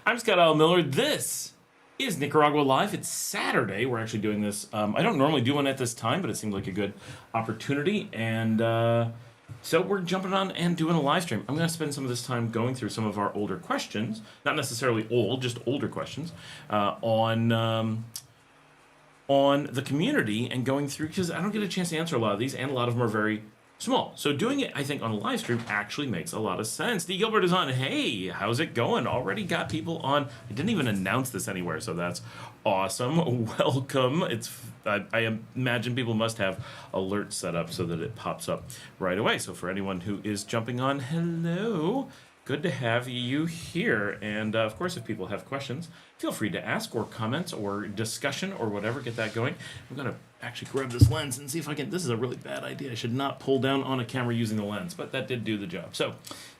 I'm Scott Al Miller. This is Nicaragua Live. It's Saturday. We're actually doing this. I don't normally do one at this time, but it seemed like a good opportunity. And so we're jumping on and doing a live stream. I'm going to spend some of this time going through some of our older questions. Not necessarily old, just older questions on the community and going through, because I don't get a chance to answer a lot of these, and a lot of them are very small. So doing it, I think, on a live stream actually makes a lot of sense. D. Gilbert is on. Hey, how's it going? Already got people on. I didn't even announce this anywhere, so that's awesome. Welcome. I imagine people must have alerts set up so that it pops up right away. So for anyone who is jumping on, hello. Good to have you here. And of course, if people have questions, feel free to ask, or comments or discussion or whatever. Get that going. I'm going to actually grab this lens and see if I can. This is a really bad idea. I should not pull down on a camera using the lens, but that did do the job. So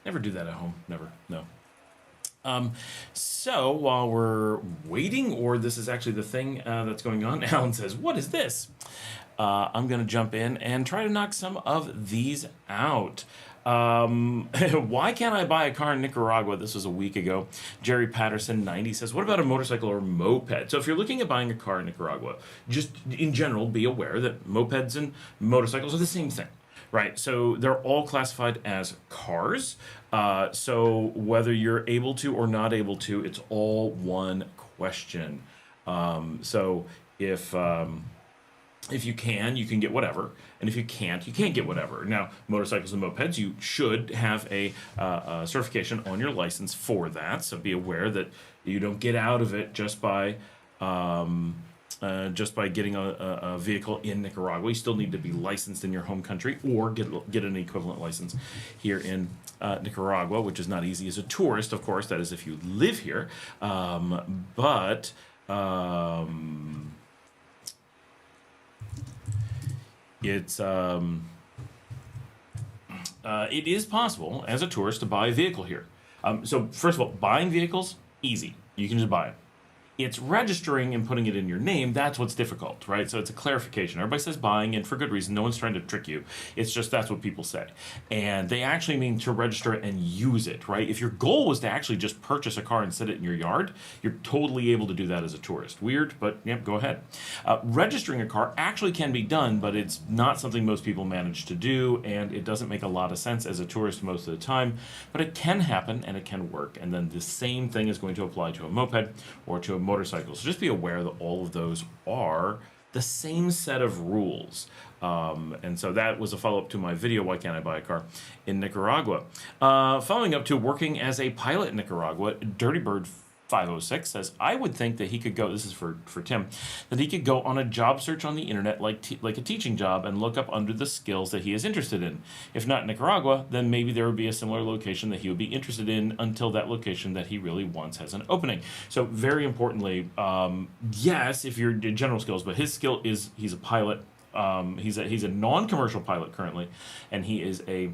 never do that at home. Never. No. So while we're waiting, or this is actually the thing that's going on, Alan says, what is this? I'm going to jump in and try to knock some of these out. Why can't I buy a car in Nicaragua? This was a week ago. Jerry Patterson 90 says, what about a motorcycle or moped? So if you're looking at buying a car in Nicaragua, just in general, be aware that mopeds and motorcycles are the same thing. Right, so they're all classified as cars. So whether you're able to or not able to, it's all one question. So if you can get whatever, and if you can't get whatever. Now, motorcycles and mopeds, you should have a certification on your license for that. So be aware that you don't get out of it just by getting a vehicle in Nicaragua. You still need to be licensed in your home country, or get an equivalent license here in Nicaragua, which is not easy as a tourist, of course. That is if you live here. It is possible as a tourist to buy a vehicle here. So first of all, buying vehicles, easy. You can just buy it. It's registering and putting it in your name, that's what's difficult, right? So it's a clarification. Everybody says buying, and for good reason. No one's trying to trick you. It's just that's what people say. And they actually mean to register it and use it, right? If your goal was to actually just purchase a car and sit it in your yard, you're totally able to do that as a tourist. Weird, but yep, go ahead. Registering a car actually can be done, but it's not something most people manage to do, and it doesn't make a lot of sense as a tourist most of the time, but it can happen and it can work. And then the same thing is going to apply to a moped or to a motorcycle. So just be aware that all of those are the same set of rules. And so that was a follow-up to my video, Why Can't I Buy a Car in Nicaragua? Following up to working as a pilot in Nicaragua, Dirty Bird 506 says, I would think that he could go, this is for Tim, that he could go on a job search on the internet like a teaching job and look up under the skills that he is interested in. If not Nicaragua, then maybe there would be a similar location that he would be interested in until that location that he really wants has an opening. So very importantly, yes, if you're general skills, but his skill is he's a pilot. He's a non-commercial pilot currently, and he is a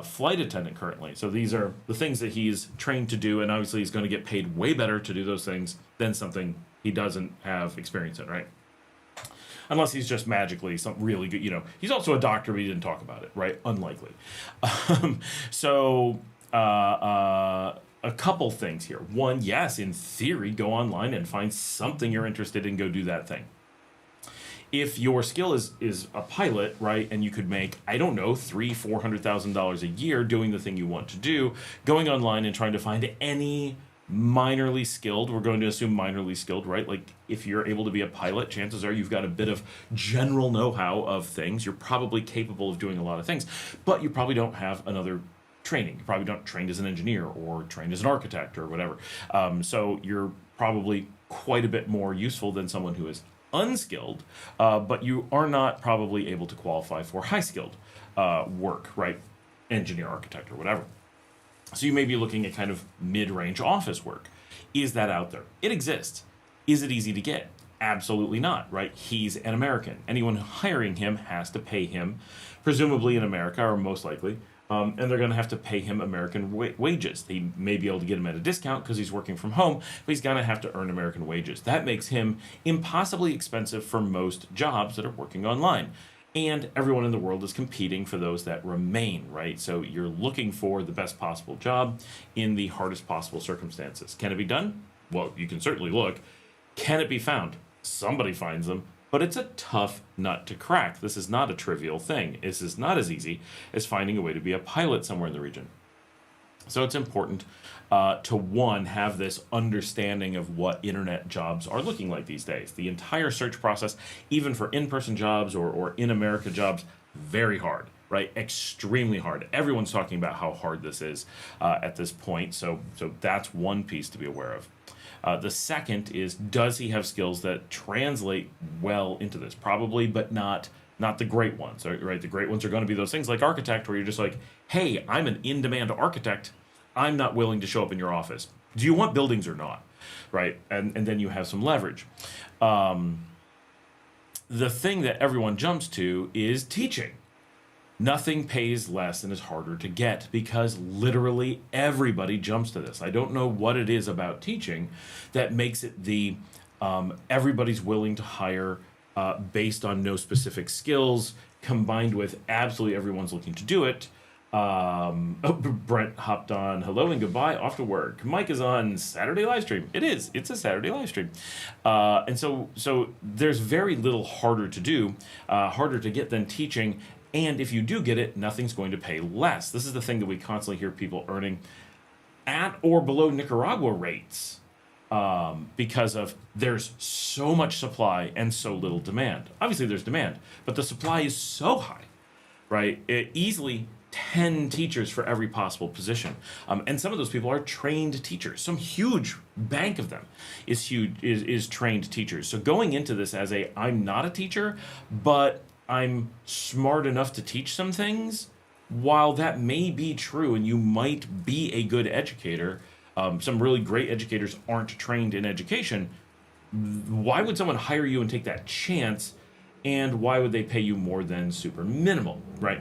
flight attendant currently. So these are the things that he's trained to do, and obviously he's going to get paid way better to do those things than something he doesn't have experience in, right? Unless he's just magically something really good. He's also a doctor, but he didn't talk about it, right? Unlikely. A couple things here. One, yes, in theory, go online and find something you're interested in, go do that thing. If your skill is a pilot, right, and you could make, I don't know, $300,000-$400,000 a year doing the thing you want to do, going online and trying to find any minorly skilled, we're going to assume minorly skilled, right? Like if you're able to be a pilot, chances are you've got a bit of general know-how of things. You're probably capable of doing a lot of things, but you probably don't have another training. You probably don't trained as an engineer or trained as an architect or whatever. So you're probably quite a bit more useful than someone who is unskilled, but you are not probably able to qualify for high-skilled work, right? Engineer, architect, or whatever. So you may be looking at kind of mid-range office work. Is that out there? It exists. Is it easy to get? Absolutely not, right? He's an American. Anyone hiring him has to pay him, presumably in America, or most likely, and they're going to have to pay him American wages. They may be able to get him at a discount because he's working from home, but he's going to have to earn American wages. That makes him impossibly expensive for most jobs that are working online. And everyone in the world is competing for those that remain, right? So you're looking for the best possible job in the hardest possible circumstances. Can it be done? Well, you can certainly look. Can it be found? Somebody finds them, but it's a tough nut to crack. This is not a trivial thing. This is not as easy as finding a way to be a pilot somewhere in the region. So it's important to, one, have this understanding of what internet jobs are looking like these days. The entire search process, even for in-person jobs or in America jobs, very hard, right? Extremely hard. Everyone's talking about how hard this is at this point. So that's one piece to be aware of. The second is, does he have skills that translate well into this? Probably, but not the great ones, right? The great ones are going to be those things like architect, where you're just like, hey, I'm an in-demand architect. I'm not willing to show up in your office. Do you want buildings or not? Right? And then you have some leverage. The thing that everyone jumps to is teaching. Nothing pays less and is harder to get, because literally everybody jumps to this. I don't know what it is about teaching that makes it the everybody's willing to hire based on no specific skills, combined with absolutely everyone's looking to do it. Brent hopped on. Hello and goodbye. Off to work. Mike is on Saturday live stream. It is. It's a Saturday live stream. And so there's very little harder to do, harder to get than teaching. And if you do get it, nothing's going to pay less. This is the thing that we constantly hear people earning at or below Nicaragua rates. Because of there's so much supply and so little demand. Obviously, there's demand, but the supply is so high, right? Easily 10 teachers for every possible position. And some of those people are trained teachers. Some huge bank of them is trained teachers. So going into this as I'm not a teacher, but I'm smart enough to teach some things, while that may be true and you might be a good educator, some really great educators aren't trained in education. Why would someone hire you and take that chance? And why would they pay you more than super minimal, right?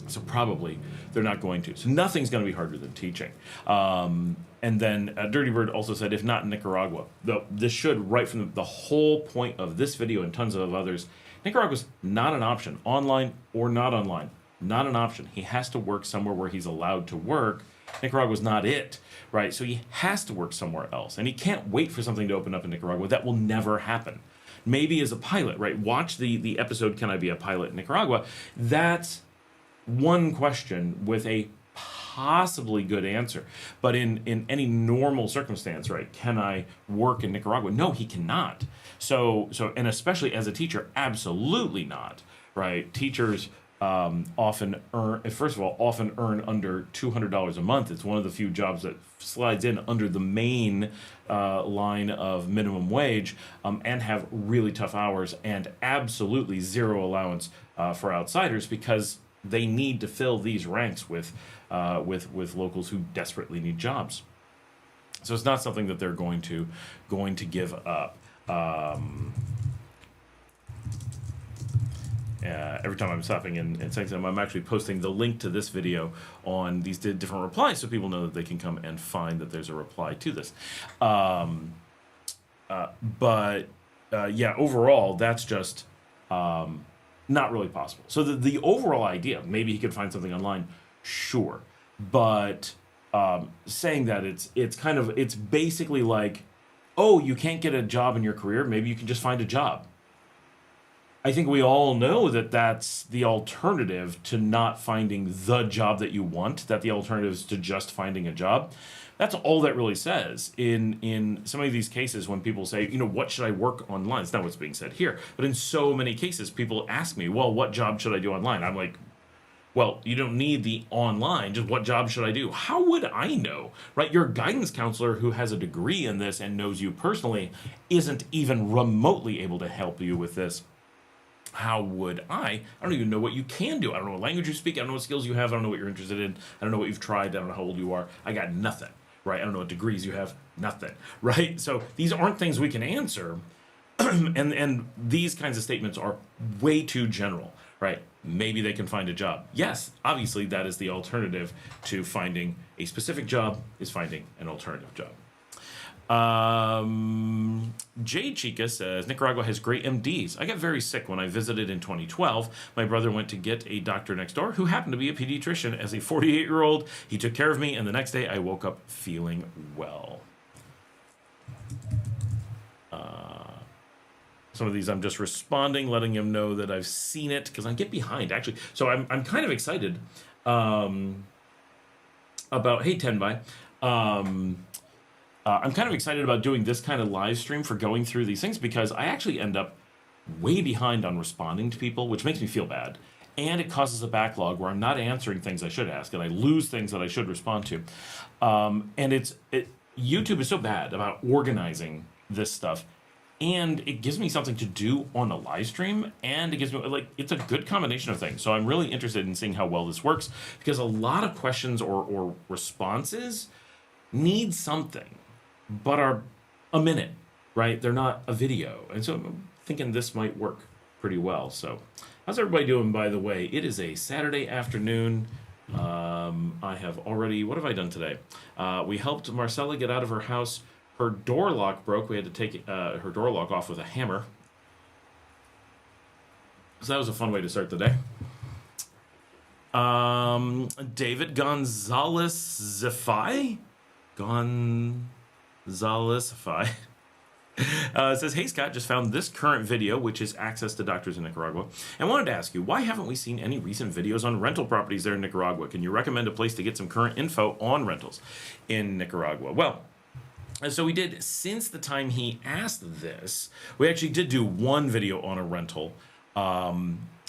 So probably they're not going to. So nothing's going to be harder than teaching. And then Dirty Bird also said, if not in Nicaragua, though this should, right from the whole point of this video and tons of others, Nicaragua's not an option, online or not online, not an option. He has to work somewhere where he's allowed to work. Nicaragua's not it, right? So he has to work somewhere else, and he can't wait for something to open up in Nicaragua. That will never happen. Maybe as a pilot, right? Watch the episode, Can I Be a Pilot in Nicaragua? That's one question with a possibly good answer. But in any normal circumstance, right? Can I work in Nicaragua? No, he cannot. So and especially as a teacher, absolutely not, right? Teachers often earn under $200 a month. It's one of the few jobs that slides in under the main line of minimum wage, and have really tough hours and absolutely zero allowance for outsiders, because they need to fill these ranks with locals who desperately need jobs. So it's not something that they're going to give up. Every time I'm stopping and saying something, I'm actually posting the link to this video on these different replies, so people know that they can come and find that there's a reply to this. Overall, that's just not really possible. So the overall idea, maybe he could find something online, sure, but saying that it's basically like, oh, you can't get a job in your career, maybe you can just find a job. I think we all know that that's the alternative to not finding the job that you want, that the alternative is to just finding a job. That's all that really says. In some of these cases, when people say, what should I work online? It's not what's being said here. But in so many cases, people ask me, well, what job should I do online? I'm like, well, you don't need the online, just what job should I do? How would I know, right? Your guidance counselor who has a degree in this and knows you personally isn't even remotely able to help you with this. How would I? I don't even know what you can do. I don't know what language you speak. I don't know what skills you have. I don't know what you're interested in. I don't know what you've tried. I don't know how old you are. I got nothing, right? I don't know what degrees you have. Nothing, right? So these aren't things we can answer. and these kinds of statements are way too general, right? Maybe they can find a job. Yes, obviously that is the alternative to finding a specific job, is finding an alternative job. Jade Chica says, Nicaragua has great MDs. I got very sick when I visited in 2012. My brother went to get a doctor next door who happened to be a pediatrician. As a 48-year-old, he took care of me, and the next day I woke up feeling well. Some of these I'm just responding, letting him know that I've seen it, because I get behind, actually. So I'm kind of excited about, hey, Tenbai, I'm kind of excited about doing this kind of live stream for going through these things, because I actually end up way behind on responding to people, which makes me feel bad. And it causes a backlog where I'm not answering things I should ask, and I lose things that I should respond to. And YouTube is so bad about organizing this stuff, and it gives me something to do on a live stream, and it gives me, like, it's a good combination of things. So I'm really interested in seeing how well this works, because a lot of questions or responses need something, but are a minute, right? They're not a video. And so I'm thinking this might work pretty well. So how's everybody doing, by the way? It is a Saturday afternoon. I have already, what have I done today? We helped Marcella get out of her house. Her door lock broke. We had to take her door lock off with a hammer. So that was a fun way to start the day. David Gonzalez-Zafai? Gonzalez-Zafai. It says, hey Scott, just found this current video, which is access to doctors in Nicaragua, and wanted to ask you, why haven't we seen any recent videos on rental properties there in Nicaragua? Can you recommend a place to get some current info on rentals in Nicaragua? Well, so we did, since the time he asked this, we actually did do one video on a rental,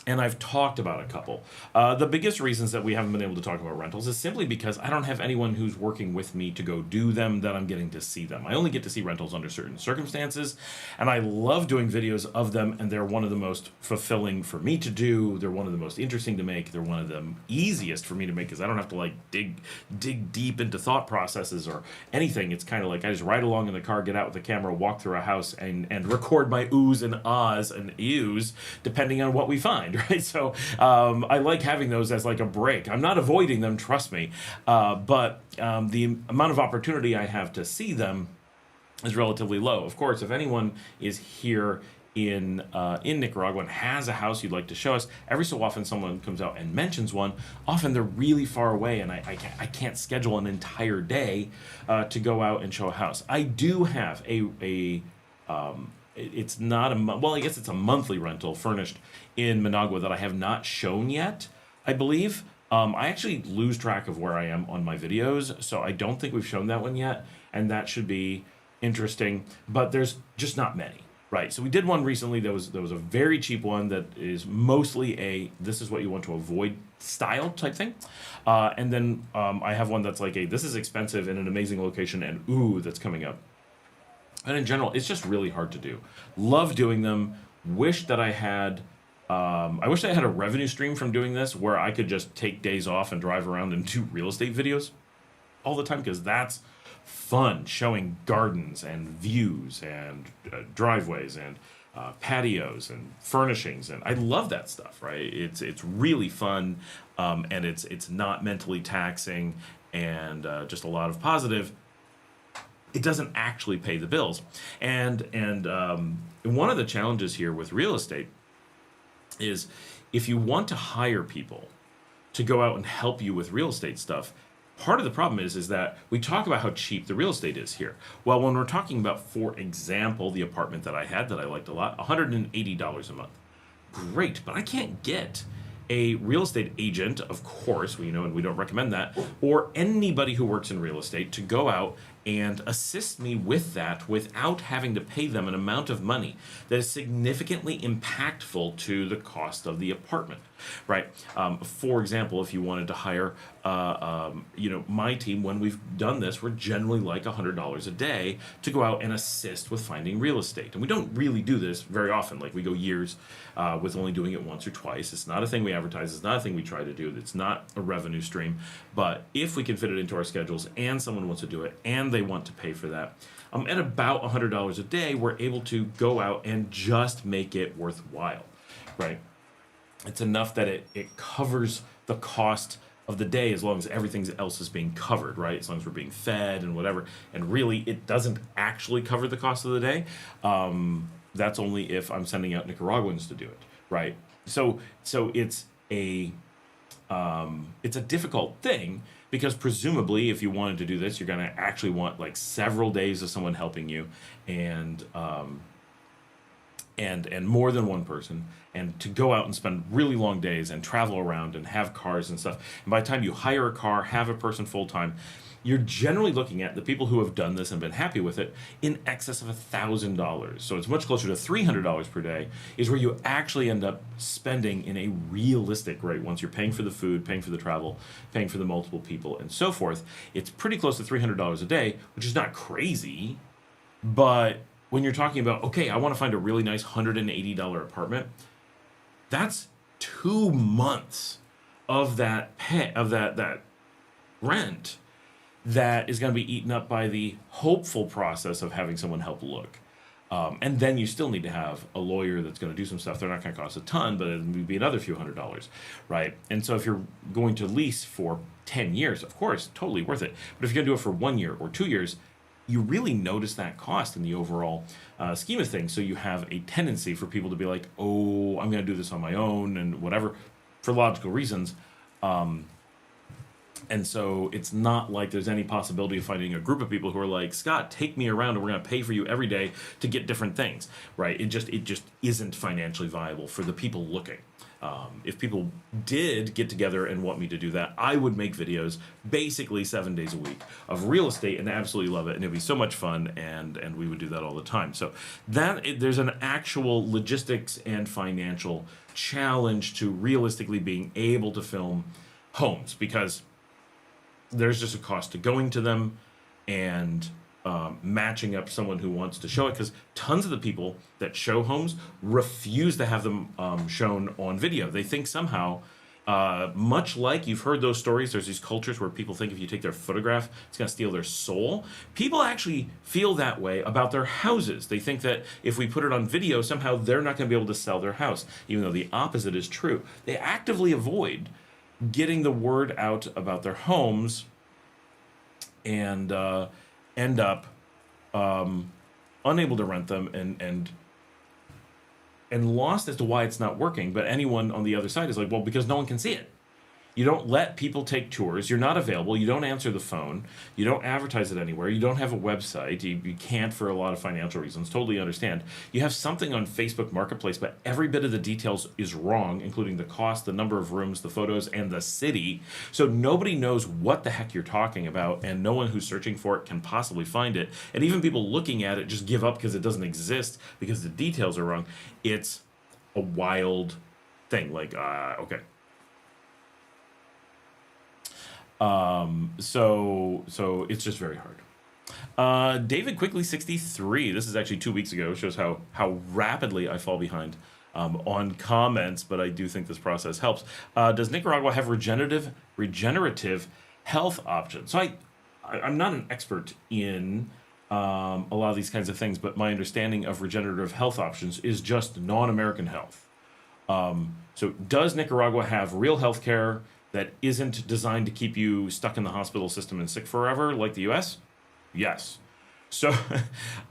and I've talked about a couple. The biggest reasons that we haven't been able to talk about rentals is simply because I don't have anyone who's working with me to go do them, that I'm getting to see them. I only get to see rentals under certain circumstances, and I love doing videos of them, and they're one of the most fulfilling for me to do. They're one of the most interesting to make. They're one of the easiest for me to make, because I don't have to like dig deep into thought processes or anything. It's kind of like I just ride along in the car, get out with the camera, walk through a house, and record my oohs and ahs and ews, depending on what we find. Right, so I like having those as like a break. I'm not avoiding them, trust me, but the amount of opportunity I have to see them is relatively low. Of course, if anyone is here in Nicaragua and has a house you'd like to show us, every so often someone comes out and mentions one. Often they're really far away, and I can't schedule an entire day to go out and show a house. I do have it's not well, I guess it's a monthly rental furnished in Managua that I have not shown yet, I believe. I actually lose track of where I am on my videos, so I don't think we've shown that one yet, and that should be interesting, but there's just not many, right? So we did one recently that was a very cheap one that is mostly a this is what you want to avoid style type thing, and then I have one that's like a this is expensive in an amazing location, and ooh, that's coming up. And in general, it's just really hard to do. Love doing them. Wish that I had I wish I had a revenue stream from doing this where I could just take days off and drive around and do real estate videos all the time, because that's fun, showing gardens and views and driveways and patios and furnishings, and I love that stuff, right? It's really fun, and it's not mentally taxing, and just a lot of positive. It doesn't actually pay the bills, and one of the challenges here with real estate is if you want to hire people to go out and help you with real estate stuff, part of the problem is that we talk about how cheap the real estate is here. Well, when we're talking about, for example, the apartment that I had that I liked a lot, $180 a month. Great, but I can't get a real estate agent, of course, we know, and we don't recommend that, or anybody who works in real estate to go out and assist me with that without having to pay them an amount of money that is significantly impactful to the cost of the apartment, right? For example, if you wanted to hire, my team, when we've done this, we're generally like $100 a day to go out and assist with finding real estate. And we don't really do this very often. Like, we go years with only doing it once or twice. It's not a thing we advertise. It's not a thing we try to do. It's not a revenue stream. But if we can fit it into our schedules and someone wants to do it and they want to pay for that, at about $100 a day, we're able to go out and just make it worthwhile, right? It's enough that it covers the cost of the day, as long as everything else is being covered, right? As long as we're being fed and whatever. And really, it doesn't actually cover the cost of the day. That's only if I'm sending out Nicaraguans to do it, right? So it's a difficult thing, because presumably if you wanted to do this, you're going to actually want like several days of someone helping you, and and more than one person, and to go out and spend really long days and travel around and have cars and stuff. And by the time you hire a car, have a person full time, you're generally looking at the people who have done this and been happy with it in excess of $1,000. So it's much closer to $300 per day is where you actually end up spending in a realistic rate. Once you're paying for the food, paying for the travel, paying for the multiple people, and so forth, it's pretty close to $300 a day, which is not crazy. But when you're talking about, okay, I want to find a really nice $180 apartment, that's 2 months of that that rent that is going to be eaten up by the hopeful process of having someone help look. And then you still need to have a lawyer that's going to do some stuff. They're not going to cost a ton, but it would be another few $100s, right? And so if you're going to lease for 10 years, of course, totally worth it. But if you're going to do it for 1 year or 2 years, you really notice that cost in the overall scheme of things. So you have a tendency for people to be like, oh, I'm going to do this on my own and whatever, for logical reasons. And so it's not like there's any possibility of finding a group of people who are like, Scott, take me around and we're going to pay for you every day to get different things, right? It just isn't financially viable for the people looking. If people did get together and want me to do that, I would make videos basically 7 days a week of real estate and absolutely love it. And it'd be so much fun. And we would do that all the time. So there's an actual logistics and financial challenge to realistically being able to film homes, because there's just a cost to going to them and matching up someone who wants to show it, because tons of the people that show homes refuse to have them shown on video. They think somehow, much like you've heard those stories, there's these cultures where people think if you take their photograph, it's going to steal their soul. People actually feel that way about their houses. They think that if we put it on video, somehow they're not going to be able to sell their house, even though the opposite is true. They actively avoid getting the word out about their homes and end up unable to rent them and lost as to why it's not working. But anyone on the other side is like, well, because no one can see it. You don't let people take tours. You're not available. You don't answer the phone. You don't advertise it anywhere. You don't have a website. You can't for a lot of financial reasons. Totally understand. You have something on Facebook Marketplace, but every bit of the details is wrong, including the cost, the number of rooms, the photos, and the city. So nobody knows what the heck you're talking about, and no one who's searching for it can possibly find it. And even people looking at it just give up because it doesn't exist because the details are wrong. It's a wild thing. Like, okay. So it's just very hard. David Quickly 63. This is actually 2 weeks ago. Shows how rapidly I fall behind on comments, but I do think this process helps. Does Nicaragua have regenerative health options? So I'm not an expert in a lot of these kinds of things, but my understanding of regenerative health options is just non-American health. So does Nicaragua have real health care that isn't designed to keep you stuck in the hospital system and sick forever like the US? Yes. So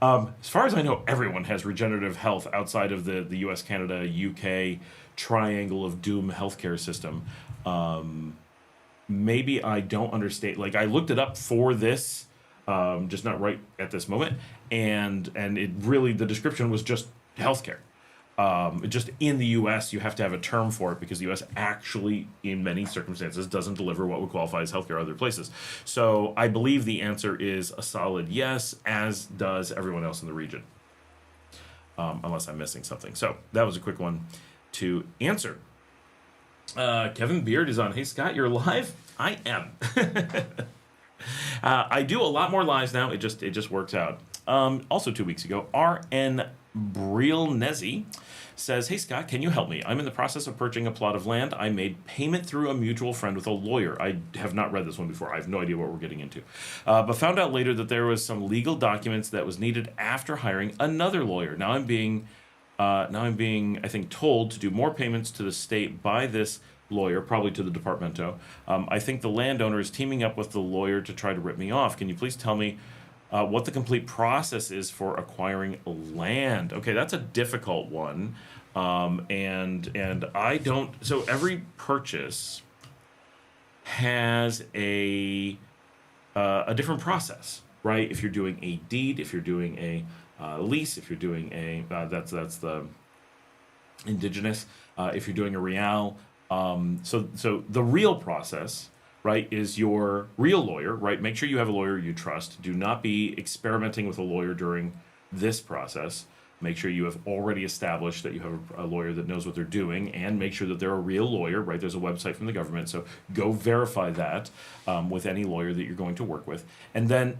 as far as I know, everyone has regenerative health outside of the US, Canada, UK triangle of doom healthcare system. Maybe I don't understand. Like, I looked it up for this, just not right at this moment. And it really, the description was just healthcare. Just in the U.S., you have to have a term for it because the U.S. actually, in many circumstances, doesn't deliver what would qualify as healthcare other places. So I believe the answer is a solid yes, as does everyone else in the region, unless I'm missing something. So that was a quick one to answer. Kevin Beard is on. Hey, Scott, you're live? I am. I do a lot more lives now. It just works out. Also 2 weeks ago, R.N. Brilnezi says, hey, Scott, can you help me? I'm in the process of purchasing a plot of land. I made payment through a mutual friend with a lawyer. I have not read this one before. I have no idea what we're getting into. But found out later that there was some legal documents that was needed after hiring another lawyer. Now I'm being, I think, told to do more payments to the state by this lawyer, probably to the Departamento. I think the landowner is teaming up with the lawyer to try to rip me off. Can you please tell me what the complete process is for acquiring land? Okay, that's a difficult one. And I don't, so every purchase has a different process, right? If you're doing a deed, if you're doing a lease. If you're doing that's the indigenous. If you're doing a real, so the real process, right, is your real lawyer, right? Make sure you have a lawyer you trust. Do not be experimenting with a lawyer during this process. Make sure you have already established that you have a lawyer that knows what they're doing, and make sure that they're a real lawyer, right? There's a website from the government, so go verify that with any lawyer that you're going to work with. And then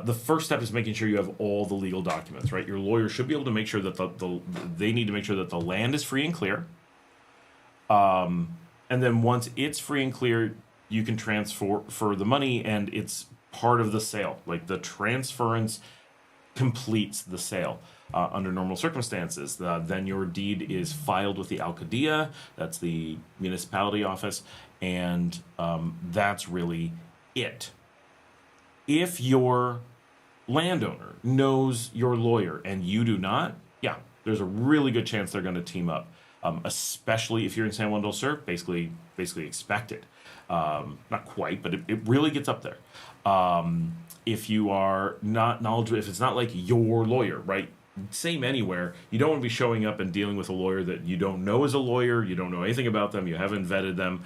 the first step is making sure you have all the legal documents, right? Your lawyer should be able to make sure that they need to make sure that the land is free and clear. And then once it's free and clear, you can transfer for the money, and it's part of the sale. Like, the transference completes the sale. Under normal circumstances, then your deed is filed with the alcaldía, that's the municipality office, and that's really it. If your landowner knows your lawyer and you do not, yeah, there's a really good chance they're going to team up. Especially if you're in San Juan del Sur, basically expect it. Not quite, but it really gets up there. If you are not knowledgeable, if it's not like your lawyer, right? Same anywhere. You don't want to be showing up and dealing with a lawyer that you don't know is a lawyer. You don't know anything about them. You haven't vetted them.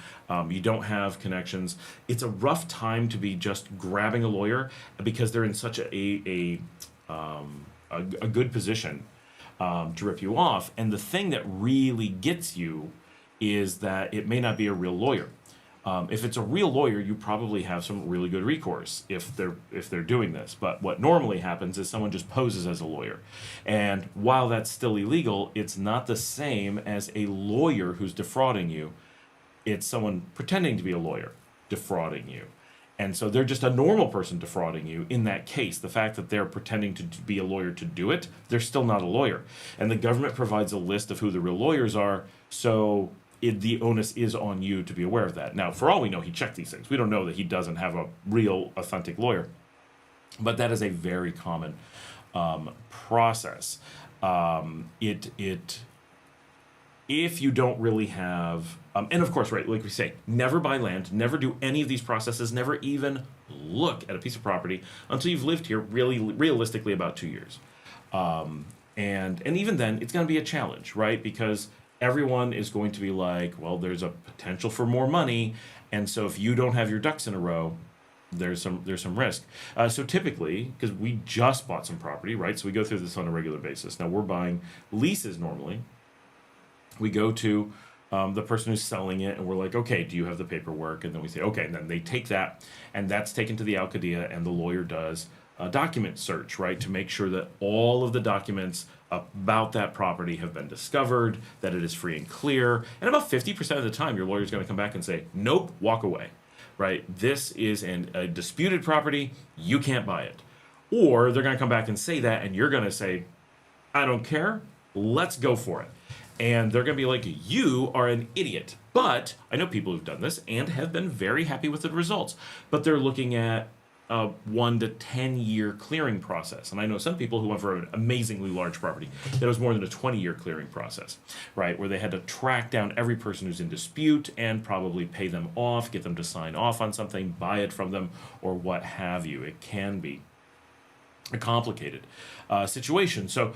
You don't have connections. It's a rough time to be just grabbing a lawyer because they're in such a good position to rip you off. And the thing that really gets you is that it may not be a real lawyer. If it's a real lawyer, you probably have some really good recourse if they're doing this. But what normally happens is someone just poses as a lawyer. And while that's still illegal, it's not the same as a lawyer who's defrauding you. It's someone pretending to be a lawyer defrauding you. And so they're just a normal person defrauding you. In that case, the fact that they're pretending to be a lawyer to do it, they're still not a lawyer. And the government provides a list of who the real lawyers are, so the onus is on you to be aware of that. Now, for all we know, he checked these things. We don't know that he doesn't have a real, authentic lawyer. But that is a very common process. If you don't really have, and of course, right, like we say, never buy land, never do any of these processes, never even look at a piece of property until you've lived here really realistically about 2 years. And even then, it's going to be a challenge, right? Because everyone is going to be like, well, there's a potential for more money, and so if you don't have your ducks in a row, there's some risk. So typically, because we just bought some property, right? So we go through this on a regular basis. Now we're buying leases normally. We go to the person who's selling it, and we're like, okay, do you have the paperwork? And then we say, okay, and then they take that, and that's taken to the alcaldía, and the lawyer does a document search, right, to make sure that all of the documents about that property have been discovered, that it is free and clear. And about 50% of the time, your lawyer's going to come back and say, nope, walk away, right? This is a disputed property. You can't buy it. Or they're going to come back and say that, and you're going to say, I don't care. Let's go for it. And they're going to be like, you are an idiot. But I know people who've done this and have been very happy with the results. But they're looking at a 1 to 10 year clearing process. And I know some people who went for an amazingly large property that was more than a 20-year clearing process, right? Where they had to track down every person who's in dispute and probably pay them off, get them to sign off on something, buy it from them, or what have you. It can be a complicated situation. So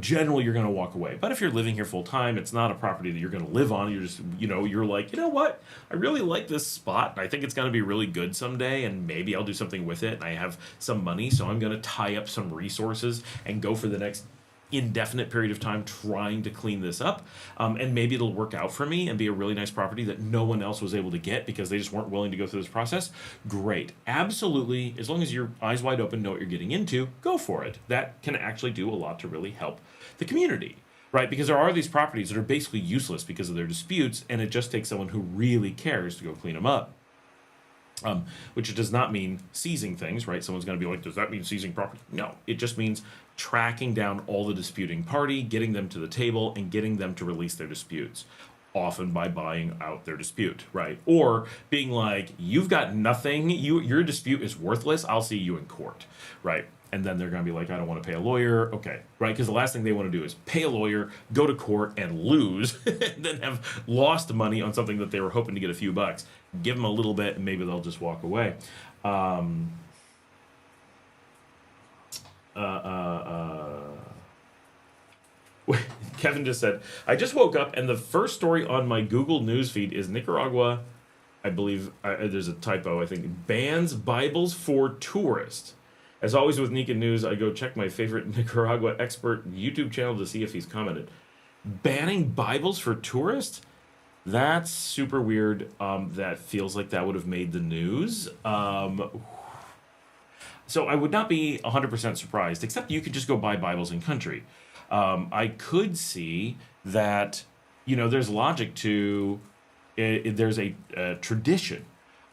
generally you're going to walk away. But if you're living here full time, it's not a property that you're going to live on. You're just, you're like, you know what? I really like this spot. And I think it's going to be really good someday, and maybe I'll do something with it. And I have some money, so I'm going to tie up some resources and go for the next indefinite period of time trying to clean this up, and maybe it'll work out for me and be a really nice property that no one else was able to get because they just weren't willing to go through this process. Great. Absolutely. As long as your eyes wide open, know what you're getting into, go for it. That can actually do a lot to really help the community, right? Because there are these properties that are basically useless because of their disputes, and it just takes someone who really cares to go clean them up. Which does not mean seizing things, right? Someone's going to be like, does that mean seizing property? No, it just means tracking down all the disputing party, getting them to the table, and getting them to release their disputes. often by buying out their dispute, right? Or being like, you've got nothing, your dispute is worthless, I'll see you in court, right? And then they're going to be like, I don't want to pay a lawyer. Okay, right? Because the last thing they want to do is pay a lawyer, go to court, and lose, and then have lost money on something that they were hoping to get a few bucks. Give them a little bit, and maybe they'll just walk away. Kevin just said, I just woke up, and the first story on my Google News feed is Nicaragua, I believe, there's a typo, I think, bans Bibles for tourists. As always with Nika News, I go check my favorite Nicaragua expert YouTube channel to see if he's commented. Banning Bibles for tourists? That's super weird. That feels like that would have made the news. So I would not be 100% surprised, except you could just go buy Bibles in country. I could see that, there's logic to, there's a tradition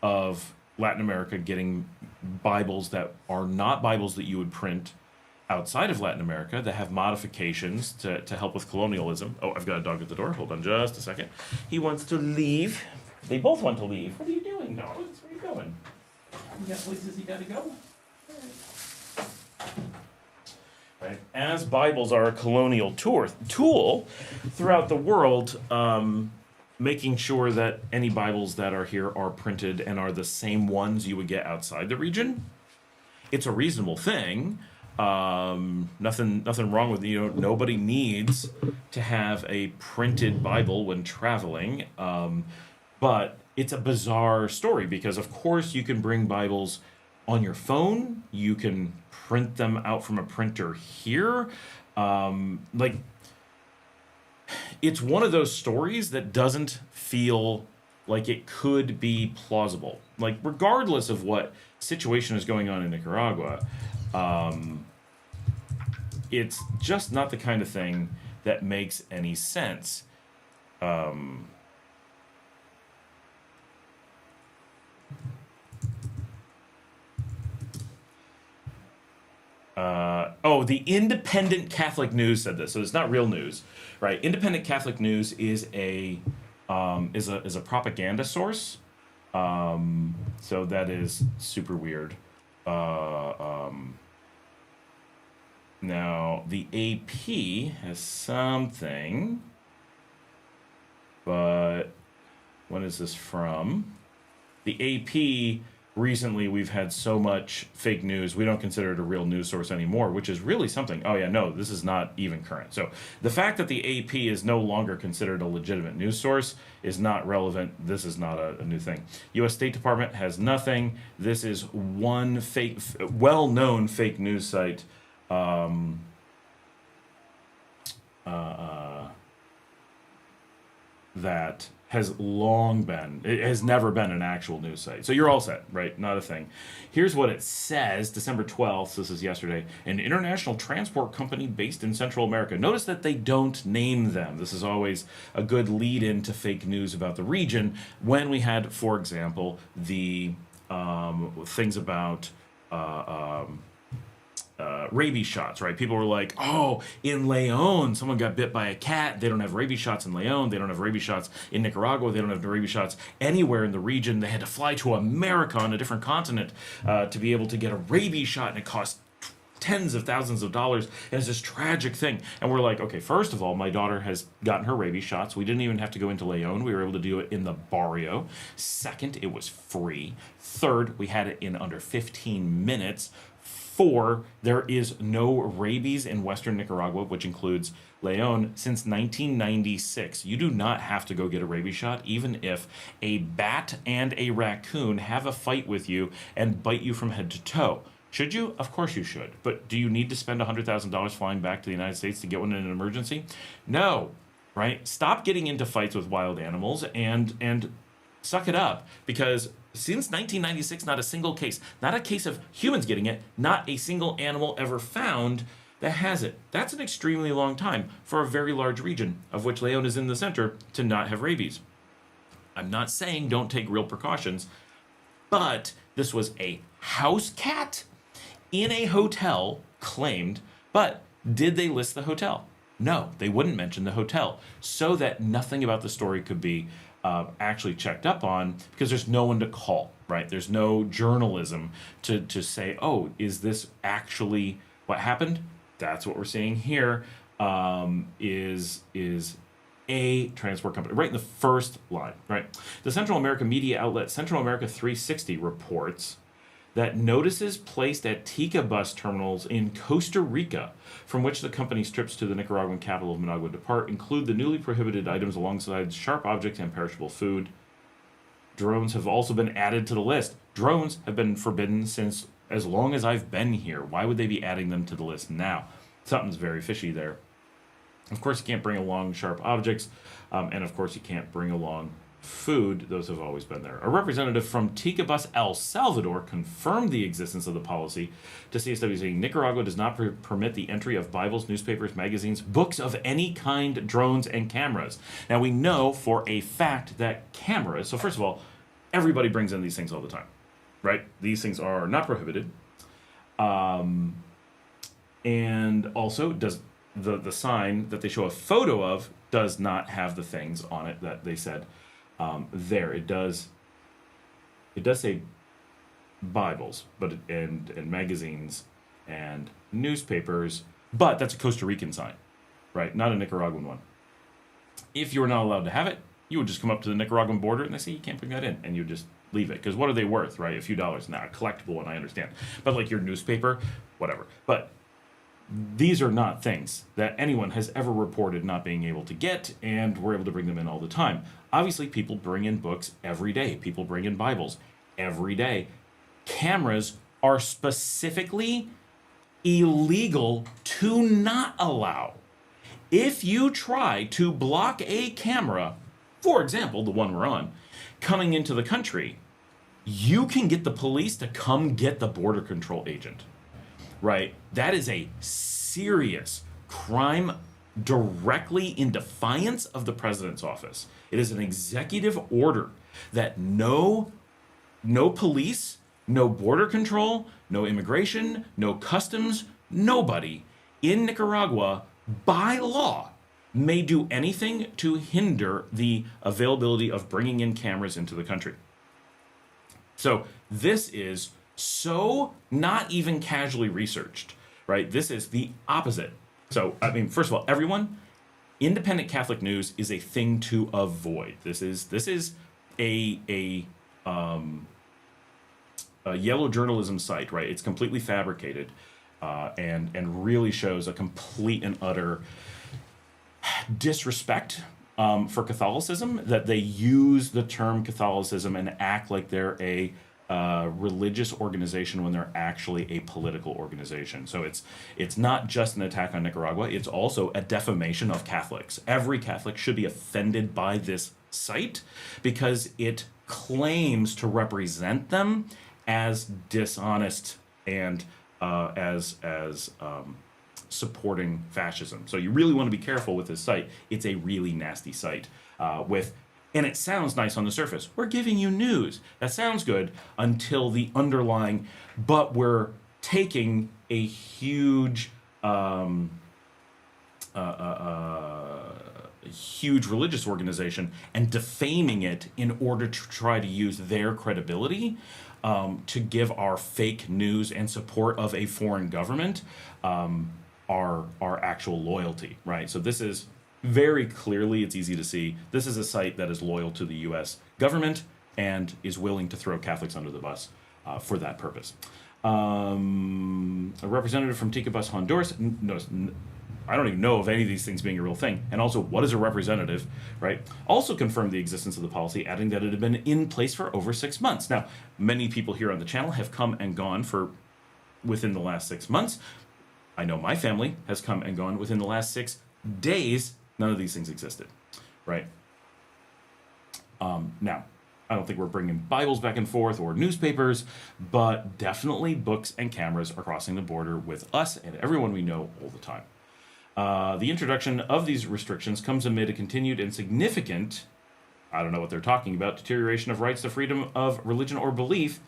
of Latin America getting Bibles that are not Bibles that you would print outside of Latin America, that have modifications to help with colonialism. Oh, I've got a dog at the door. Hold on just a second. He wants to leave. They both want to leave. What are you doing, dogs? Where are you going? You got places you got to go? Right. As Bibles are a colonial tool throughout the world, making sure that any Bibles that are here are printed and are the same ones you would get outside the region, it's a reasonable thing. Nothing wrong with nobody needs to have a printed Bible when traveling, but it's a bizarre story because of course you can bring Bibles on your phone, you can print them out from a printer here. It's one of those stories that doesn't feel like it could be plausible. Like, regardless of what situation is going on in Nicaragua, it's just not the kind of thing that makes any sense. The Independent Catholic News said this, so it's not real news, right? Independent Catholic News is a propaganda source, so that is super weird. Now the AP has something, but when is this from? The AP. Recently, we've had so much fake news, we don't consider it a real news source anymore, which is really something. Oh, yeah, no, this is not even current. So the fact that the AP is no longer considered a legitimate news source is not relevant. This is not a new thing. U.S. State Department has nothing. This is one fake, well-known fake news site. That has long been, it has never been an actual news site. So you're all set, right? Not a thing. Here's what it says, December 12th, this is yesterday, an international transport company based in Central America. Notice that they don't name them. This is always a good lead-in to fake news about the region. When we had, for example, the things about rabies shots, right? People were like, oh, in Leon, someone got bit by a cat. They don't have rabies shots in Leon. They don't have rabies shots in Nicaragua. They don't have rabies shots anywhere in the region. They had to fly to America on a different continent to be able to get a rabies shot, and it cost tens of thousands of dollars, and it's this tragic thing. And we're like, okay, first of all, my daughter has gotten her rabies shots. We didn't even have to go into Leon. We were able to do it in the barrio. Second, it was free. Third, we had it in under 15 minutes. 4, there is no rabies in Western Nicaragua, which includes Leon, since 1996. You do not have to go get a rabies shot, even if a bat and a raccoon have a fight with you and bite you from head to toe. Should you? Of course you should. But do you need to spend $100,000 flying back to the United States to get one in an emergency? No, right? Stop getting into fights with wild animals and suck it up, because since 1996, not a single case, not a case of humans getting it, not a single animal ever found that has it. That's an extremely long time for a very large region, of which Leon is in the center, to not have rabies. I'm not saying don't take real precautions, but this was a house cat in a hotel claimed, but did they list the hotel? No, they wouldn't mention the hotel so that nothing about the story could be actually checked up on because there's no one to call, right? There's no journalism to say, oh, is this actually what happened? That's what we're seeing here. Is a transport company right in the first line, right? The Central America media outlet Central America 360 reports that notices placed at Tica bus terminals in Costa Rica, from which the company's trips to the Nicaraguan capital of Managua depart, include the newly prohibited items alongside sharp objects and perishable food. Drones have also been added to the list. Drones have been forbidden since as long as I've been here. Why would they be adding them to the list now? Something's very fishy there. Of course, you can't bring along sharp objects, and of course, you can't bring along food. Those have always been there. A representative from Tica Bus El Salvador confirmed the existence of the policy to CSW, saying Nicaragua does not permit the entry of Bibles, newspapers, magazines, books of any kind, drones, and cameras. Now, we know for a fact that cameras, so first of all, everybody brings in these things all the time, right? These things are not prohibited. And also, does the sign that they show a photo of does not have the things on it that they said there. It does say Bibles, but and magazines and newspapers, but that's a Costa Rican sign, right? Not a Nicaraguan one. If you were not allowed to have it, you would just come up to the Nicaraguan border and they say you can't bring that in, and you just leave it. Because what are they worth, right? A few dollars. Now, a collectible one, I understand, but like your newspaper, whatever. But these are not things that anyone has ever reported not being able to get, and we're able to bring them in all the time. Obviously, people bring in books every day. People bring in Bibles every day. Cameras are specifically illegal to not allow. If you try to block a camera, for example, the one we're on, coming into the country, you can get the police to come get the border control agent. Right? That is a serious crime directly in defiance of the president's office. It is an executive order that no police, no border control, no immigration, no customs, nobody in Nicaragua by law may do anything to hinder the availability of bringing in cameras into the country. So this is so not even casually researched, right? This is the opposite. So, I mean, first of all, everyone, independent Catholic news is a thing to avoid. This is a yellow journalism site, right? It's completely fabricated, and really shows a complete and utter disrespect for Catholicism, that they use the term Catholicism and act like they're a religious organization when they're actually a political organization. So it's not just an attack on Nicaragua, it's also a defamation of Catholics. Every Catholic should be offended by this site because it claims to represent them as dishonest and as supporting fascism. So you really want to be careful with this site. It's a really nasty site and it sounds nice on the surface. We're giving you news. That sounds good until the underlying, but we're taking a huge religious organization and defaming it in order to try to use their credibility to give our fake news and support of a foreign government our actual loyalty, right? So this is very clearly, it's easy to see, this is a site that is loyal to the U.S. government and is willing to throw Catholics under the bus for that purpose. A representative from Tica Bus Honduras, notice, I don't even know of any of these things being a real thing. And also, what is a representative, right? Also confirmed the existence of the policy, adding that it had been in place for over 6 months. Now, many people here on the channel have come and gone within the last 6 months. I know my family has come and gone within the last 6 days. None of these things existed, right? Now, I don't think we're bringing Bibles back and forth or newspapers, but definitely books and cameras are crossing the border with us and everyone we know all the time. The introduction of these restrictions comes amid a continued and significant, I don't know what they're talking about, deterioration of rights to freedom of religion or belief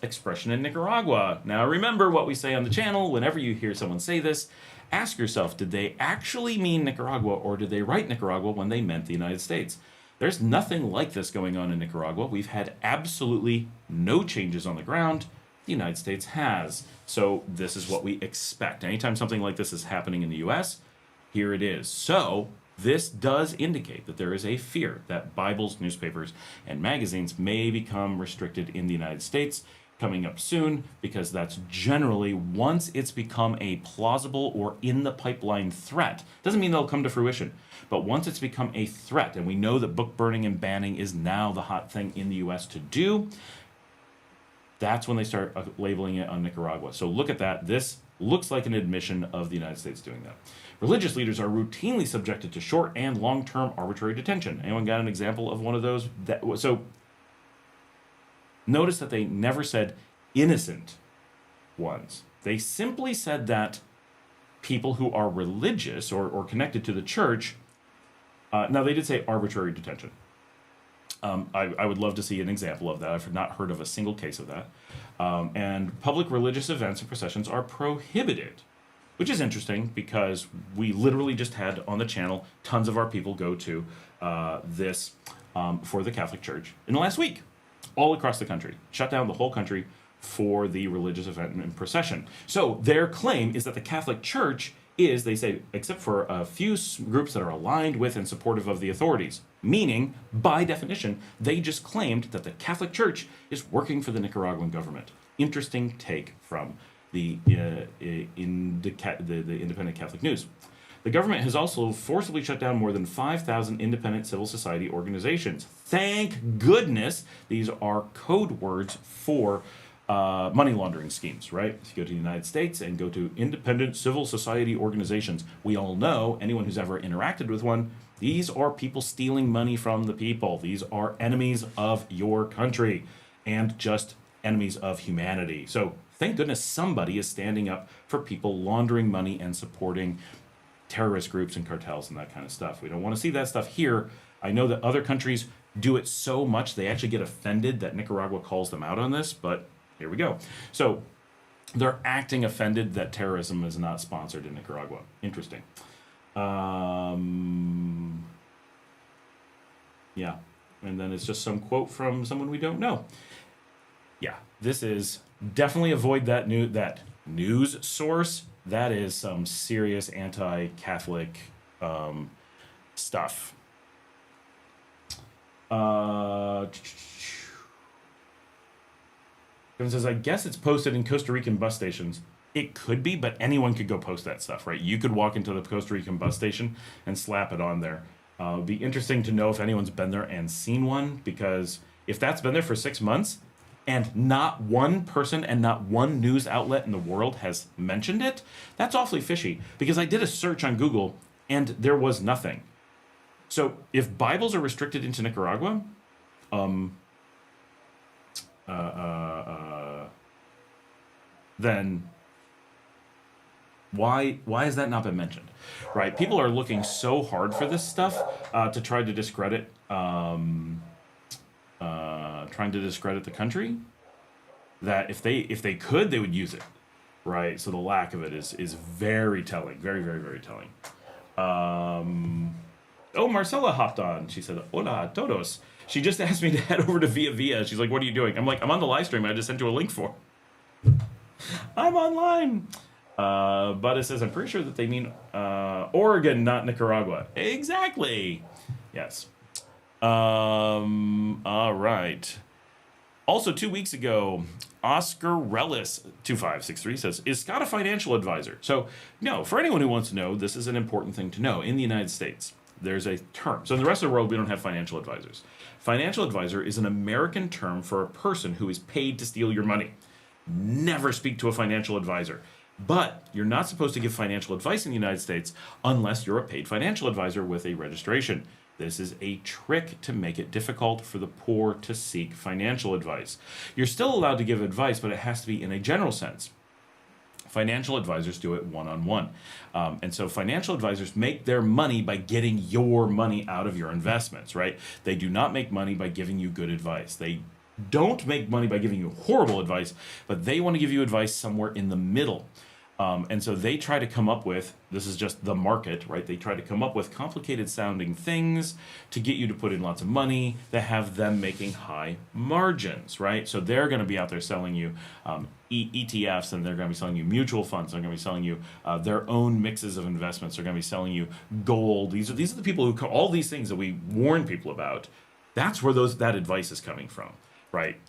expression in Nicaragua. Now remember what we say on the channel. Whenever you hear someone say this, ask yourself, did they actually mean Nicaragua, or did they write Nicaragua when they meant the United States? There's nothing like this going on in Nicaragua. We've had absolutely no changes on the ground. The United States has. So this is what we expect. Anytime something like this is happening in the US, here it is. So this does indicate that there is a fear that Bibles, newspapers, and magazines may become restricted in the United States coming up soon, because that's generally, once it's become a plausible or in the pipeline threat, doesn't mean they'll come to fruition, but once it's become a threat, and we know that book burning and banning is now the hot thing in the US to do, that's when they start labeling it on Nicaragua. So look at that. This looks like an admission of the United States doing that. Religious leaders are routinely subjected to short and long-term arbitrary detention. Anyone got an example of one of those? So notice that they never said innocent ones. They simply said that people who are religious or connected to the church, now they did say arbitrary detention. I would love to see an example of that. I've not heard of a single case of that. And public religious events and processions are prohibited, which is interesting because we literally just had on the channel tons of our people go to this for the Catholic Church in the last week, all across the country, shut down the whole country for the religious event and procession. So their claim is that the Catholic Church is, they say, except for a few groups that are aligned with and supportive of the authorities, meaning, by definition, they just claimed that the Catholic Church is working for the Nicaraguan government. Interesting take from the Independent Catholic News. The government has also forcibly shut down more than 5,000 independent civil society organizations. Thank goodness these are code words for money laundering schemes, right? If you go to the United States and go to independent civil society organizations, we all know, anyone who's ever interacted with one, these are people stealing money from the people. These are enemies of your country and just enemies of humanity. So thank goodness somebody is standing up for people laundering money and supporting terrorist groups and cartels and that kind of stuff. We don't want to see that stuff here. I know that other countries do it so much they actually get offended that Nicaragua calls them out on this, but here we go. So they're acting offended that terrorism is not sponsored in Nicaragua. Interesting. Yeah. And then it's just some quote from someone we don't know. Yeah, this is definitely avoid that news source. That is some serious anti-Catholic stuff. Kevin says, I guess it's posted in Costa Rican bus stations. It could be, but anyone could go post that stuff, right? You could walk into the Costa Rican bus station and slap it on there. It'd be interesting to know if anyone's been there and seen one, because if that's been there for 6 months and not one person and not one news outlet in the world has mentioned it, that's awfully fishy, because I did a search on Google and there was nothing. So if Bibles are restricted into Nicaragua, then why has that not been mentioned, right? People are looking so hard for this stuff to try to discredit, trying to discredit the country, that if they could, they would use it, right? So the lack of it is very telling, very, very, very telling. Oh, Marcella hopped on. She said, "Hola a todos." She just asked me to head over to Via Via. She's like, "What are you doing?" I'm like, "I'm on the live stream. I just sent you a link for." I'm online. But it says, I'm pretty sure that they mean Oregon, not Nicaragua. Exactly. Yes. All right. Also, 2 weeks ago, Oscar Rellis 2563 says, is Scott a financial advisor? So, no, for anyone who wants to know, this is an important thing to know. In the United States, there's a term. So in the rest of the world, we don't have financial advisors. Financial advisor is an American term for a person who is paid to steal your money. Never speak to a financial advisor. But you're not supposed to give financial advice in the United States unless you're a paid financial advisor with a registration. This is a trick to make it difficult for the poor to seek financial advice. You're still allowed to give advice, but it has to be in a general sense. Financial advisors do it one-on-one. And so financial advisors make their money by getting your money out of your investments, right? They do not make money by giving you good advice. They don't make money by giving you horrible advice, but they want to give you advice somewhere in the middle. And so they try to come up with, this is just the market, right? They try to come up with complicated sounding things to get you to put in lots of money that have them making high margins, right? So they're going to be out there selling you ETFs, and they're going to be selling you mutual funds. They're going to be selling you their own mixes of investments. They're going to be selling you gold. These are the people who, all these things that we warn people about. That's where that advice is coming from, right?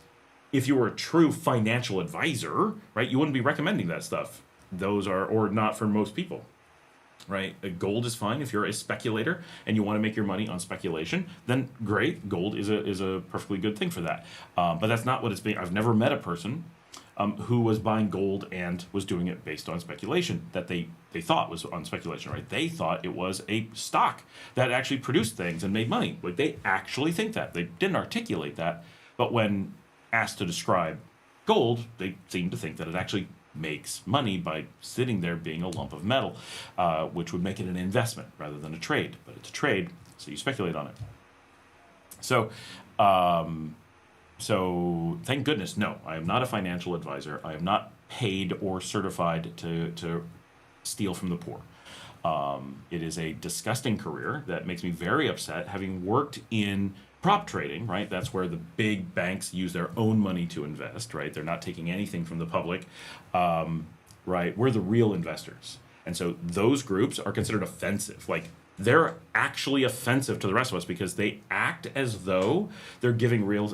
If you were a true financial advisor, right, you wouldn't be recommending that stuff. Those are, or not for most people, right? Gold is fine if you're a speculator and you want to make your money on speculation. Then great, gold is a perfectly good thing for that. But that's not what it's being. I've never met a person who was buying gold and was doing it based on speculation that they thought was on speculation, right? They thought it was a stock that actually produced things and made money. Like, they actually think that. They didn't articulate that, but when asked to describe gold, they seem to think that it actually makes money by sitting there being a lump of metal, which would make it an investment rather than a trade. But it's a trade, so you speculate on it. So, so thank goodness, no, I am not a financial advisor. I am not paid or certified to steal from the poor. It is a disgusting career that makes me very upset, having worked in prop trading, right? That's where the big banks use their own money to invest, right? They're not taking anything from the public, right? We're the real investors. And so those groups are considered offensive. Like, they're actually offensive to the rest of us because they act as though they're giving real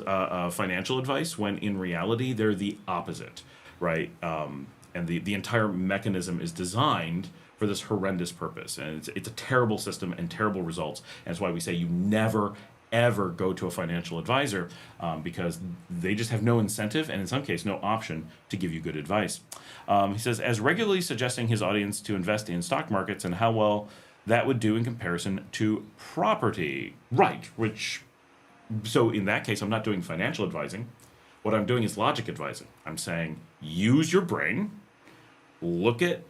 financial advice when in reality they're the opposite, right? And the entire mechanism is designed for this horrendous purpose. And it's a terrible system and terrible results. And that's why we say you never, ever go to a financial advisor because they just have no incentive and in some case no option to give you good advice. He says, as regularly suggesting his audience to invest in stock markets and how well that would do in comparison to property. Right, so in that case, I'm not doing financial advising. What I'm doing is logic advising. I'm saying, use your brain, look at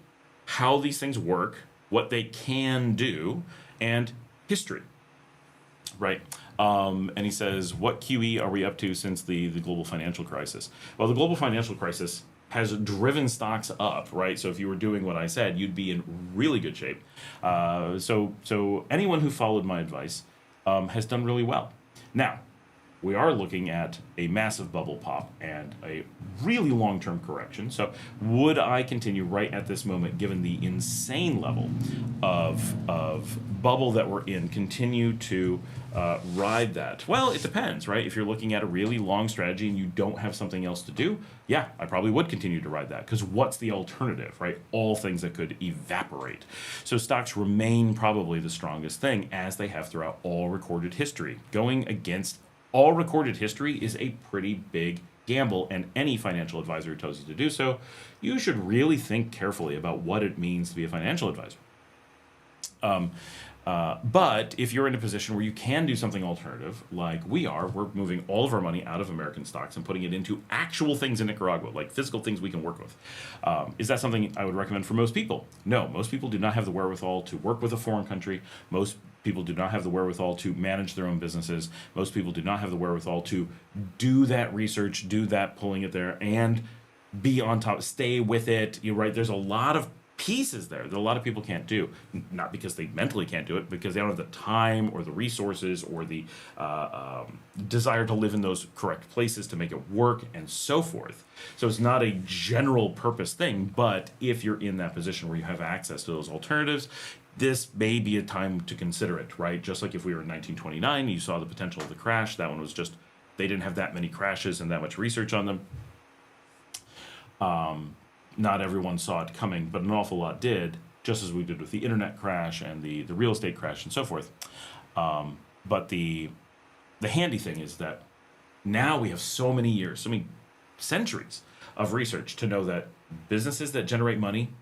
how these things work, what they can do, and history. Right. And he says, what QE are we up to since the global financial crisis? Well, the global financial crisis has driven stocks up, right? So if you were doing what I said, you'd be in really good shape. So anyone who followed my advice has done really well. Now, we are looking at a massive bubble pop and a really long-term correction. So would I continue right at this moment, given the insane level of bubble that we're in, continue to ride that? Well, it depends, right? If you're looking at a really long strategy and you don't have something else to do, yeah, I probably would continue to ride that because what's the alternative, right? All things that could evaporate. So stocks remain probably the strongest thing as they have throughout all recorded history. Going against all recorded history is a pretty big gamble, and any financial advisor who tells you to do so, you should really think carefully about what it means to be a financial advisor. But if you're in a position where you can do something alternative, like we are, we're moving all of our money out of American stocks and putting it into actual things in Nicaragua, like physical things we can work with. Is that something I would recommend for most people? No, most people do not have the wherewithal to work with a foreign country. Most people do not have the wherewithal to manage their own businesses. Most people do not have the wherewithal to do that research, do that pulling it there, and be on top, stay with it. You're right, there's a lot of pieces there that a lot of people can't do, not because they mentally can't do it, because they don't have the time or the resources or the desire to live in those correct places to make it work and so forth. So it's not a general purpose thing, but if you're in that position where you have access to those alternatives, this may be a time to consider it, right? Just like if we were in 1929, you saw the potential of the crash. That one was just, they didn't have that many crashes and that much research on them. Not everyone saw it coming, but an awful lot did, just as we did with the internet crash and the real estate crash and so forth. But the handy thing is that now we have so many years, so many centuries of research to know that businesses that generate money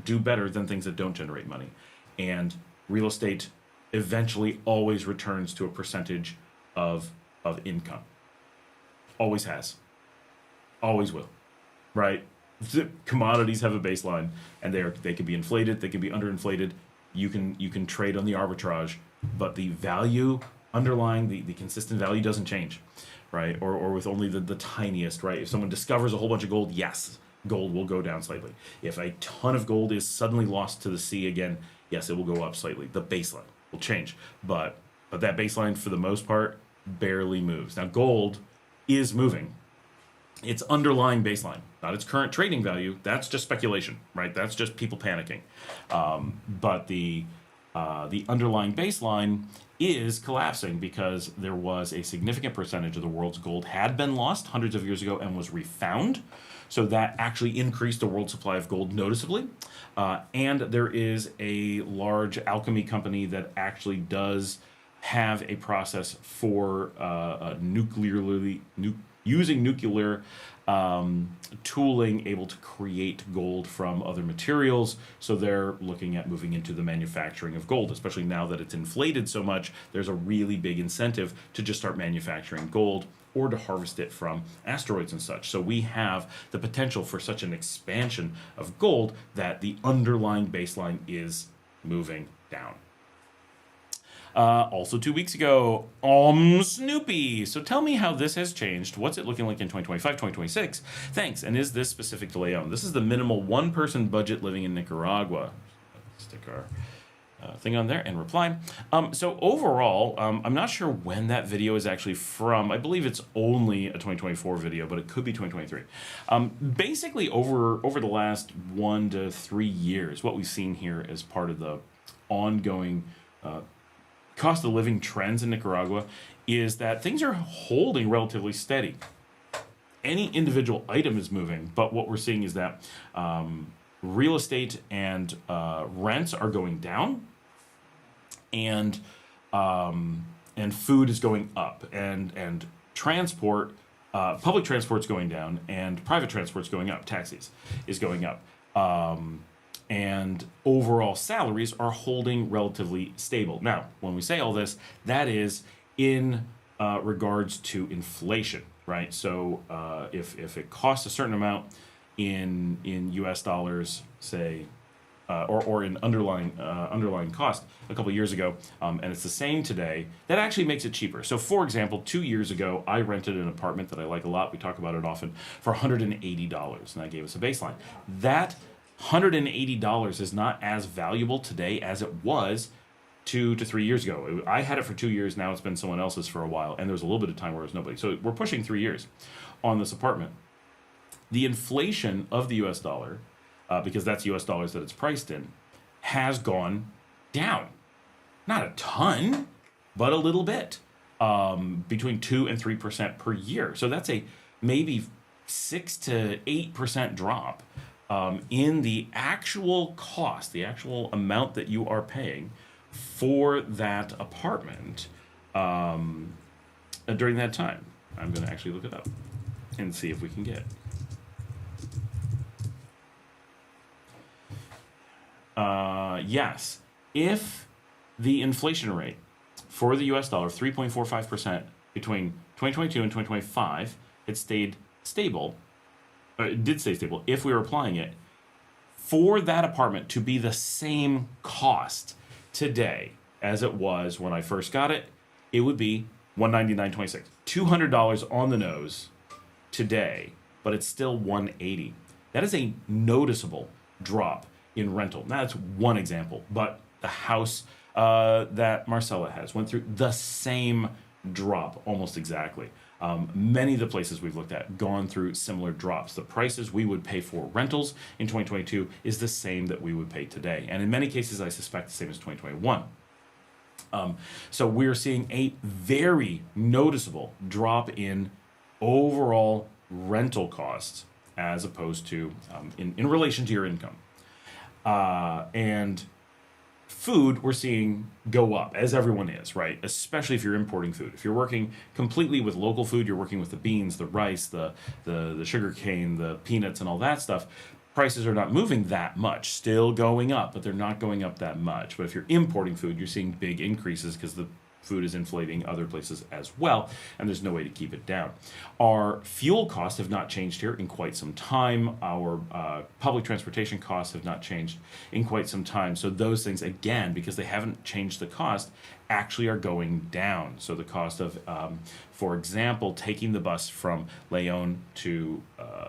do better than things that don't generate money. And real estate eventually always returns to a percentage of income. Always has. Always will. Right? The commodities have a baseline, and they can be inflated, they can be underinflated. You can trade on the arbitrage, but the value underlying the consistent value doesn't change, right? Or with only the tiniest, right? If someone discovers a whole bunch of gold, yes, gold will go down slightly. If a ton of gold is suddenly lost to the sea again, yes, it will go up slightly. The baseline will change, but that baseline for the most part barely moves. Now gold is moving. Its underlying baseline, not its current trading value. That's just speculation, right? That's just people panicking. But the underlying baseline is collapsing because there was a significant percentage of the world's gold had been lost hundreds of years ago and was refound. So that actually increased the world supply of gold noticeably. And there is a large alchemy company that actually does have a process for using nuclear tooling, able to create gold from other materials. So they're looking at moving into the manufacturing of gold, especially now that it's inflated so much. There's a really big incentive to just start manufacturing gold or to harvest it from asteroids and such. So we have the potential for such an expansion of gold that the underlying baseline is moving down. Also 2 weeks ago, Snoopy. So tell me how this has changed. What's it looking like in 2025, 2026? Thanks. And is this specific to Leon? This is the minimal one-person budget living in Nicaragua. Stick our thing on there and reply. So overall, I'm not sure when that video is actually from. I believe it's only a 2024 video, but it could be 2023. Basically, over the last 1 to 3 years, what we've seen here as part of the ongoing cost of living trends in Nicaragua is that things are holding relatively steady. Any individual item is moving, but what we're seeing is that real estate and rents are going down, and food is going up, and transport, public transport's going down, and private transport's going up. Taxis is going up. And overall salaries are holding relatively stable. Now, when we say all this, that is in regards to inflation, right? So if it costs a certain amount in US dollars, say, or in underlying cost a couple of years ago, and it's the same today, that actually makes it cheaper. So for example, 2 years ago, I rented an apartment that I like a lot, we talk about it often, for $180, and that gave us a baseline. That $180 is not as valuable today as it was 2 to 3 years ago. I had it for 2 years, now it's been someone else's for a while, and there was a little bit of time where it was nobody. So we're pushing 3 years on this apartment. The inflation of the US dollar, because that's US dollars that it's priced in, has gone down. Not a ton, but a little bit. Between 2 and 3% per year. So that's a maybe 6 to 8% drop in the actual cost, the actual amount that you are paying for that apartment during that time. I'm going to actually look it up and see if we can get. Yes, if the inflation rate for the US dollar, 3.45% between 2022 and 2025, it stayed stable. It did stay stable. If we were applying it for that apartment to be the same cost today as it was when I first got it, it would be $199.26. $200 on the nose today, but it's still $180. That is a noticeable drop in rental. Now, that's one example, but the house that Marcella has went through the same drop almost exactly. Many of the places we've looked at gone through similar drops. The prices we would pay for rentals in 2022 is the same that we would pay today. And in many cases, I suspect the same as 2021. So we're seeing a very noticeable drop in overall rental costs as opposed to in relation to your income. And food we're seeing go up, as everyone is, right? Especially if you're importing food. If you're working completely with local food, you're working with the beans, the rice, the sugar cane, the peanuts, and all that stuff, prices are not moving that much. Still going up, but they're not going up that much. But if you're importing food, you're seeing big increases because the food is inflating other places as well, and there's no way to keep it down. Our fuel costs have not changed here in quite some time. Our public transportation costs have not changed in quite some time. So those things, again, because they haven't changed the cost, actually are going down. So the cost of, for example, taking the bus from Leon to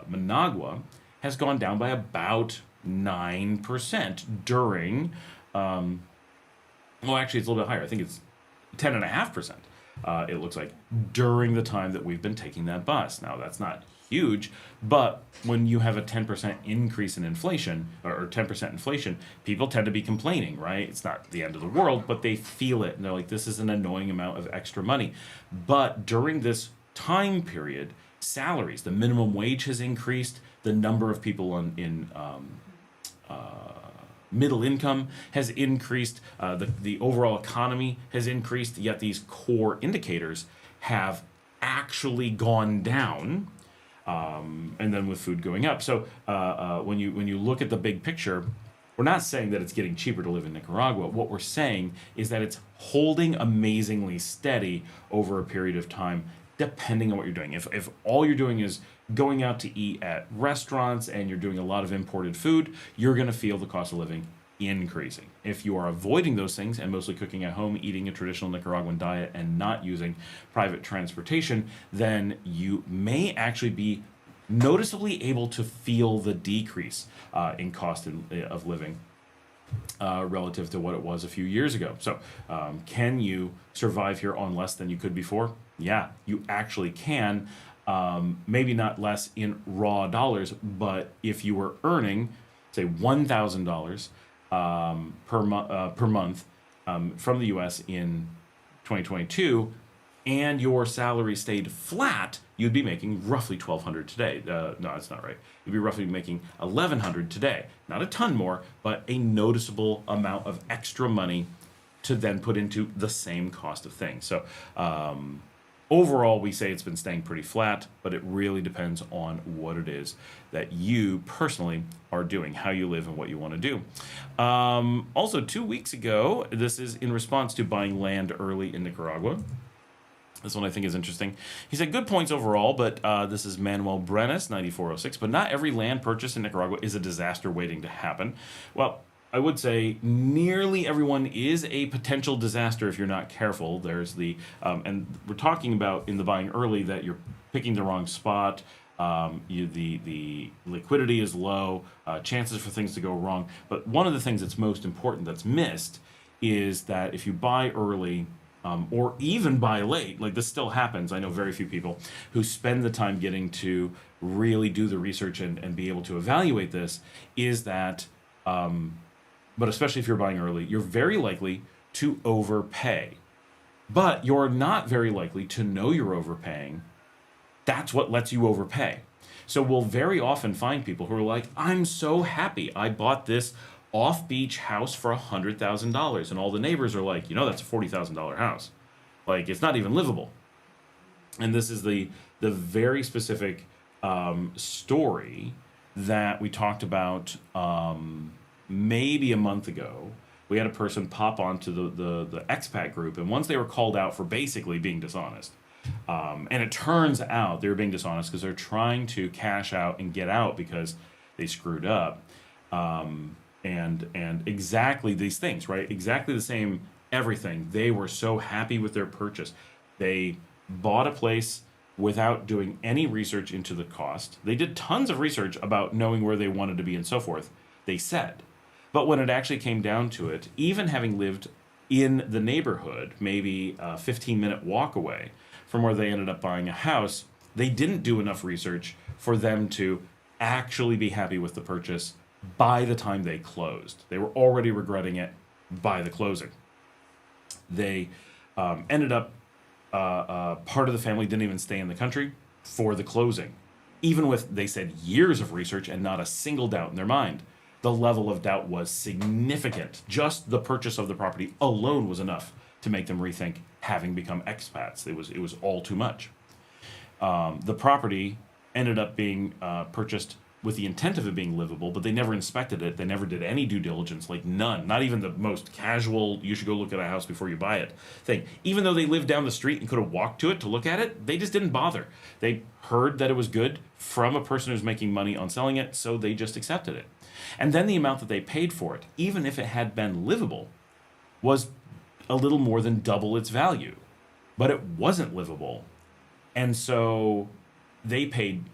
Managua has gone down by about 9% during, well, actually, it's a little bit higher. I think it's 10.5%. It looks like during the time that we've been taking that bus. Now, that's not huge, but when you have a 10% increase in inflation or 10% inflation, people tend to be complaining, right? It's not the end of the world, but they feel it and they're like, this is an annoying amount of extra money. But during this time period, salaries, the minimum wage has increased, the number of people in middle income has increased, the overall economy has increased, yet these core indicators have actually gone down, and then with food going up. So when you look at the big picture, we're not saying that it's getting cheaper to live in Nicaragua. What we're saying is that it's holding amazingly steady over a period of time, depending on what you're doing. If all you're doing is going out to eat at restaurants and you're doing a lot of imported food, you're going to feel the cost of living increasing. If you are avoiding those things and mostly cooking at home, eating a traditional Nicaraguan diet, and not using private transportation, then you may actually be noticeably able to feel the decrease in cost of living relative to what it was a few years ago. So can you survive here on less than you could before? Yeah, you actually can. Maybe not less in raw dollars, but if you were earning, say, $1,000 per month from the U.S. in 2022, and your salary stayed flat, you'd be making roughly $1,200 today. No, that's not right. You'd be roughly making $1,100 today. Not a ton more, but a noticeable amount of extra money to then put into the same cost of things. So overall, we say it's been staying pretty flat, but it really depends on what it is that you personally are doing, how you live, and what you want to do. Also, 2 weeks ago, this is in response to buying land early in Nicaragua. This one I think is interesting. He said, good points overall, but this is Manuel Brenes, 9406, but not every land purchase in Nicaragua is a disaster waiting to happen. Well, I would say nearly everyone is a potential disaster if you're not careful. There's the, and we're talking about in the buying early that you're picking the wrong spot, the liquidity is low, chances for things to go wrong. But one of the things that's most important that's missed is that if you buy early, or even buy late, like this still happens. I know very few people who spend the time getting to really do the research and be able to evaluate this, is that, but especially if you're buying early, you're very likely to overpay. But you're not very likely to know you're overpaying. That's what lets you overpay. So we'll very often find people who are like, I'm so happy I bought this off-beach house for $100,000, and all the neighbors are like, that's a $40,000 house, like it's not even livable. And this is the very specific story that we talked about maybe a month ago. We had a person pop onto the Expat group, and once they were called out for basically being dishonest, and it turns out they were being dishonest because they're trying to cash out and get out because they screwed up. And exactly these things, right? Exactly the same everything. They were so happy with their purchase. They bought a place without doing any research into the cost. They did tons of research about knowing where they wanted to be and so forth, they said. But when it actually came down to it, even having lived in the neighborhood, maybe a 15-minute walk away from where they ended up buying a house, they didn't do enough research for them to actually be happy with the purchase by the time they closed. They were already regretting it by the closing. They ended up, part of the family didn't even stay in the country for the closing. Even with, they said, years of research and not a single doubt in their mind. The level of doubt was significant. Just the purchase of the property alone was enough to make them rethink having become expats. It was all too much. The property ended up being purchased with the intent of it being livable, but they never inspected it. They never did any due diligence, like none. Not even the most casual, you should go look at a house before you buy it thing. Even though they lived down the street and could have walked to it to look at it, they just didn't bother. They heard that it was good from a person who's making money on selling it, so they just accepted it. And then the amount that they paid for it, even if it had been livable, was a little more than double its value, but it wasn't livable. And so they paid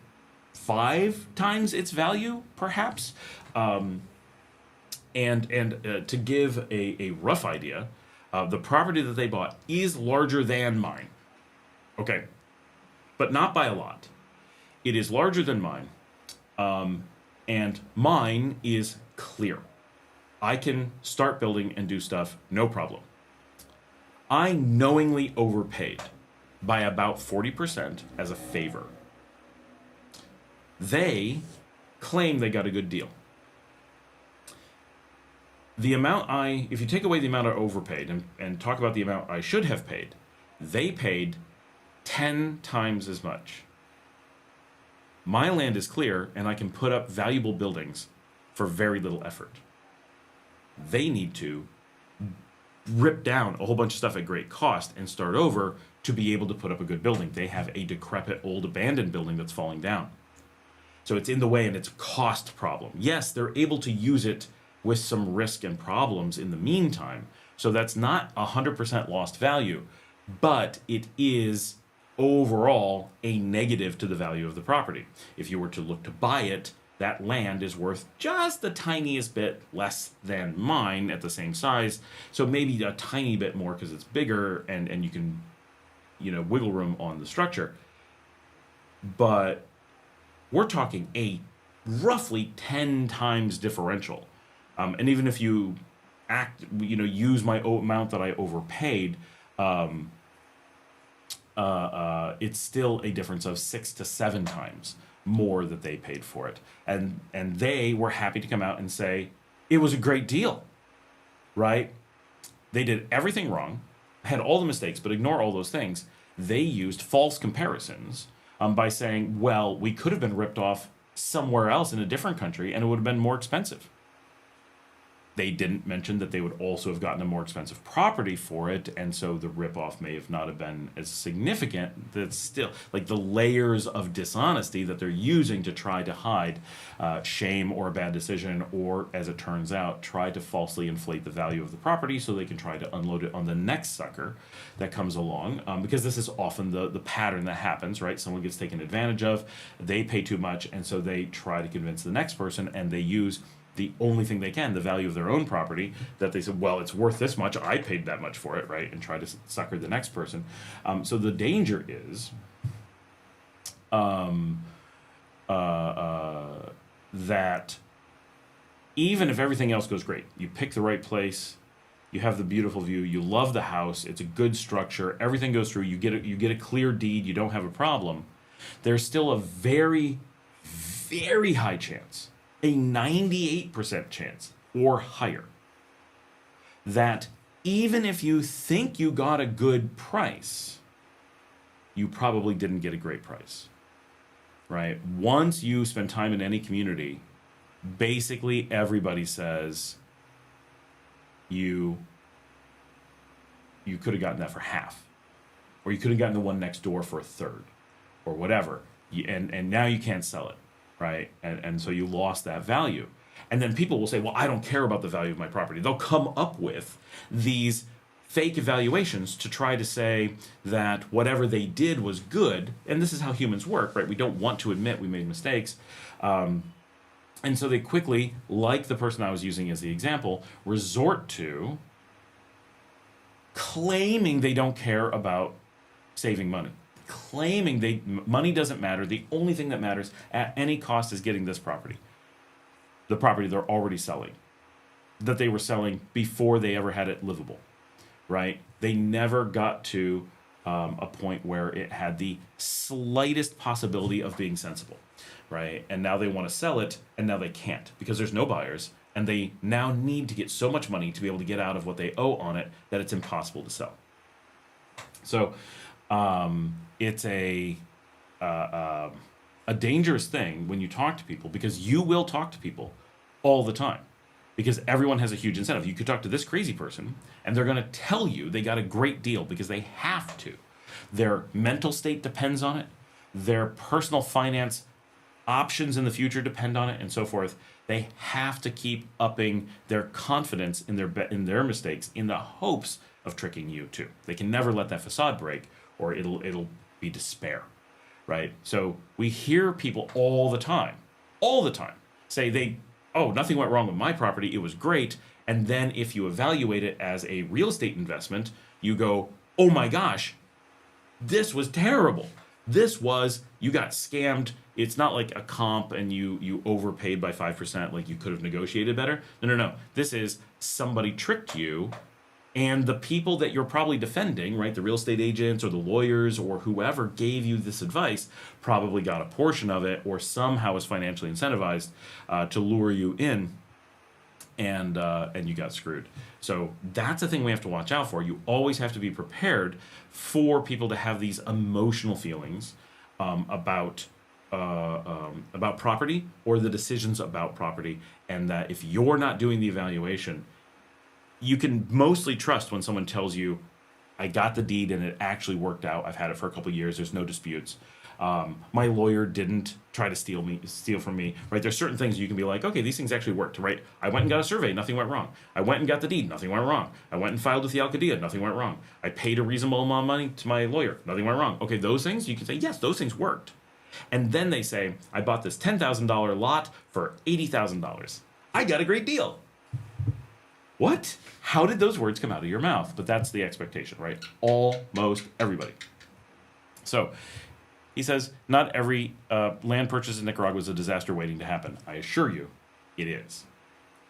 5 times its value, perhaps. To give a rough idea, the property that they bought is larger than mine. Okay, but not by a lot. It is larger than mine, and mine is clear. I can start building and do stuff, no problem. I knowingly overpaid by about 40% as a favor. They claim they got a good deal. If you take away the amount I overpaid and talk about the amount I should have paid, they paid 10 times as much. My land is clear, and I can put up valuable buildings for very little effort. They need to rip down a whole bunch of stuff at great cost and start over to be able to put up a good building. They have a decrepit, old, abandoned building that's falling down. So it's in the way, and it's a cost problem. Yes, they're able to use it with some risk and problems in the meantime. So that's not 100% lost value, but it is overall a negative to the value of the property. If you were to look to buy it, that land is worth just the tiniest bit less than mine at the same size. So maybe a tiny bit more because it's bigger and you can, wiggle room on the structure. But we're talking a roughly 10 times differential. And even if you use my amount that I overpaid, it's still a difference of 6 to 7 times more that they paid for it. And they were happy to come out and say, it was a great deal, right? They did everything wrong, had all the mistakes, but ignore all those things. They used false comparisons by saying, well, we could have been ripped off somewhere else in a different country and it would have been more expensive. They didn't mention that they would also have gotten a more expensive property for it, and so the ripoff may have not have been as significant. That's still like the layers of dishonesty that they're using to try to hide shame or a bad decision, or as it turns out, try to falsely inflate the value of the property so they can try to unload it on the next sucker that comes along. Because this is often the pattern that happens, right? Someone gets taken advantage of, they pay too much, and so they try to convince the next person, and they use the only thing they can, the value of their own property, that they said, well, it's worth this much, I paid that much for it, right? And try to sucker the next person. So the danger is that even if everything else goes great, you pick the right place, you have the beautiful view, you love the house, it's a good structure, everything goes through, you get a clear deed, you don't have a problem, there's still a very, very high chance, a 98% chance or higher, that even if you think you got a good price, you probably didn't get a great price, right? Once you spend time in any community, basically everybody says you could have gotten that for half, or you could have gotten the one next door for a third, or whatever, and now you can't sell it. Right? And so you lost that value. And then people will say, well, I don't care about the value of my property. They'll come up with these fake evaluations to try to say that whatever they did was good. And this is how humans work, right? We don't want to admit we made mistakes. And so they quickly, like the person I was using as the example, resort to claiming they don't care about saving money. Claiming money doesn't matter. The only thing that matters at any cost is getting this property. The property they're already selling. That they were selling before they ever had it livable. Right? They never got to a point where it had the slightest possibility of being sensible. Right? And now they want to sell it, and now they can't because there's no buyers. And they now need to get so much money to be able to get out of what they owe on it that it's impossible to sell. So it's a dangerous thing when you talk to people, because you will talk to people all the time, because everyone has a huge incentive. You could talk to this crazy person and they're going to tell you they got a great deal because they have to. Their mental state depends on it. Their personal finance options in the future depend on it, and so forth. They have to keep upping their confidence in their mistakes in the hopes of tricking you too. They can never let that facade break, or it'll be despair, right? So we hear people all the time say oh, nothing went wrong with my property, it was great. And then if you evaluate it as a real estate investment, you go, oh my gosh, this was terrible. You got scammed. It's not like a comp and you overpaid by 5%, like you could have negotiated better. No. This is somebody tricked you, and the people that you're probably defending, right, the real estate agents or the lawyers or whoever gave you this advice probably got a portion of it or somehow was financially incentivized to lure you in, and you got screwed. So that's a thing we have to watch out for. You always have to be prepared for people to have these emotional feelings about property or the decisions about property, and that if you're not doing the evaluation, you can mostly trust when someone tells you, I got the deed and it actually worked out. I've had it for a couple of years. There's no disputes. My lawyer didn't try to steal from me, right? There's certain things you can be like, okay, these things actually worked, right? I went and got a survey, nothing went wrong. I went and got the deed, nothing went wrong. I went and filed with the Alcaldía, nothing went wrong. I paid a reasonable amount of money to my lawyer, nothing went wrong. Okay, those things, you can say, yes, those things worked. And then they say, I bought this $10,000 lot for $80,000. I got a great deal. What? How did those words come out of your mouth? But that's the expectation, right? Almost everybody. So he says, not every land purchase in Nicaragua is a disaster waiting to happen. I assure you, it is.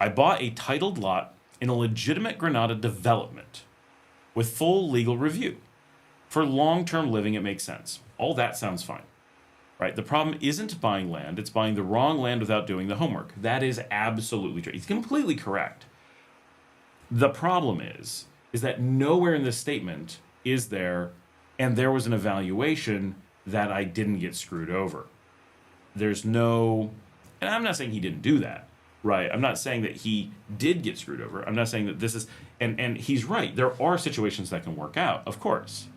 I bought a titled lot in a legitimate Granada development with full legal review. For long-term living, it makes sense. All that sounds fine. Right? The problem isn't buying land, it's buying the wrong land without doing the homework. That is absolutely true. He's completely correct. The problem is that nowhere in this statement is there, and there was an evaluation that I didn't get screwed over. There's no, and I'm not saying he didn't do that, right? I'm not saying that he did get screwed over. I'm not saying that this is, and he's right. There are situations that can work out, of course.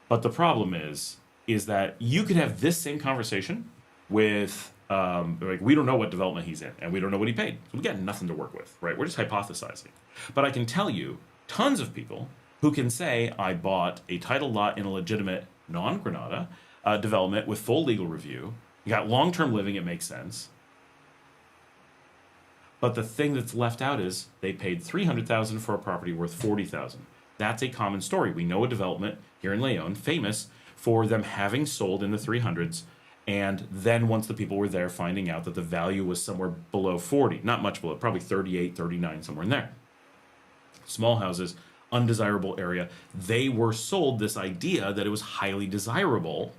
But the problem is that you could have this same conversation with, like, we don't know what development he's in, and we don't know what he paid. So we got nothing to work with, right? We're just hypothesizing. But I can tell you tons of people who can say, I bought a title lot in a legitimate non-Granada development with full legal review. You got long-term living, it makes sense. But the thing that's left out is they paid $300,000 for a property worth $40,000. That's a common story. We know a development here in Leon, famous for them having sold in the 300s, and then once the people were there, finding out that the value was somewhere below 40, not much below, probably 38, 39, somewhere in there. Small houses, undesirable area. They were sold this idea that it was highly desirable,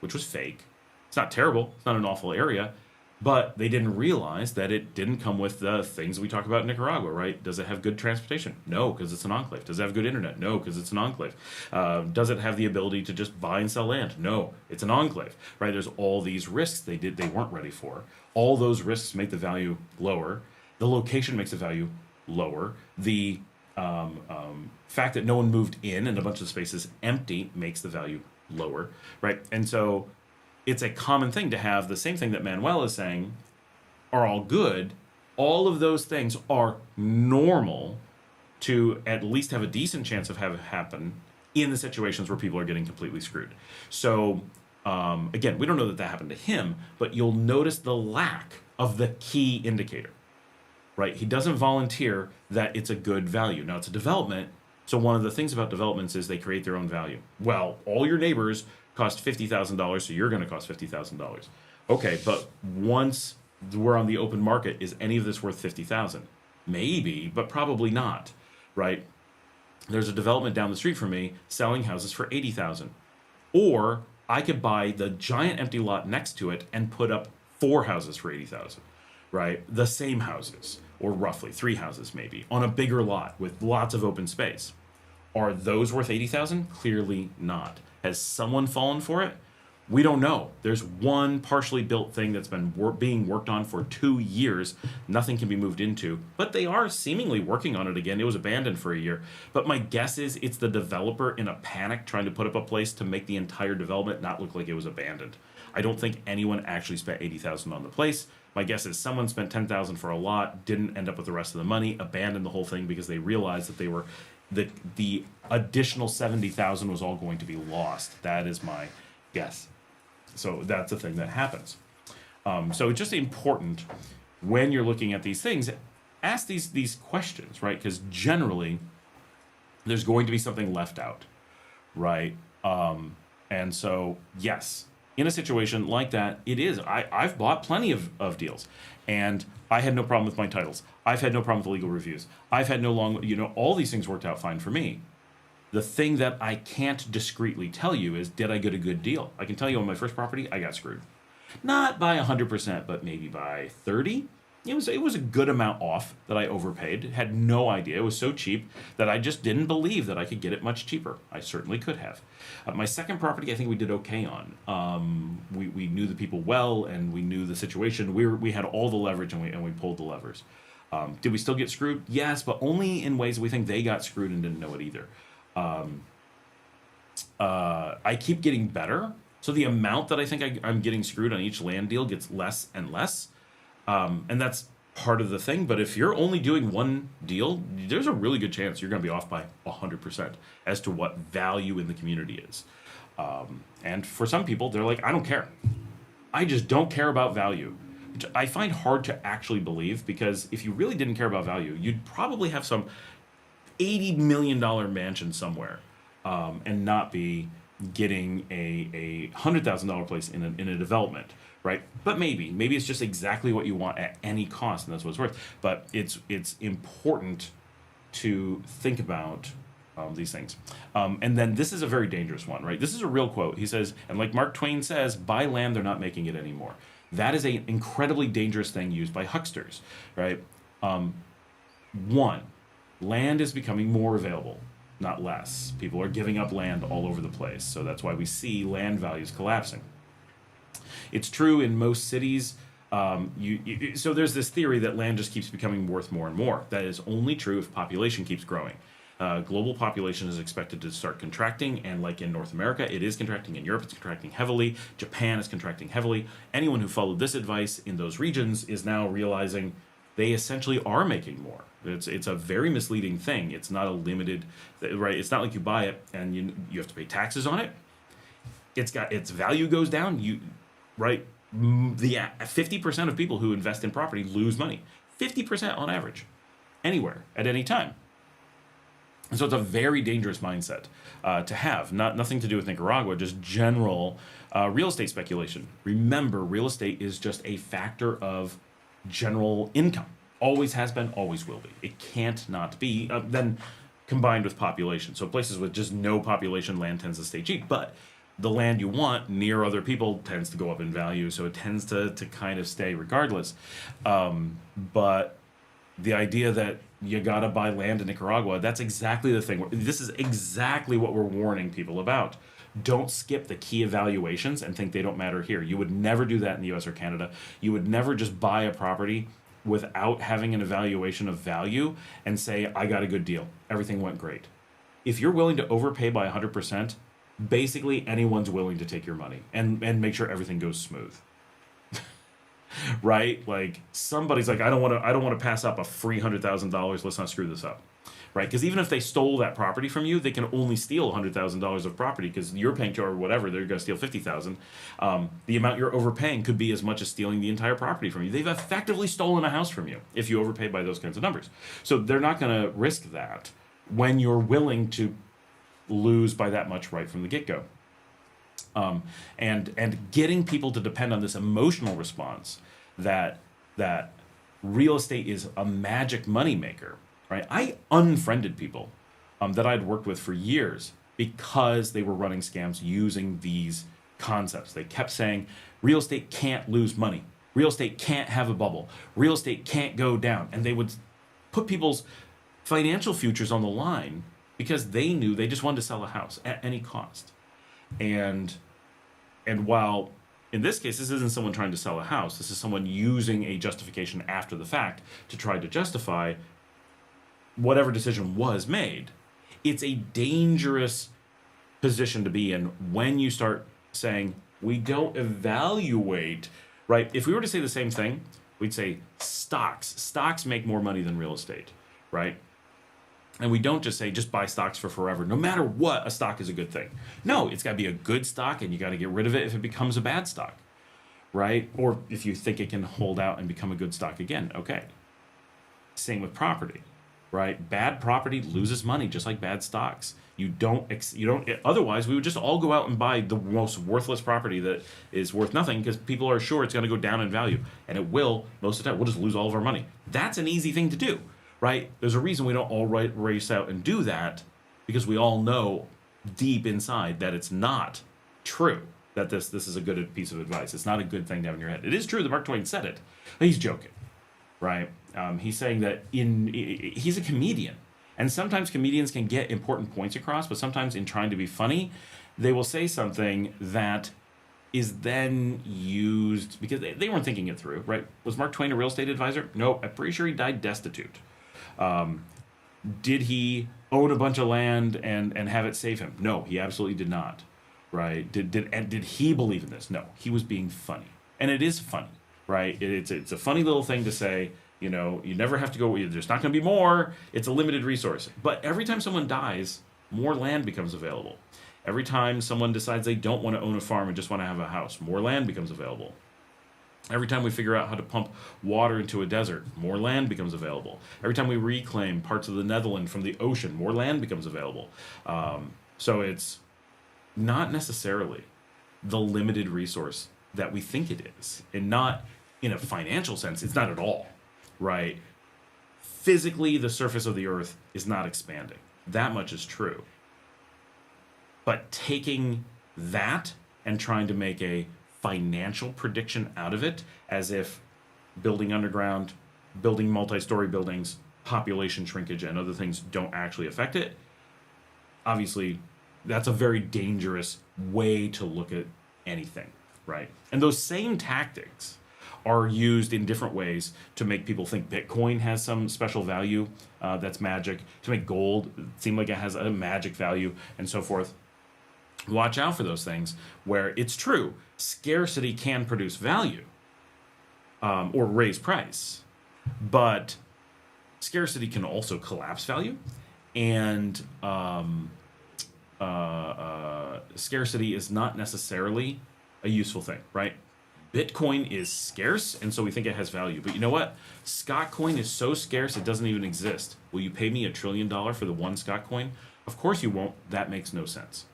which was fake. It's not terrible. It's not an awful area. But they didn't realize that it didn't come with the things we talk about in Nicaragua, right? Does it have good transportation? No, because it's an enclave. Does it have good internet? No, because it's an enclave. Does it have the ability to just buy and sell land? No, it's an enclave, right? There's all these risks they weren't ready for. All those risks make the value lower. The location makes the value lower. The fact that no one moved in and a bunch of space is empty makes the value lower, right? And so it's a common thing to have the same thing that Manuel is saying are all good. All of those things are normal to at least have a decent chance of having happen in the situations where people are getting completely screwed. So again, we don't know that happened to him, but you'll notice the lack of the key indicator, right? He doesn't volunteer that it's a good value. Now, it's a development, so one of the things about developments is they create their own value. Well, all your neighbors cost $50,000, so you're going to cost $50,000. Okay, but once we're on the open market, is any of this worth $50,000? Maybe, but probably not, right? There's a development down the street from me selling houses for $80,000. Or I could buy the giant empty lot next to it and put up 4 houses for $80,000, right? The same houses, or roughly 3 houses maybe, on a bigger lot with lots of open space. Are those worth $80,000? Clearly not. Has someone fallen for it? We don't know. There's one partially built thing that's been being worked on for 2 years. Nothing can be moved into, but they are seemingly working on it again. It was abandoned for a year. But my guess is it's the developer in a panic trying to put up a place to make the entire development not look like it was abandoned. I don't think anyone actually spent $80,000 on the place. My guess is someone spent $10,000 for a lot, didn't end up with the rest of the money, abandoned the whole thing because they realized that they were the additional 70,000 was all going to be lost. That is my guess. So that's the thing that happens. So it's just important when you're looking at these things, ask these questions, right? Because generally, there's going to be something left out, right? And so, yes, in a situation like that, it is. I've bought plenty of deals, and I had no problem with my titles. I've had no problem with legal reviews. I've had no all these things worked out fine for me. The thing that I can't discreetly tell you is, did I get a good deal? I can tell you on my first property, I got screwed. Not by 100%, but maybe by 30. It was a good amount off that I overpaid. Had no idea. It was so cheap that I just didn't believe that I could get it much cheaper. I certainly could have. My second property, I think we did okay on. We knew the people well, and we knew the situation. We had all the leverage, and we pulled the levers. Did we still get screwed? Yes, but only in ways we think they got screwed and didn't know it either. I keep getting better. So the amount that I think I'm getting screwed on each land deal gets less and less. And that's part of the thing. But if you're only doing one deal, there's a really good chance you're going to be off by 100% as to what value in the community is. And for some people, they're like, I don't care. I just don't care about value. Which I find hard to actually believe, because if you really didn't care about value, you'd probably have some $80 million mansion somewhere, and not be getting a $100,000 place in a development, right? But maybe it's just exactly what you want at any cost, and that's what it's worth. But it's important to think about these things. And then this is a very dangerous one, right? This is a real quote. He says, and like Mark Twain says, buy land, they're not making it anymore. That is an incredibly dangerous thing used by hucksters, right? One, land is becoming more available, not less. People are giving up land all over the place, so that's why we see land values collapsing. It's true in most cities. So there's this theory that land just keeps becoming worth more and more. That is only true if population keeps growing. Global population is expected to start contracting, and like in North America, it is contracting. In Europe, it's contracting heavily. Japan is contracting heavily. Anyone who followed this advice in those regions is now realizing they essentially are making more. It's a very misleading thing. It's not a limited, right? It's not like you buy it and you have to pay taxes on it. Its value goes down. Right? The 50% of people who invest in property lose money. 50% on average, anywhere at any time. And so it's a very dangerous mindset to have. Nothing to do with Nicaragua, just general real estate speculation. Remember, real estate is just a factor of general income. Always has been, always will be. It can't not be. Then combined with population. So places with just no population, land tends to stay cheap. But the land you want near other people tends to go up in value. So it tends to kind of stay regardless. But the idea that you got to buy land in Nicaragua, that's exactly the thing. This is exactly what we're warning people about. Don't skip the key evaluations and think they don't matter here. You would never do that in the US or Canada. You would never just buy a property without having an evaluation of value and say, I got a good deal. Everything went great. If you're willing to overpay by 100%, basically anyone's willing to take your money and make sure everything goes smooth. Right? Like somebody's like, I don't want to pass up a free $100,000. Let's not screw this up. Right? Because even if they stole that property from you, they can only steal $100,000 of property because you're paying to or whatever. They're going to steal $50,000. The amount you're overpaying could be as much as stealing the entire property from you. They've effectively stolen a house from you if you overpay by those kinds of numbers. So they're not going to risk that when you're willing to lose by that much right from the get-go. And getting people to depend on this emotional response that real estate is a magic moneymaker. Right? I unfriended people that I'd worked with for years because they were running scams using these concepts. They kept saying, real estate can't lose money. Real estate can't have a bubble. Real estate can't go down. And they would put people's financial futures on the line because they knew they just wanted to sell a house at any cost. And while in this case, this isn't someone trying to sell a house. This is someone using a justification after the fact to try to justify whatever decision was made. It's a dangerous position to be in when you start saying, we don't evaluate, right? If we were to say the same thing, we'd say stocks make more money than real estate, right? And we don't just say just buy stocks for forever. No matter what, a stock is a good thing. No, it's got to be a good stock, and you got to get rid of it if it becomes a bad stock, right? Or if you think it can hold out and become a good stock again, okay. Same with property, right? Bad property loses money just like bad stocks. You don't. Otherwise, we would just all go out and buy the most worthless property that is worth nothing because people are sure it's going to go down in value, and it will. Most of the time, we'll just lose all of our money. That's an easy thing to do, right? There's a reason we don't all race out and do that, because we all know deep inside that it's not true. That this is a good piece of advice. It's not a good thing to have in your head. It is true that Mark Twain said it, but he's joking, right? He's saying that he's a comedian. And sometimes comedians can get important points across, but sometimes in trying to be funny, they will say something that is then used because they weren't thinking it through, right? Was Mark Twain a real estate advisor? No, I'm pretty sure he died destitute. Did he own a bunch of land and have it save him? No, he absolutely did not, right? Did he believe in this? No, he was being funny. And it is funny, right? It's a funny little thing to say. You know, you never have to go, there's not going to be more. It's a limited resource. But every time someone dies, more land becomes available. Every time someone decides they don't want to own a farm and just want to have a house, more land becomes available. Every time we figure out how to pump water into a desert, more land becomes available. Every time we reclaim parts of the Netherlands from the ocean, more land becomes available. So it's not necessarily the limited resource that we think it is. And not in a financial sense, it's not at all. Right? Physically, the surface of the earth is not expanding. That much is true. But taking that and trying to make a financial prediction out of it, as if building underground, building multi-story buildings, population shrinkage, and other things don't actually affect it, obviously, that's a very dangerous way to look at anything, right? And those same tactics are used in different ways to make people think Bitcoin has some special value that's magic, to make gold seem like it has a magic value, and so forth. Watch out for those things where it's true. Scarcity can produce value or raise price, but scarcity can also collapse value, and scarcity is not necessarily a useful thing, right? Bitcoin is scarce, and so we think it has value. But you know what? Scott coin is so scarce it doesn't even exist. Will you pay me $1 trillion for the one Scott coin? Of course you won't. That makes no sense,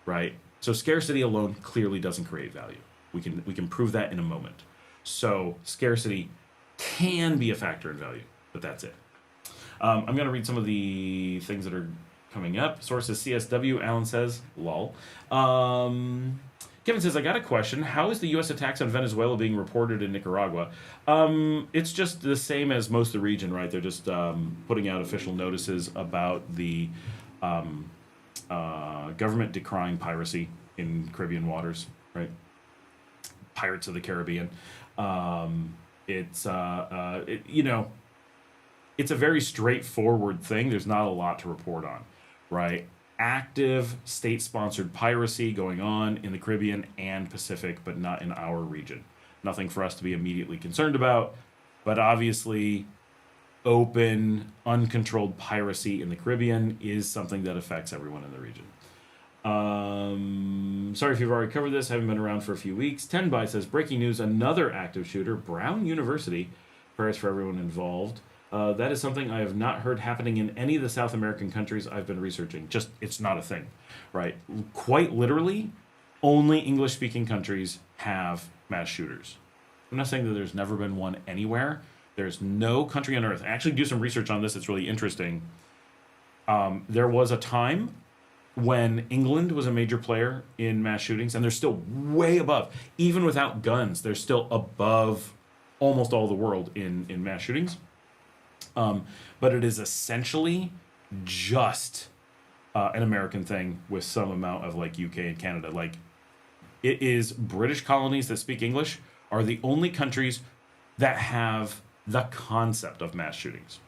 right? So scarcity alone clearly doesn't create value. We can prove that in a moment. So scarcity can be a factor in value, but that's it. I'm going to read some of the things that are coming up. Source is CSW. Alan says, lol. Kevin says, I got a question. How is the U.S. attacks on Venezuela being reported in Nicaragua? It's just the same as most of the region, right? They're just putting out official notices about the government decrying piracy in Caribbean waters, right? Pirates of the Caribbean. It's a very straightforward thing. There's not a lot to report on, right? Active state-sponsored piracy going on in the Caribbean and Pacific, but not in our region. Nothing for us to be immediately concerned about, but obviously open, uncontrolled piracy in the Caribbean is something that affects everyone in the region. Sorry if you've already covered this. I haven't been around for a few weeks. 10by says, breaking news, another active shooter, Brown University. Prayers for everyone involved. That is something I have not heard happening in any of the South American countries I've been researching. Just, it's not a thing, right? Quite literally, only English-speaking countries have mass shooters. I'm not saying that there's never been one anywhere. There's no country on earth. I actually do some research on this. It's really interesting. There was a time when England was a major player in mass shootings, and they're still way above. Even without guns, they're still above almost all the world in mass shootings. But it is essentially just an American thing with some amount of like UK and Canada. Like, it is British colonies that speak English are the only countries that have the concept of mass shootings.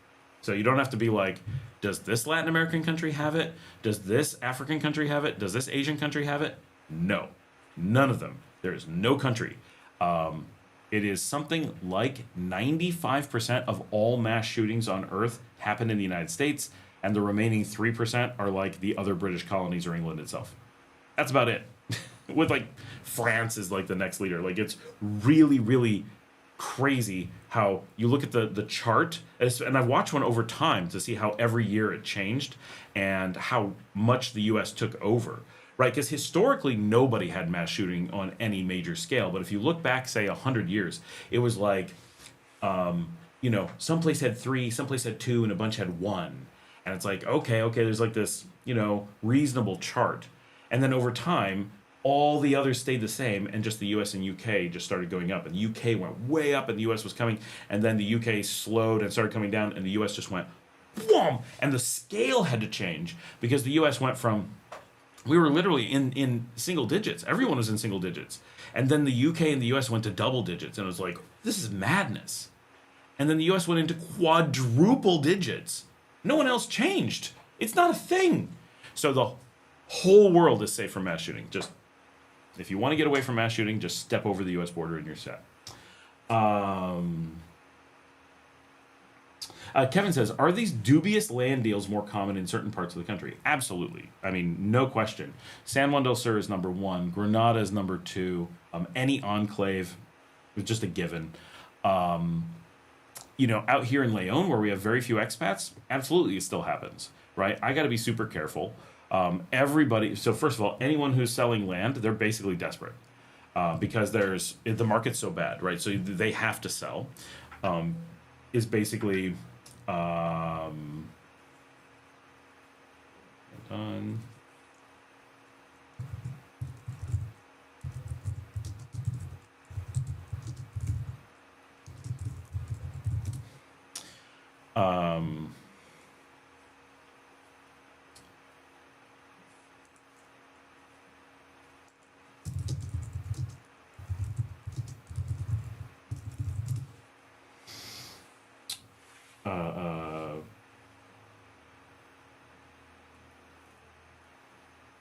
So you don't have to be like, does this Latin American country have it? Does this African country have it? Does this Asian country have it? No, none of them. There is no country. It is something like 95% of all mass shootings on Earth happen in the United States. and the remaining 3% are like the other British colonies or England itself. That's about it. With like France is like the next leader. Like it's really, really crazy how you look at the chart, and I've watched one over time to see how every year it changed and how much the U.S. took over. Right, because historically nobody had mass shooting on any major scale. But if you look back, say 100 years, it was like, some place had 3, some place had 2, and a bunch had 1. And it's like, okay, there's like this, reasonable chart. And then over time, all the others stayed the same, and just the US and UK just started going up. And the UK went way up, and the US was coming, and then the UK slowed and started coming down, and the US just went, boom! And the scale had to change, because the US went from, we were literally in single digits. Everyone was in single digits. And then the UK and the US went to double digits, and it was like, this is madness. And then the US went into quadruple digits. No one else changed. It's not a thing. So the whole world is safe from mass shooting. Just, if you want to get away from mass shooting, just step over the US border and you're set. Kevin says, are these dubious land deals more common in certain parts of the country? Absolutely. I mean, no question. San Juan del Sur is number 1. Granada is number 2. Any enclave is just a given. Out here in Leon, where we have very few expats, absolutely it still happens, right? I got to be super careful. Everybody, so first of all, anyone who's selling land, they're basically desperate because the market's so bad, right? So they have to sell. Is basically done.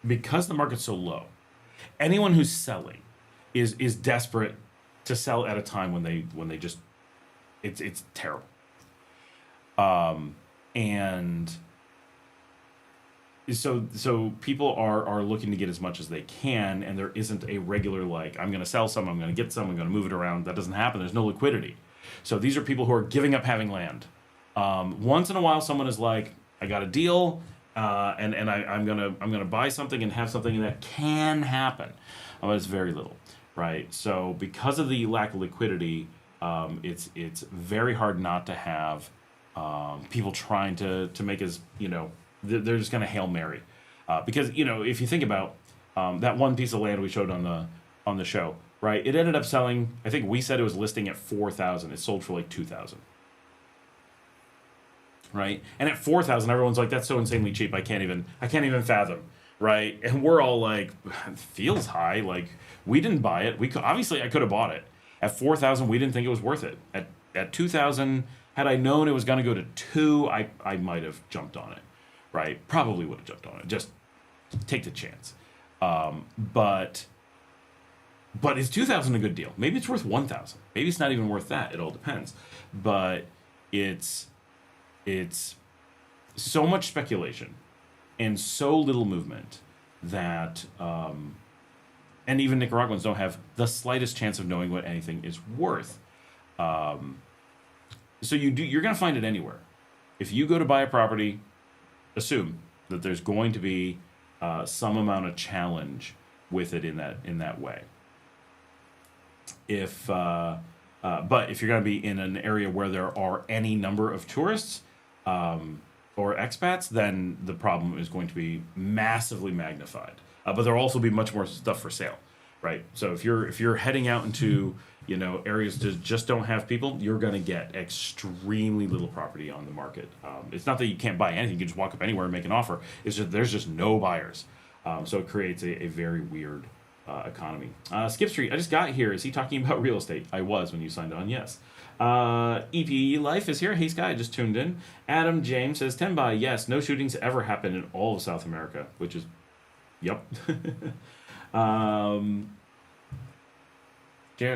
Because the market's so low, anyone who's selling is desperate to sell at a time when they just it's terrible. And so people are looking to get as much as they can, and there isn't a regular, like, I'm going to sell some, I'm going to get some, I'm going to move it around. That doesn't happen. There's no liquidity. So these are people who are giving up having land. Once in a while, someone is like, I got a deal, and I'm gonna buy something and have something that can happen. But it's very little, right? So because of the lack of liquidity, it's very hard not to have people trying to make as, they're just going to Hail Mary. Because, if you think about that one piece of land we showed on the show, right? It ended up selling, I think we said it was listing at 4,000. It sold for like 2,000. Right? And at 4,000, everyone's like, that's so insanely cheap. I can't even fathom. Right? And we're all like, it feels high. Like, we didn't buy it. Obviously I could have bought it. At 4,000, we didn't think it was worth it. At 2,000, had I known it was going to go to 2, I might have jumped on it. Right? Probably would have jumped on it. Just take the chance. But is 2,000 a good deal? Maybe it's worth 1,000. Maybe it's not even worth that. It all depends. But it's so much speculation and so little movement that and even Nicaraguans don't have the slightest chance of knowing what anything is worth. So you're going to find it anywhere. If you go to buy a property, assume that there's going to be some amount of challenge with it in that way. But if you're going to be in an area where there are any number of tourists or expats, then the problem is going to be massively magnified. But there'll also be much more stuff for sale, right? So if you're heading out into areas that just don't have people, you're going to get extremely little property on the market. It's not that you can't buy anything; you can just walk up anywhere and make an offer. It's just there's just no buyers, so it creates a very weird economy. Skip Street, I just got here. Is he talking about real estate? I was when you signed on. Yes. EP Life is here. Hey Sky, I just tuned in. Adam James says 10 by. Yes, no shootings ever happened in all of South America, which is, yep. Janet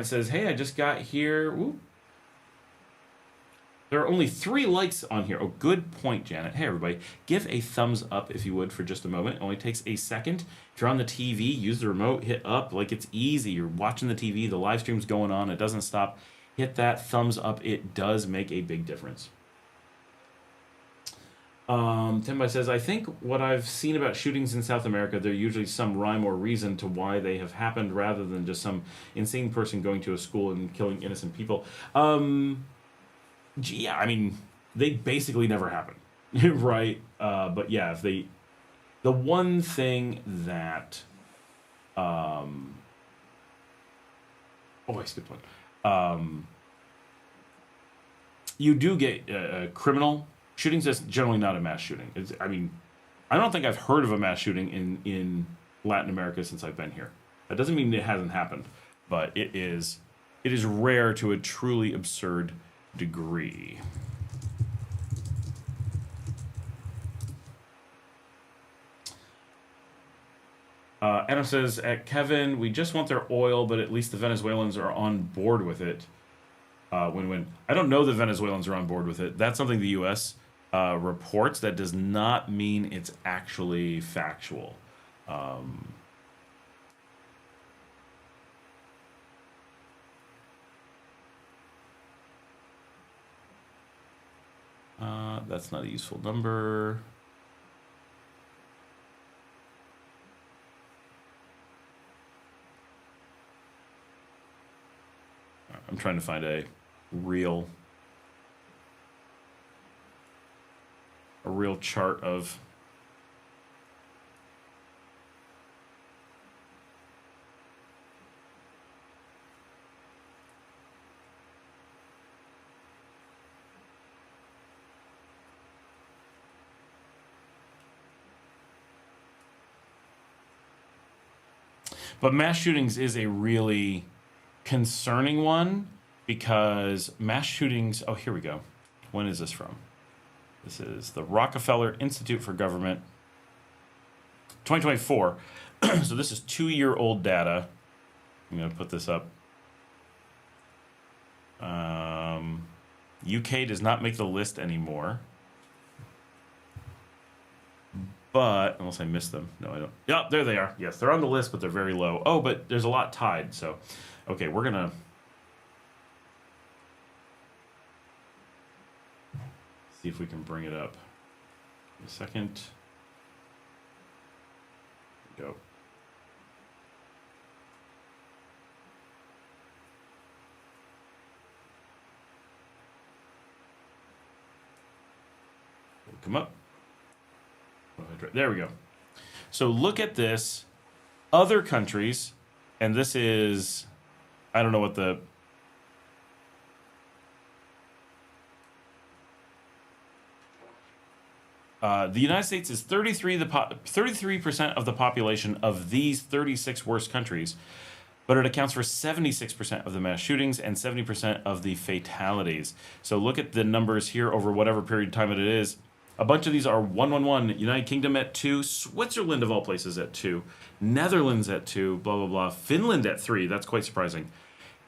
says, hey, I just got here. Woo. There are only 3 likes on here. Oh, good point, Janet. Hey, everybody. Give a thumbs up, if you would, for just a moment. It only takes a second. If you're on the TV, use the remote, hit up. Like, it's easy. You're watching the TV. The live stream's going on. It doesn't stop. Hit that thumbs up. It does make a big difference. Timbai says, I think what I've seen about shootings in South America, there's usually some rhyme or reason to why they have happened rather than just some insane person going to a school and killing innocent people. Yeah, I mean, they basically never happen, right? But yeah, if they, the one thing that, it's a good point. You do get criminal shootings. That's generally not a mass shooting. I mean, I don't think I've heard of a mass shooting in Latin America since I've been here. That doesn't mean it hasn't happened, but it is rare to a truly absurd degree. Adam says, at Kevin, we just want their oil, but at least the Venezuelans are on board with it. Win-win. I don't know the Venezuelans are on board with it. That's something the U.S. Reports. That does not mean it's actually factual. That's not a useful number. I'm trying to find a real chart of but mass shootings is a really concerning one because mass shootings, oh, here we go. When is this from? This is the Rockefeller Institute for Government, 2024. So this is 2-year-old data. I'm going to put this up. UK does not make the list anymore. But, unless I missed them. No, I don't. Yeah, there they are. Yes, they're on the list, but they're very low. Oh, but there's a lot tied, so. Okay, we're going to see if we can bring it up. A second. Go. Come up. There we go. So look at this. Other countries, and this is, I don't know what the United States is 33% of the population of these 36 worst countries, but it accounts for 76% of the mass shootings and 70% of the fatalities. So look at the numbers here over whatever period of time it is. A bunch of these are 111, United Kingdom at 2, Switzerland of all places at 2, Netherlands at 2, blah, blah, blah, Finland at 3, that's quite surprising.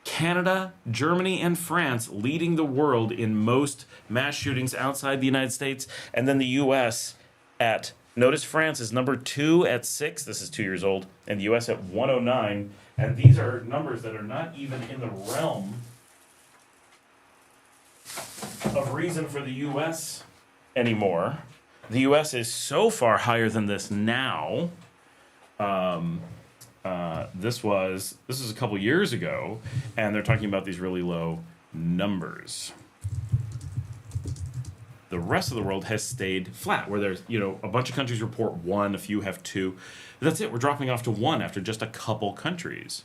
Canada, Germany, and France leading the world in most mass shootings outside the United States, and then the U.S. at, notice France is number 2 at 6, this is 2 years old, and the U.S. at 109, and these are numbers that are not even in the realm of reason for the U.S. anymore. The U.S. is so far higher than this now. This is a couple years ago, and they're talking about these really low numbers. The rest of the world has stayed flat, where there's, a bunch of countries report 1, a few have 2. That's it. We're dropping off to 1 after just a couple countries.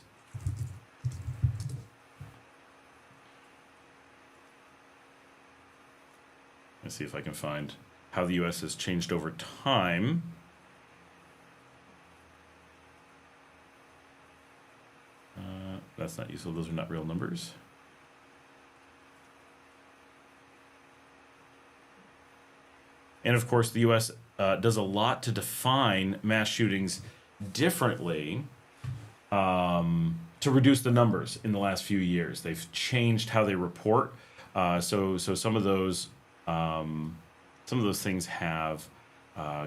Let's see if I can find how the U.S. has changed over time. That's not useful. Those are not real numbers. And of course, the U.S. Does a lot to define mass shootings differently to reduce the numbers in the last few years. They've changed how they report So some of those things have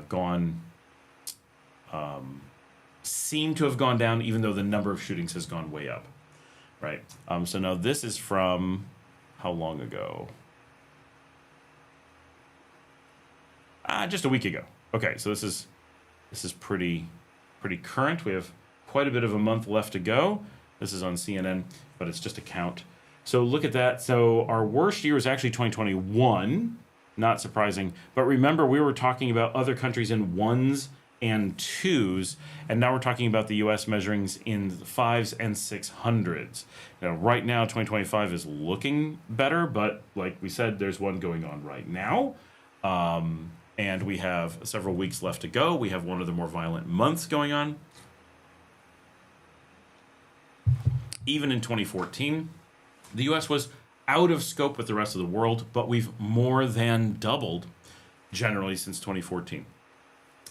gone seem to have gone down, even though the number of shootings has gone way up, right? So now this is from how long ago? Just a week ago. Okay, so this is pretty current. We have quite a bit of a month left to go. This is on CNN, but it's just a count. So look at that. So our worst year was actually 2021. Not surprising. But remember, we were talking about other countries in ones and twos, and now we're talking about the U.S. measurings in the 5s and 600s. Now, right now, 2025 is looking better, but like we said, there's one going on right now. And we have several weeks left to go. We have one of the more violent months going on. Even in 2014, the U.S. was out of scope with the rest of the world, but we've more than doubled generally since 2014.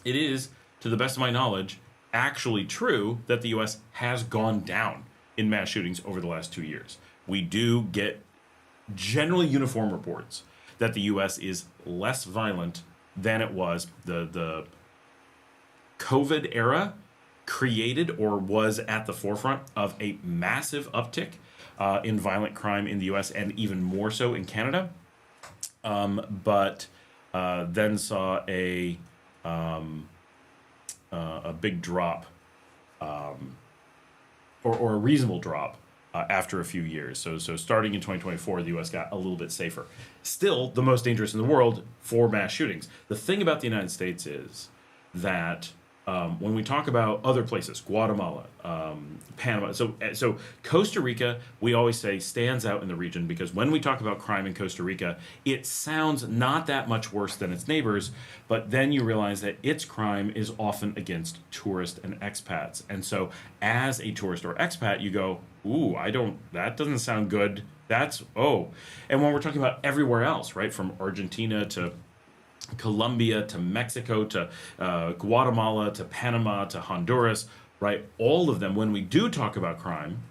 It is, to the best of my knowledge, actually true that the U.S. has gone down in mass shootings over the last 2 years. We do get generally uniform reports that the U.S. is less violent than it was. The COVID era created or was at the forefront of a massive uptick in violent crime in the U.S. and even more so in Canada, but then saw a big drop, or a reasonable drop after a few years. So starting in 2024, the U.S. got a little bit safer. Still, the most dangerous in the world for mass shootings. The thing about the United States is that when we talk about other places, Guatemala, Panama, so Costa Rica, we always say stands out in the region because when we talk about crime in Costa Rica, it sounds not that much worse than its neighbors, but then you realize that its crime is often against tourists and expats. And so as a tourist or expat, you go, ooh, that doesn't sound good. And when we're talking about everywhere else, right, from Argentina to Colombia to Mexico to Guatemala to Panama to Honduras, right? All of them, when we do talk about crime,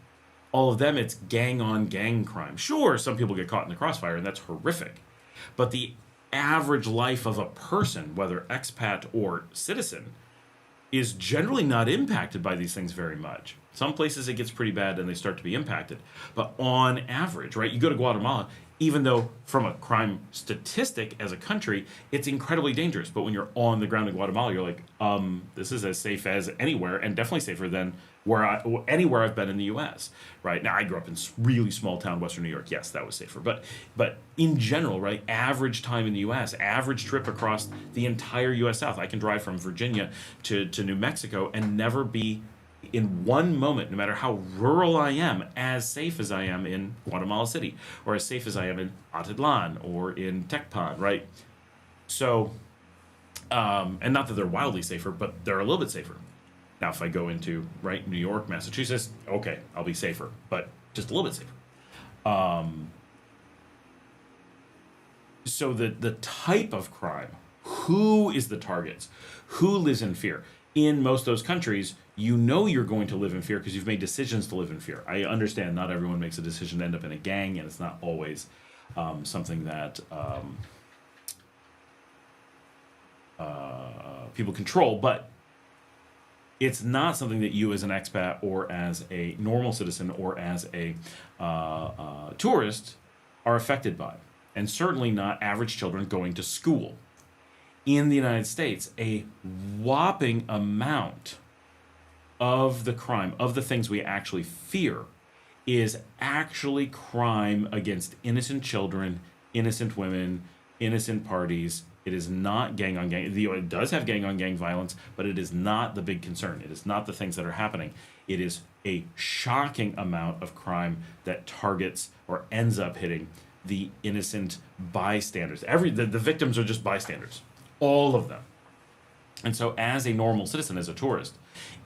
all of them, it's gang on gang crime. Sure, some people get caught in the crossfire, and that's horrific. But the average life of a person, whether expat or citizen, is generally not impacted by these things very much. Some places it gets pretty bad and they start to be impacted. But on average, right, you go to Guatemala, even though from a crime statistic as a country, it's incredibly dangerous. But when you're on the ground in Guatemala, you're like, this is as safe as anywhere, and definitely safer than anywhere I've been in the U.S. Right now, I grew up in really small town Western New York. Yes, that was safer. But in general, right, average time in the U.S., average trip across the entire U.S. South. I can drive from Virginia to New Mexico and never be in one moment, no matter how rural I am, as safe as I am in Guatemala City, or as safe as I am in Atitlan or in Tecpan, right? So, and not that they're wildly safer, but they're a little bit safer. Now, if I go into, right, New York, Massachusetts, okay, I'll be safer, but just a little bit safer. So the type of crime, who is the targets, who lives in fear? In most of those countries, you know you're going to live in fear because you've made decisions to live in fear. I understand not everyone makes a decision to end up in a gang, and it's not always something that people control, but it's not something that you as an expat or as a normal citizen or as a tourist are affected by, and certainly not average children going to school. In the United States, a whopping amount of the crime, of the things we actually fear, is actually crime against innocent children, innocent women, innocent parties. It is not gang on gang. It does have gang on gang violence, but it is not the big concern. It is not the things that are happening. It is a shocking amount of crime that targets or ends up hitting the innocent bystanders. The victims are just bystanders. All of them. And so as a normal citizen, as a tourist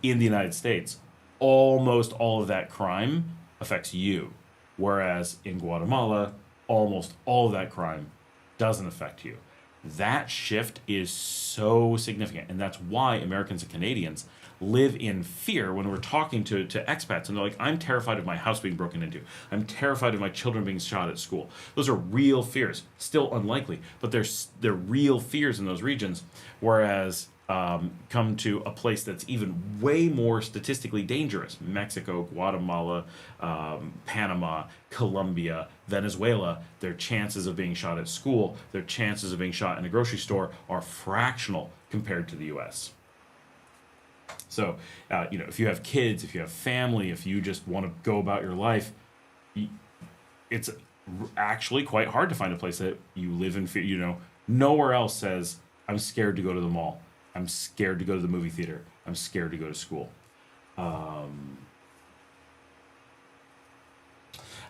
in the United States, almost all of that crime affects you. Whereas in Guatemala, almost all of that crime doesn't affect you. That shift is so significant. And that's why Americans and Canadians live in fear when we're talking to expats, and they're like, I'm terrified of my house being broken into. I'm terrified of my children being shot at school. Those are real fears. Still unlikely, but they're real fears in those regions. Whereas come to a place that's even way more statistically dangerous: Mexico, Guatemala, Panama, Colombia, Venezuela. Their chances of being shot at school, their chances of being shot in a grocery store are fractional compared to the U.S. So, if you have kids, if you have family, if you just want to go about your life, it's actually quite hard to find a place that you live in fear. Nowhere else says, I'm scared to go to the mall. I'm scared to go to the movie theater. I'm scared to go to school.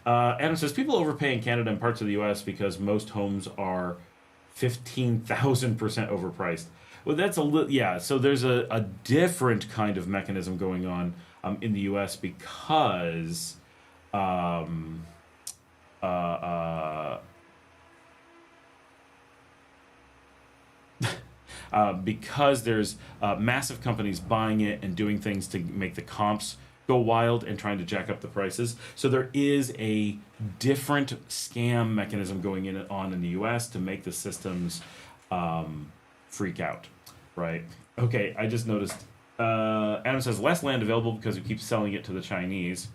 Adam says, people overpay in Canada and parts of the U.S. because most homes are 15,000% overpriced. Well, that's so there's a different kind of mechanism going on in the U.S. because because there's massive companies buying it and doing things to make the comps go wild and trying to jack up the prices. So there is a different scam mechanism going on in the U.S. to make the systems freak out, right? Okay, I just noticed. Adam says less land available because we keep selling it to the Chinese.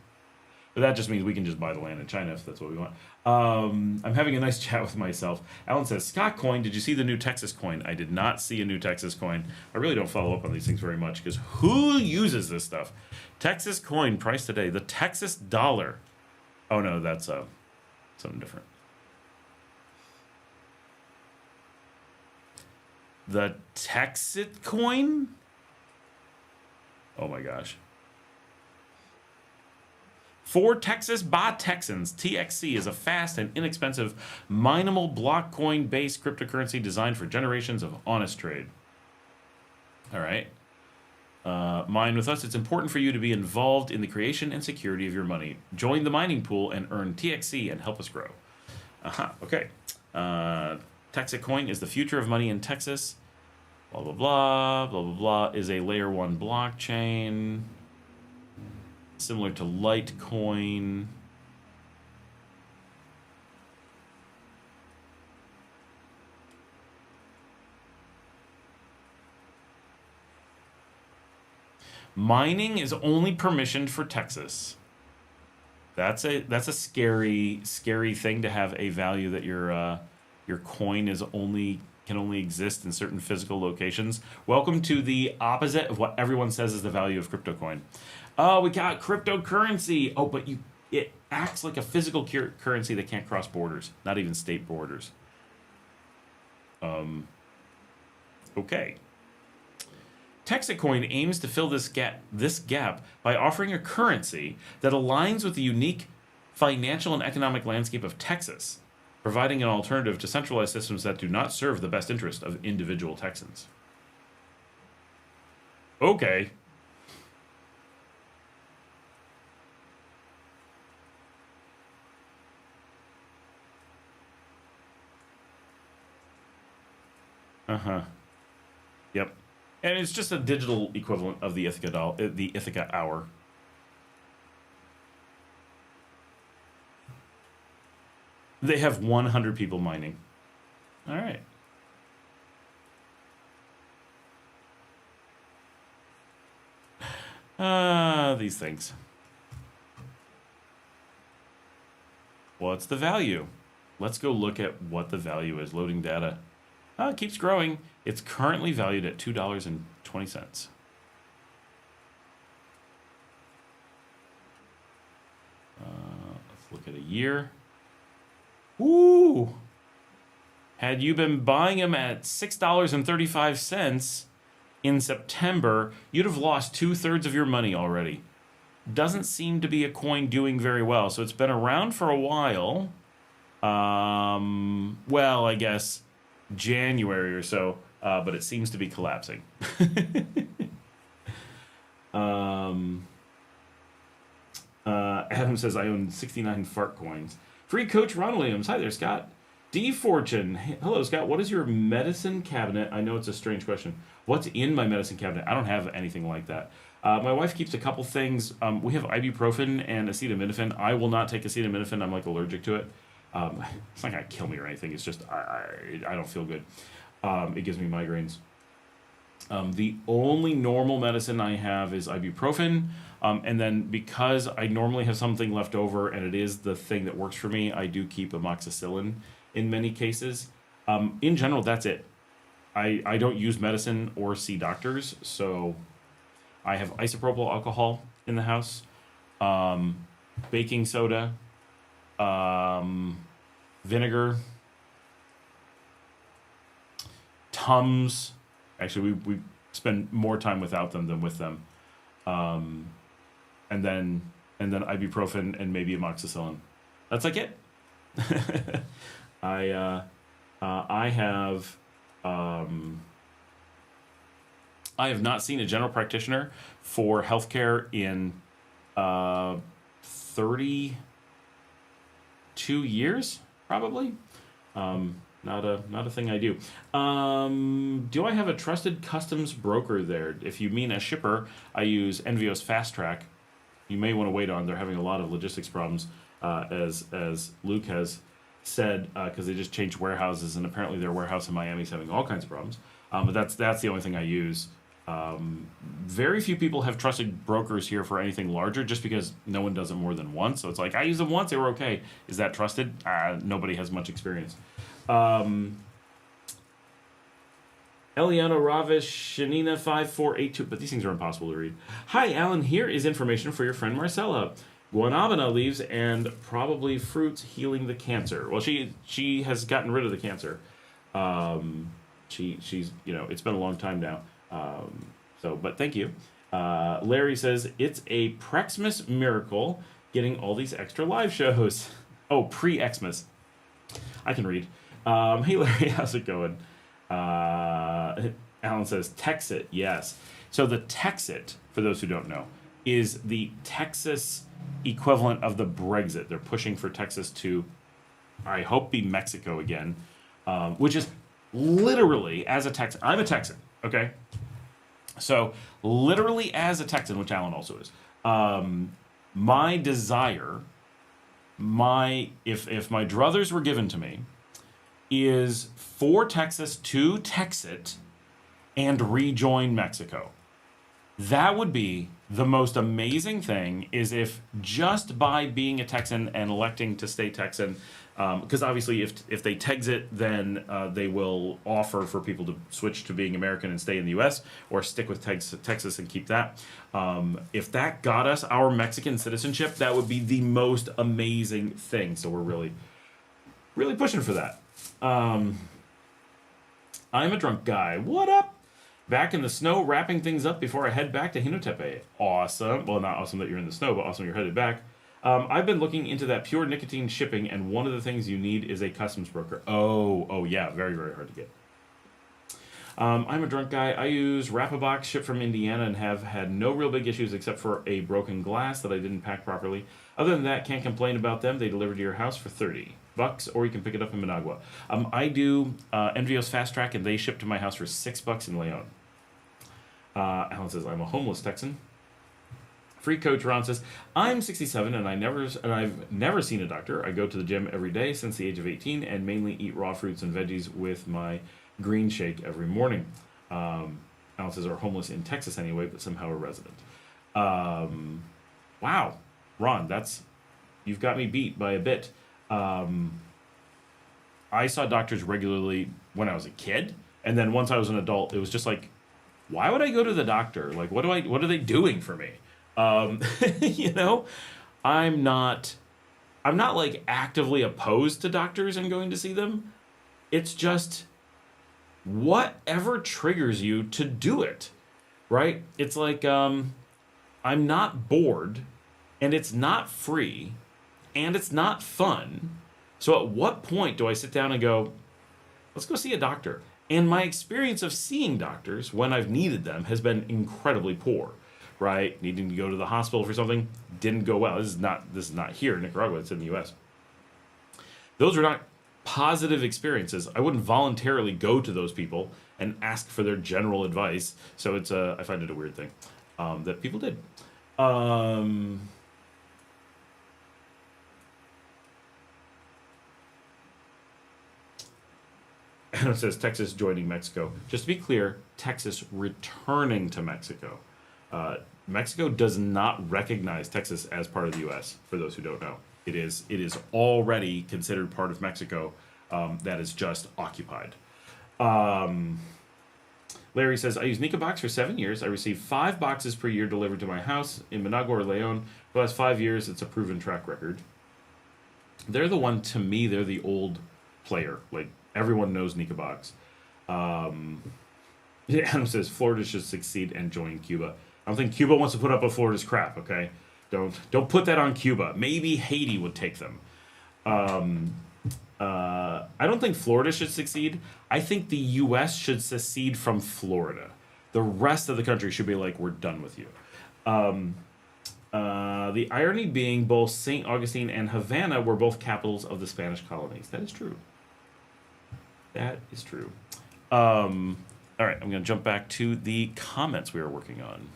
But that just means we can just buy the land in China if that's what we want. I'm having a nice chat with myself. Alan says, Scott Coin, did you see the new Texas coin? I did not see a new Texas coin. I really don't follow up on these things very much because who uses this stuff? Texas coin price today. The Texas dollar. Oh, no, that's something different. The Texas coin? Oh, my gosh. For Texas by Texans, TXC is a fast and inexpensive mineable block coin-based cryptocurrency designed for generations of honest trade. All right. Mine with us. It's important for you to be involved in the creation and security of your money. Join the mining pool and earn TXC and help us grow. Okay. Texas coin is the future of money in Texas. Blah, blah, blah. Blah, blah, blah. Is a layer 1 blockchain. Similar to Litecoin. Mining is only permissioned for Texas. That's a scary thing to have a value that your coin can only exist in certain physical locations. Welcome to the opposite of what everyone says is the value of crypto coin. Oh, we got cryptocurrency. Oh, but it acts like a physical currency that can't cross borders, not even state borders. Okay. Texacoin aims to fill this gap by offering a currency that aligns with the unique financial and economic landscape of Texas, providing an alternative to centralized systems that do not serve the best interest of individual Texans. Okay. Yep. And it's just a digital equivalent of the Ithaca hour. They have 100 people mining. All right. These things. What's the value? Let's go look at what the value is. Loading data. It keeps growing. It's currently valued at $2.20. Let's look at a year. Woo! Had you been buying them at $6.35 in September, you'd have lost 2/3 of your money already. Doesn't seem to be a coin doing very well. So it's been around for a while. Well, I guess January or so, but it seems to be collapsing. Adam says, I own 69 fart coins. Free coach Ron Williams. Hi there, Scott. D Fortune. Hey, hello, Scott. What is your medicine cabinet? I know it's a strange question. What's in my medicine cabinet? I don't have anything like that. My wife keeps a couple things. We have ibuprofen and acetaminophen. I will not take acetaminophen. I'm like allergic to it. It's not gonna kill me or anything. It's just I don't feel good. It gives me migraines. The only normal medicine I have is ibuprofen. And then because I normally have something left over and it is the thing that works for me, I do keep amoxicillin in many cases. In general, that's it. I don't use medicine or see doctors, so I have isopropyl alcohol in the house, baking soda, vinegar, Tums. Actually, we spend more time without them than with them. And then ibuprofen and maybe amoxicillin. That's like it. I have not seen a general practitioner for healthcare in 32 years, probably. Not a thing I do. Do I have a trusted customs broker there? If you mean a shipper, I use Envios Fast Track. You may want to wait on. They're having a lot of logistics problems, as Luke has said, because they just changed warehouses, and apparently their warehouse in Miami is having all kinds of problems. But that's the only thing I use. Very few people have trusted brokers here for anything larger, just because no one does it more than once. So it's like, I used them once, they were okay. Is that trusted? Nobody has much experience. Eliana Ravish, Shanina 5482, but these things are impossible to read. Hi, Alan. Here is information for your friend Marcella. Guanabana leaves and probably fruits healing the cancer. Well, she has gotten rid of the cancer. She's it's been a long time now. But thank you. Larry says it's a Prexmas miracle getting all these extra live shows. Oh, pre-Xmas. I can read. Hey Larry, how's it going? Alan says Texit, yes. So the Texit, for those who don't know, is the Texas equivalent of the Brexit. They're pushing for Texas to, I hope, be Mexico again, which is literally, as a Texan, I'm a Texan, okay? So literally as a Texan, which Alan also is, my desire, if my druthers were given to me, is for Texas to Texit and rejoin Mexico. That would be the most amazing thing, is if just by being a Texan and electing to stay Texan, because obviously if they Texit, then they will offer for people to switch to being American and stay in the U.S. or stick with Texas and keep that. If that got us our Mexican citizenship, that would be the most amazing thing. So we're really, really pushing for that. I'm a drunk guy. What up? Back in the snow, wrapping things up before I head back to Hinotepe. Awesome. Well, not awesome that you're in the snow, but awesome you're headed back. I've been looking into that pure nicotine shipping, and one of the things you need is a customs broker. Oh yeah, very, very hard to get. I'm a drunk guy. I use Wrap-A-Box shipped from Indiana and have had no real big issues except for a broken glass that I didn't pack properly. Other than that, can't complain about them. They deliver to your house for $30, or you can pick it up in Managua. I do Envios Fast Track, and they ship to my house for $6 in Leon. Alan says, I'm a homeless Texan. Free Coach Ron says, I'm 67 and I've never seen a doctor. I go to the gym every day since the age of 18 and mainly eat raw fruits and veggies with my green shake every morning. Alan says, are homeless in Texas anyway, but somehow a resident. Wow, Ron, you've got me beat by a bit. I saw doctors regularly when I was a kid, and then once I was an adult, it was just like, why would I go to the doctor? Like, what are they doing for me? I'm not like actively opposed to doctors and going to see them. It's just whatever triggers you to do it, right? It's like, I'm not bored, and it's not free, and it's not fun. So at what point do I sit down and go, let's go see a doctor? And my experience of seeing doctors when I've needed them has been incredibly poor, right? Needing to go to the hospital for something didn't go well. This is not here in Nicaragua. It's in the U.S. Those are not positive experiences. I wouldn't voluntarily go to those people and ask for their general advice. So it's I find it a weird thing that people did. It says Texas joining Mexico. Just to be clear, Texas returning to Mexico. Mexico does not recognize Texas as part of the U.S. For those who don't know, it is already considered part of Mexico. That is just occupied. Larry says, I use Nicabox for 7 years. I receive 5 boxes per year delivered to my house in Managua or Leon. For the last 5 years, it's a proven track record. They're the one, to me, they're the old player. Like, everyone knows Nicabox. Yeah, Adam says, Florida should succeed and join Cuba. I don't think Cuba wants to put up with Florida's crap, okay? Don't put that on Cuba. Maybe Haiti would take them. I don't think Florida should succeed. I think the U.S. should secede from Florida. The rest of the country should be like, we're done with you. The irony being both St. Augustine and Havana were both capitals of the Spanish colonies. That is true. That is true. All right, I'm going to jump back to the comments we were working on.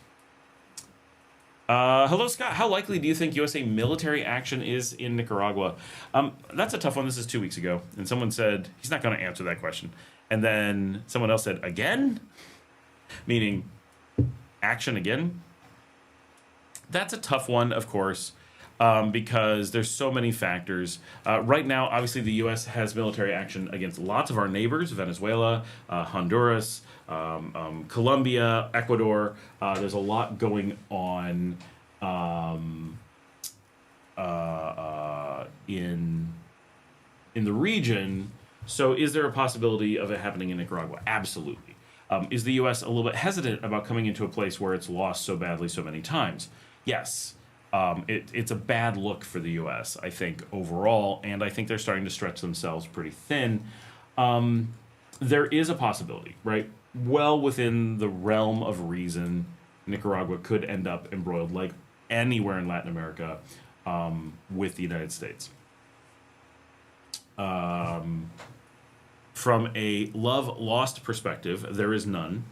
Hello, Scott. How likely do you think USA military action is in Nicaragua? That's a tough one. This is 2 weeks ago. And someone said, he's not going to answer that question. And then someone else said, again? Meaning, action again? That's a tough one, of course, because there's so many factors. Right now, obviously, the U.S. has military action against lots of our neighbors, Venezuela, Honduras, Colombia, Ecuador. There's a lot going on in the region. So is there a possibility of it happening in Nicaragua? Absolutely. Is the U.S. a little bit hesitant about coming into a place where it's lost so badly so many times? Yes. It's a bad look for the U.S., I think, overall, and I think they're starting to stretch themselves pretty thin. There is a possibility, right? Well within the realm of reason, Nicaragua could end up embroiled, like anywhere in Latin America, with the United States. From a love-lost perspective, there is none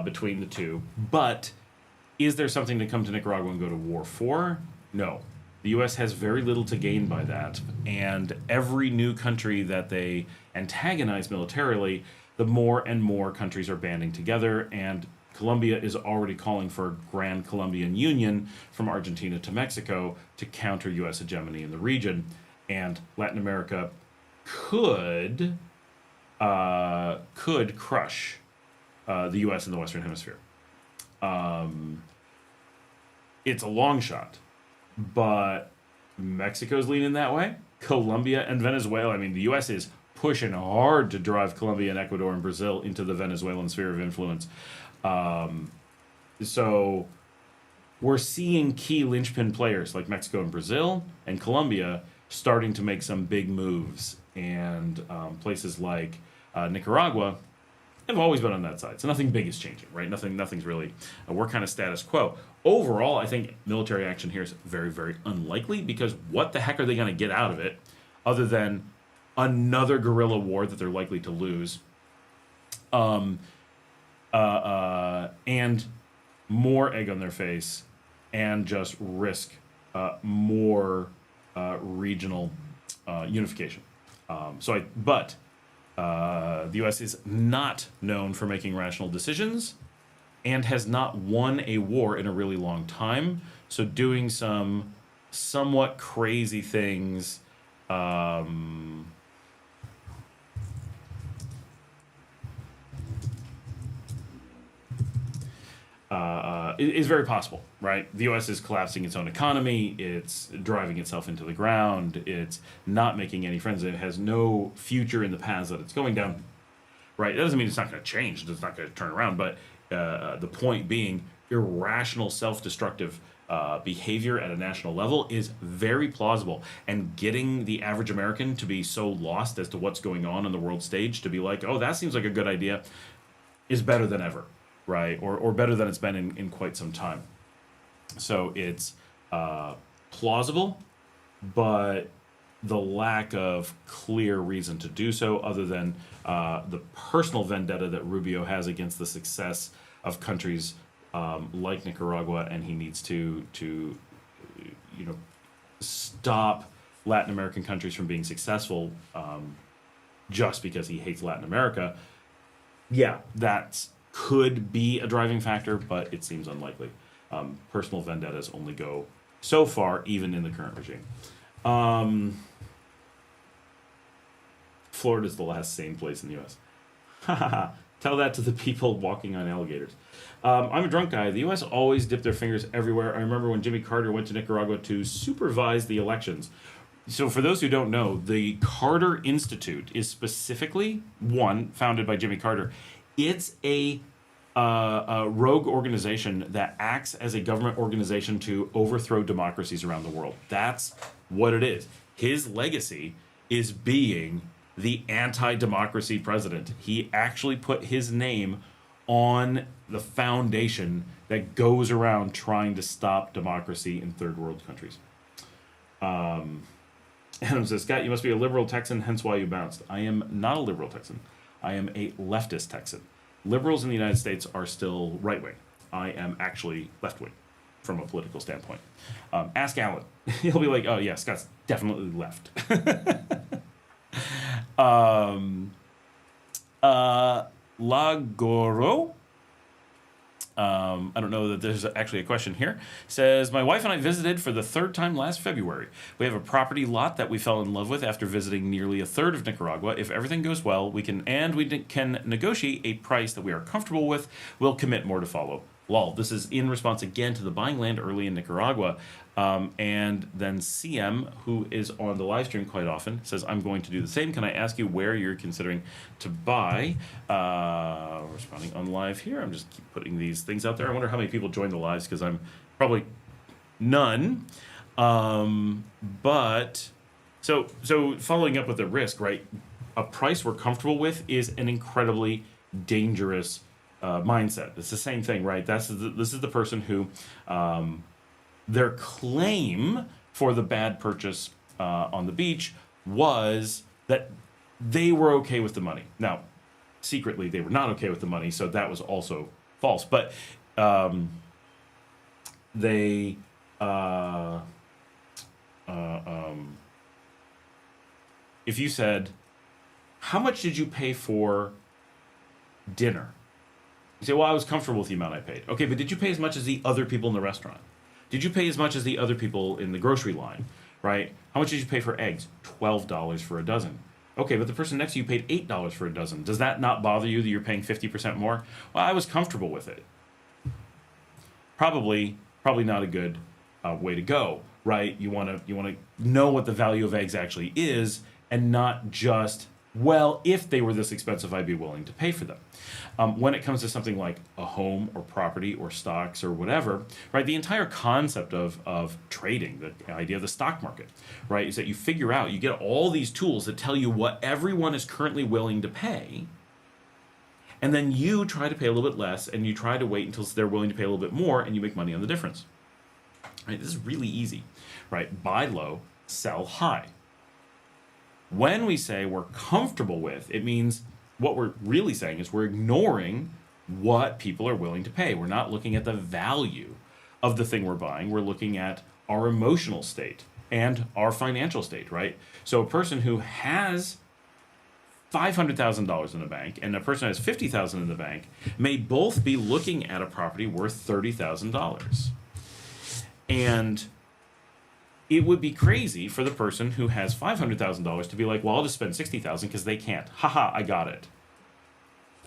between the two, but is there something to come to Nicaragua and go to war for? No. The U.S. has very little to gain by that, and every new country that they antagonize militarily, the more and more countries are banding together, and Colombia is already calling for a Grand Colombian Union from Argentina to Mexico to counter U.S. hegemony in the region, and Latin America could crush the U.S. in the Western Hemisphere. It's a long shot, but Mexico's leaning that way. Colombia and Venezuela, I mean, the U.S. is pushing hard to drive Colombia and Ecuador and Brazil into the Venezuelan sphere of influence. So we're seeing key linchpin players like Mexico and Brazil and Colombia starting to make some big moves. And places like Nicaragua have always been on that side. So nothing big is changing, right? Nothing's really, we're kind of status quo. Overall, I think military action here is very, very unlikely, because what the heck are they going to get out of it other than another guerrilla war that they're likely to lose, and more egg on their face, and just risk more regional unification. But the U.S. is not known for making rational decisions and has not won a war in a really long time. So doing some somewhat crazy things is very possible, right? The U.S. is collapsing its own economy. It's driving itself into the ground. It's not making any friends. It has no future in the paths that it's going down, right? That doesn't mean it's not going to change. It's not going to turn around. But the point being, irrational, self-destructive behavior at a national level is very plausible. And getting the average American to be so lost as to what's going on the world stage, to be like, oh, that seems like a good idea, is better than ever. Right, or better than it's been in quite some time. So it's plausible, but the lack of clear reason to do so, other than the personal vendetta that Rubio has against the success of countries like Nicaragua, and he needs to stop Latin American countries from being successful just because he hates Latin America. Yeah, that could be a driving factor, but it seems unlikely. Personal vendettas only go so far, even in the current regime. Florida's the last sane place in the U.S. Tell that to the people walking on alligators. I'm a drunk guy. The U.S. always dipped their fingers everywhere. I remember when Jimmy Carter went to Nicaragua to supervise the elections. So for those who don't know, the Carter Institute is specifically, one, founded by Jimmy Carter. It's a rogue organization that acts as a government organization to overthrow democracies around the world. That's what it is. His legacy is being the anti-democracy president. He actually put his name on the foundation that goes around trying to stop democracy in third world countries. Adam says, Scott, you must be a liberal Texan, hence why you bounced. I am not a liberal Texan. I am a leftist Texan. Liberals in the United States are still right-wing. I am actually left-wing from a political standpoint. Ask Alan. He'll be like, oh, yeah, Scott's definitely left. Lagoro. I don't know that there's actually a question here. Says, my wife and I visited for the third time last February. We have a property lot that we fell in love with after visiting nearly a third of Nicaragua. If everything goes well, we can negotiate a price that we are comfortable with. We'll commit more to follow. Lol. This is in response again to the buying land early in Nicaragua. And then CM, who is on the live stream quite often, says, I'm going to do the same. Can I ask you where you're considering to buy? Responding on live here. I'm just keep putting these things out there. I wonder how many people join the lives, because I'm probably none. But so following up with the risk, right? A price we're comfortable with is an incredibly dangerous mindset. It's the same thing, right? This is the person who their claim for the bad purchase on the beach was that they were okay with the money. Now, secretly, they were not okay with the money, so that was also false. But if you said, how much did you pay for dinner? You say, well, I was comfortable with the amount I paid. Okay, but did you pay as much as the other people in the restaurant? Did you pay as much as the other people in the grocery line, right? How much did you pay for eggs? $12 for a dozen. Okay, but the person next to you paid $8 for a dozen. Does that not bother you that you're paying 50% more? Well, I was comfortable with it. Probably not a good way to go, right? You want to know what the value of eggs actually is, and not just, well, if they were this expensive, I'd be willing to pay for them. When it comes to something like a home or property or stocks or whatever, right, the entire concept of trading, the idea of the stock market, right, is that you figure out, you get all these tools that tell you what everyone is currently willing to pay, and then you try to pay a little bit less, and you try to wait until they're willing to pay a little bit more, and you make money on the difference. Right, this is really easy, right? Buy low, sell high. When we say we're comfortable with, it means what we're really saying is we're ignoring what people are willing to pay. We're not looking at the value of the thing we're buying. We're looking at our emotional state and our financial state, right? So a person who has $500,000 in the bank and a person who has $50,000 in the bank may both be looking at a property worth $30,000. And it would be crazy for the person who has $500,000 to be like, well, I'll just spend $60,000 because they can't. Haha, I got it.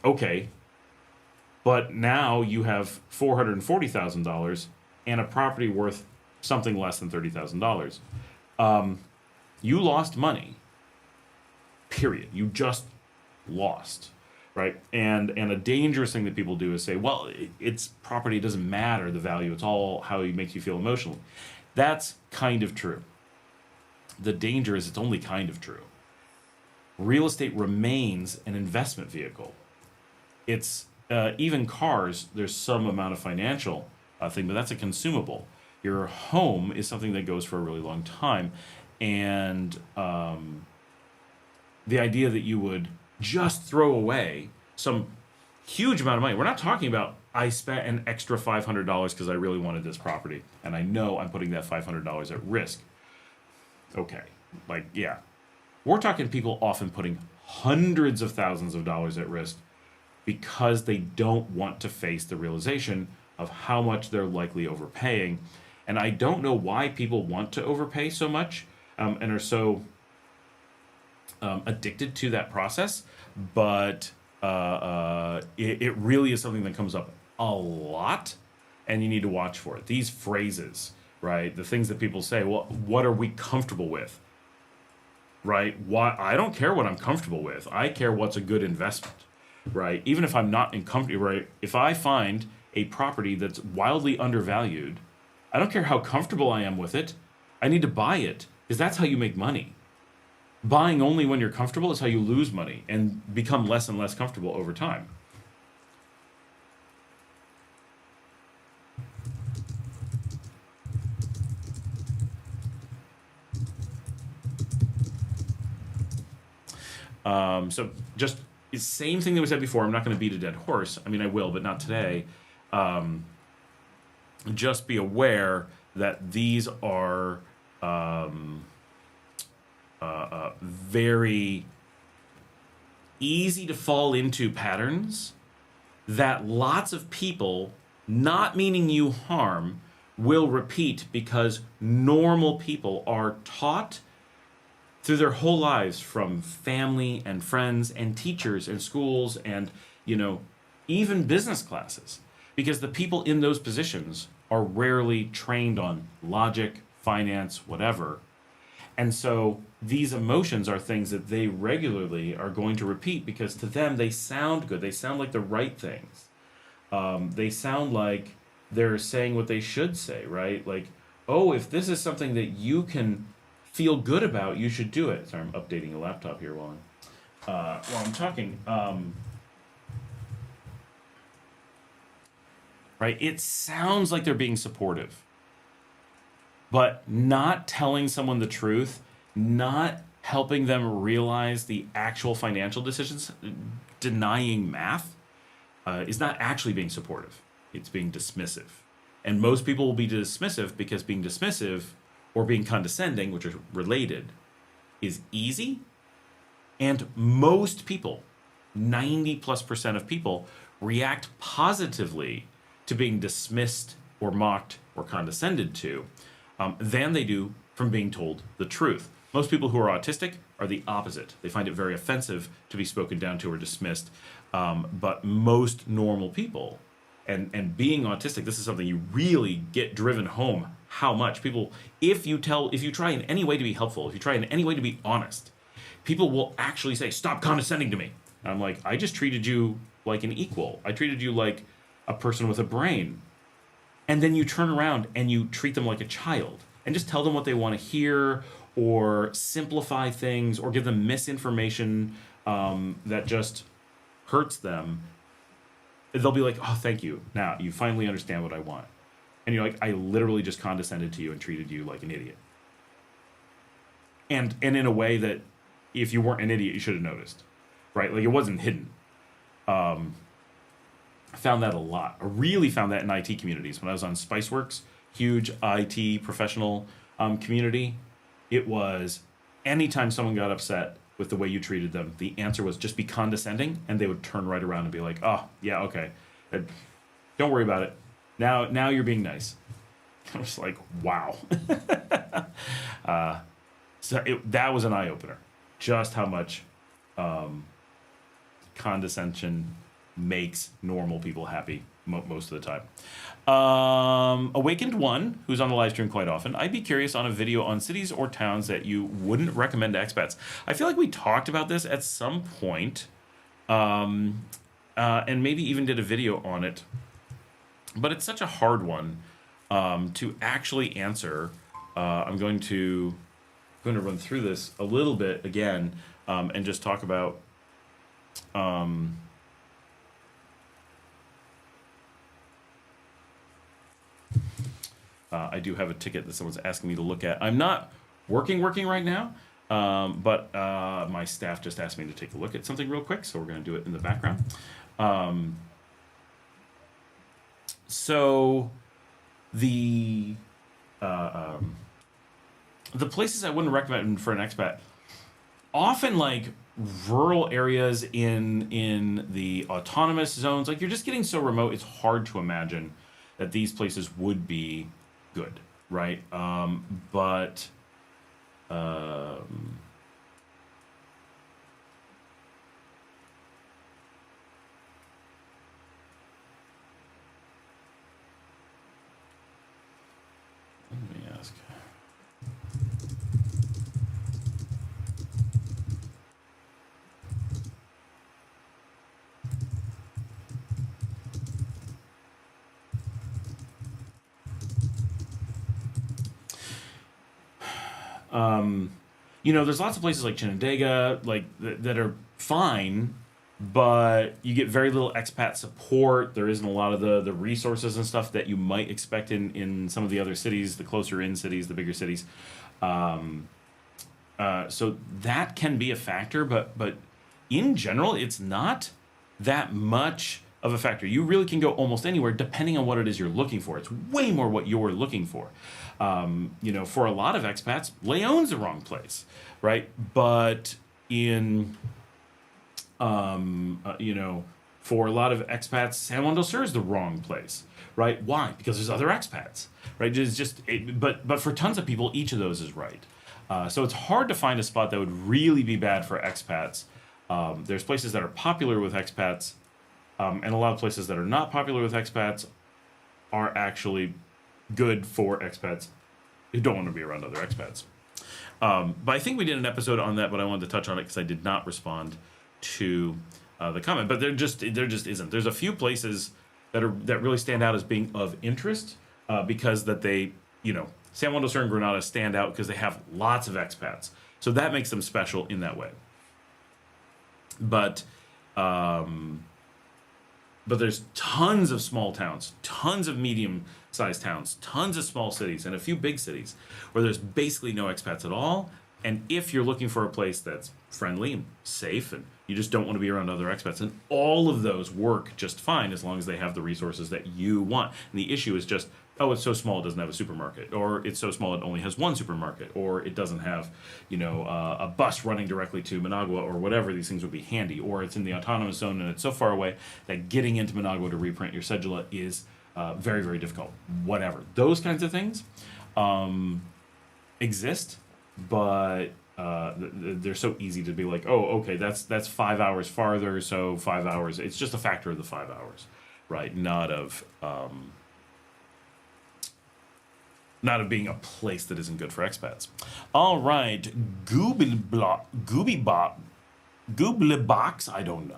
Okay. But now you have $440,000 and a property worth something less than $30,000. You lost money. Period. You just lost. Right? And a dangerous thing that people do is say, well, it's property, it doesn't matter, the value. It's all how it makes you feel emotionally. That's kind of true. The danger is it's only kind of true. Real estate remains an investment vehicle. It's even cars, there's some amount of financial thing, but that's a consumable. Your home is something that goes for a really long time. And the idea that you would just throw away some huge amount of money. We're not talking about I spent an extra $500 because I really wanted this property, and I know I'm putting that $500 at risk. Okay, like, yeah. We're talking people often putting hundreds of thousands of dollars at risk because they don't want to face the realization of how much they're likely overpaying. And I don't know why people want to overpay so much and are so addicted to that process, but it really is something that comes up a lot, and you need to watch for it. These phrases, right? The things that people say, well, what are we comfortable with? Right? Why? I don't care what I'm comfortable with. I care what's a good investment, right? Even if I'm not in comfort, right? If I find a property that's wildly undervalued, I don't care how comfortable I am with it. I need to buy it because that's how you make money. Buying only when you're comfortable is how you lose money and become less and less comfortable over time. So just the same thing that we said before. I'm not going to beat a dead horse. I mean, I will, but not today. Just be aware that these are very easy to fall into patterns that lots of people, not meaning you harm, will repeat because normal people are taught through their whole lives from family and friends and teachers and schools and, even business classes. Because the people in those positions are rarely trained on logic, finance, whatever. And so these emotions are things that they regularly are going to repeat because to them they sound good. They sound like the right things. They sound like they're saying what they should say, right? Like, oh, if this is something that you can feel good about, you should do it. Sorry, I'm updating the laptop here while I'm talking. Right? It sounds like they're being supportive, but not telling someone the truth, not helping them realize the actual financial decisions, denying math, is not actually being supportive. It's being dismissive. And most people will be dismissive because being dismissive or being condescending, which are related, is easy. And most people, 90+% of people, react positively to being dismissed or mocked or condescended to than they do from being told the truth. Most people who are autistic are the opposite. They find it very offensive to be spoken down to or dismissed. But most normal people, and being autistic, this is something you really get driven home how much people, if you try in any way to be helpful, if you try in any way to be honest, people will actually say, stop condescending to me. And I'm like, I just treated you like an equal. I treated you like a person with a brain. And then you turn around and you treat them like a child and just tell them what they want to hear or simplify things or give them misinformation that just hurts them. They'll be like, oh, thank you. Now you finally understand what I want. And you're like, I literally just condescended to you and treated you like an idiot. And in a way that if you weren't an idiot, you should have noticed, right? Like it wasn't hidden. I found that a lot. I really found that in IT communities. When I was on Spiceworks, huge IT professional community, it was anytime someone got upset with the way you treated them, the answer was just be condescending, and they would turn right around and be like, oh, yeah, okay. Don't worry about it. Now you're being nice. I was like, wow. That was an eye-opener. Just how much condescension makes normal people happy most of the time. Awakened One, who's on the live stream quite often, I'd be curious on a video on cities or towns that you wouldn't recommend to expats. I feel like we talked about this at some point, and maybe even did a video on it. But it's such a hard one to actually answer. I'm going to run through this a little bit again and just talk about I do have a ticket that someone's asking me to look at. I'm not working right now. But my staff just asked me to take a look at something real quick, so we're going to do it in the background. So the places I wouldn't recommend for an expat, often like rural areas in the autonomous zones, like you're just getting so remote, it's hard to imagine that these places would be good, right? But let me ask. You know, there's lots of places like Chinandega, like that are fine, but you get very little expat support. There isn't a lot of the resources and stuff that you might expect in some of the other cities, the closer in cities, the bigger cities. So that can be a factor, but in general, it's not that much of a factor. You really can go almost anywhere depending on what it is you're looking for. It's way more what you're looking for. You know, for a lot of expats, Leon's the wrong place, right? But in, you know, for a lot of expats, San Juan del Sur is the wrong place, right? Why? Because there's other expats, right? It's just, but for tons of people, each of those is right. So it's hard to find a spot that would really be bad for expats. There's places that are popular with expats, and a lot of places that are not popular with expats are actually good for expats who don't want to be around other expats. But I think we did an episode on that, but I wanted to touch on it because I did not respond to the comment. But there just isn't. There's a few places that really stand out as being of interest because that they, you know, San Juan del Sur and Granada stand out because they have lots of expats. So that makes them special in that way. But there's tons of small towns, tons of medium-sized towns, tons of small cities, and a few big cities where there's basically no expats at all. And if you're looking for a place that's friendly and safe and you just don't want to be around other expats, and all of those work just fine as long as they have the resources that you want. And the issue is just, oh, it's so small it doesn't have a supermarket, or it's so small it only has one supermarket, or it doesn't have, you know, a bus running directly to Managua, or whatever. These things would be handy, or it's in the autonomous zone and it's so far away that getting into Managua to reprint your cedula is very, very difficult. Whatever. Those kinds of things exist, but they're so easy to be like, oh, okay, that's 5 hours farther, so 5 hours. It's just a factor of the 5 hours, right? Not of being a place that isn't good for expats. All right, Googlebox, I don't know.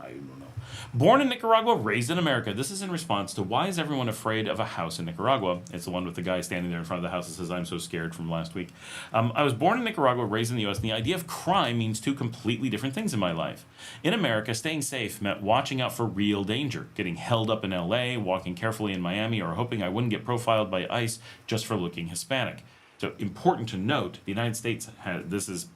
Born in Nicaragua, raised in America. This is in response to why is everyone afraid of a house in Nicaragua? It's the one with the guy standing there in front of the house that says, I'm so scared, from last week. I was born in Nicaragua, raised in the U.S., and the idea of crime means two completely different things in my life. In America, staying safe meant watching out for real danger, getting held up in L.A., walking carefully in Miami, or hoping I wouldn't get profiled by ICE just for looking Hispanic. So important to note, the United States this is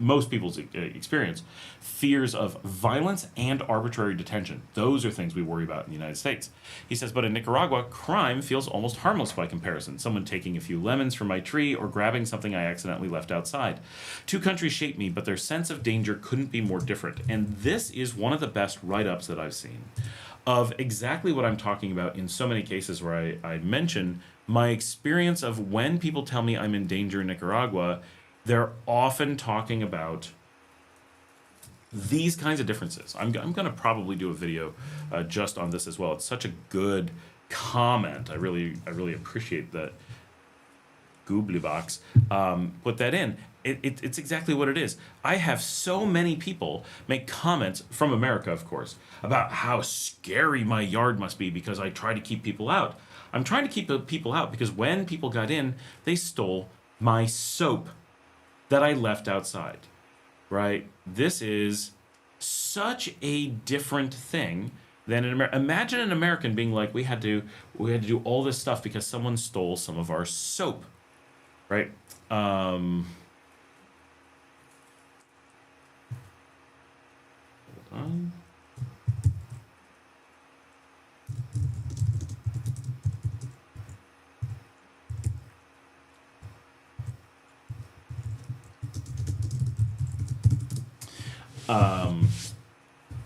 most people's experience, fears of violence and arbitrary detention. Those are things we worry about in the United States. He says, but in Nicaragua, crime feels almost harmless by comparison. Someone taking a few lemons from my tree or grabbing something I accidentally left outside. Two countries shape me, but their sense of danger couldn't be more different. And this is one of the best write-ups that I've seen of exactly what I'm talking about in so many cases where I mention my experience of when people tell me I'm in danger in Nicaragua, they're often talking about these kinds of differences. I'm going to probably do a video just on this as well. It's such a good comment. I really appreciate that. Googlebox put that in. It's exactly what it is. I have so many people make comments from America, of course, about how scary my yard must be because I try to keep people out. I'm trying to keep people out because when people got in, they stole my soap that I left outside, right? This is such a different thing than in America. Imagine an American being like, we had to do all this stuff because someone stole some of our soap, right? Fine.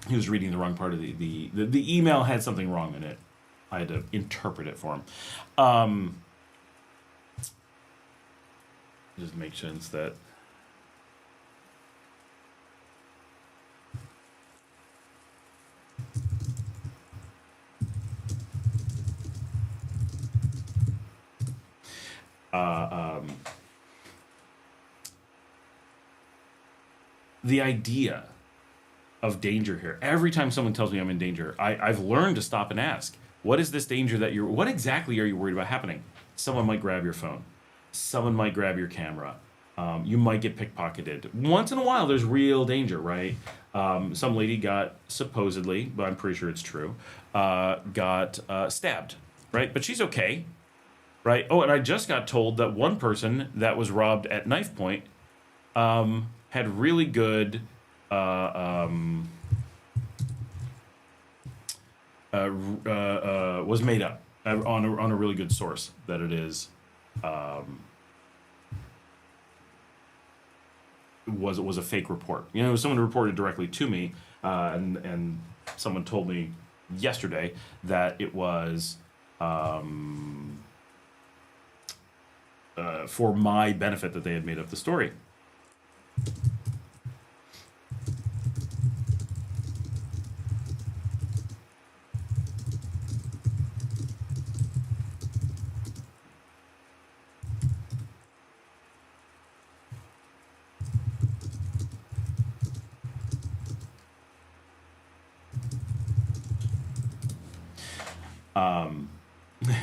He was reading the wrong part of the email had something wrong in it. I had to interpret it for him. Just make sense that the idea of danger here. Every time someone tells me I'm in danger, I've learned to stop and ask, what is this danger that what exactly are you worried about happening? Someone might grab your phone. Someone might grab your camera. You might get pickpocketed. Once in a while, there's real danger, right? Some lady got, supposedly, but I'm pretty sure it's true, got stabbed, right? But she's okay, right? Oh, and I just got told that one person that was robbed at knife point had really good was made up on a really good source that it is was a fake report. You know, someone reported directly to me, and someone told me yesterday that it was for my benefit that they had made up the story.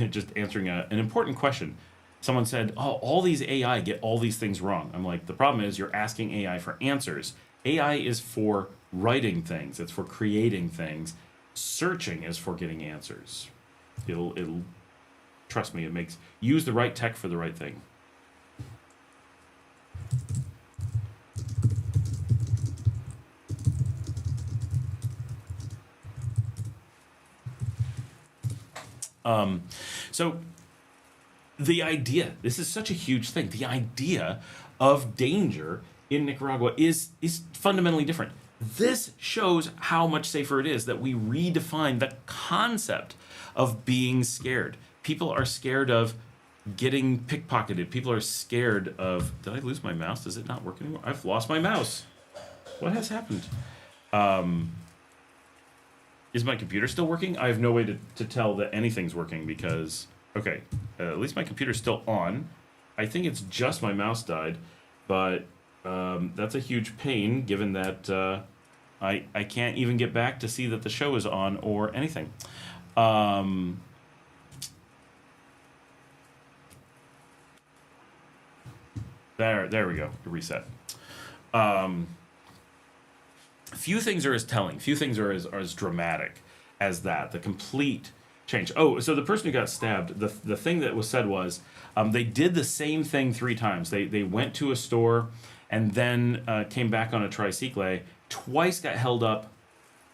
Just answering an important question. Someone said, oh, all these AI get all these things wrong. I'm like, the problem is you're asking AI for answers. AI is for writing things. It's for creating things. Searching is for getting answers. It'll trust me, use the right tech for the right thing. So the idea, this is such a huge thing, the idea of danger in Nicaragua is fundamentally different. This shows how much safer it is that we redefine the concept of being scared. People are scared of getting pickpocketed. People are scared of, did I lose my mouse? Does it not work anymore? I've lost my mouse. What has happened? Is my computer still working? I have no way to tell that anything's working because, okay, at least my computer's still on. I think it's just my mouse died, but that's a huge pain given that I can't even get back to see that the show is on or anything. There we go, reset. Few things are as telling, few things are as dramatic as that, the complete change. Oh, so the person who got stabbed, the thing that was said was, they did the same thing 3 times. They went to a store and then came back on a tricycle, twice got held up,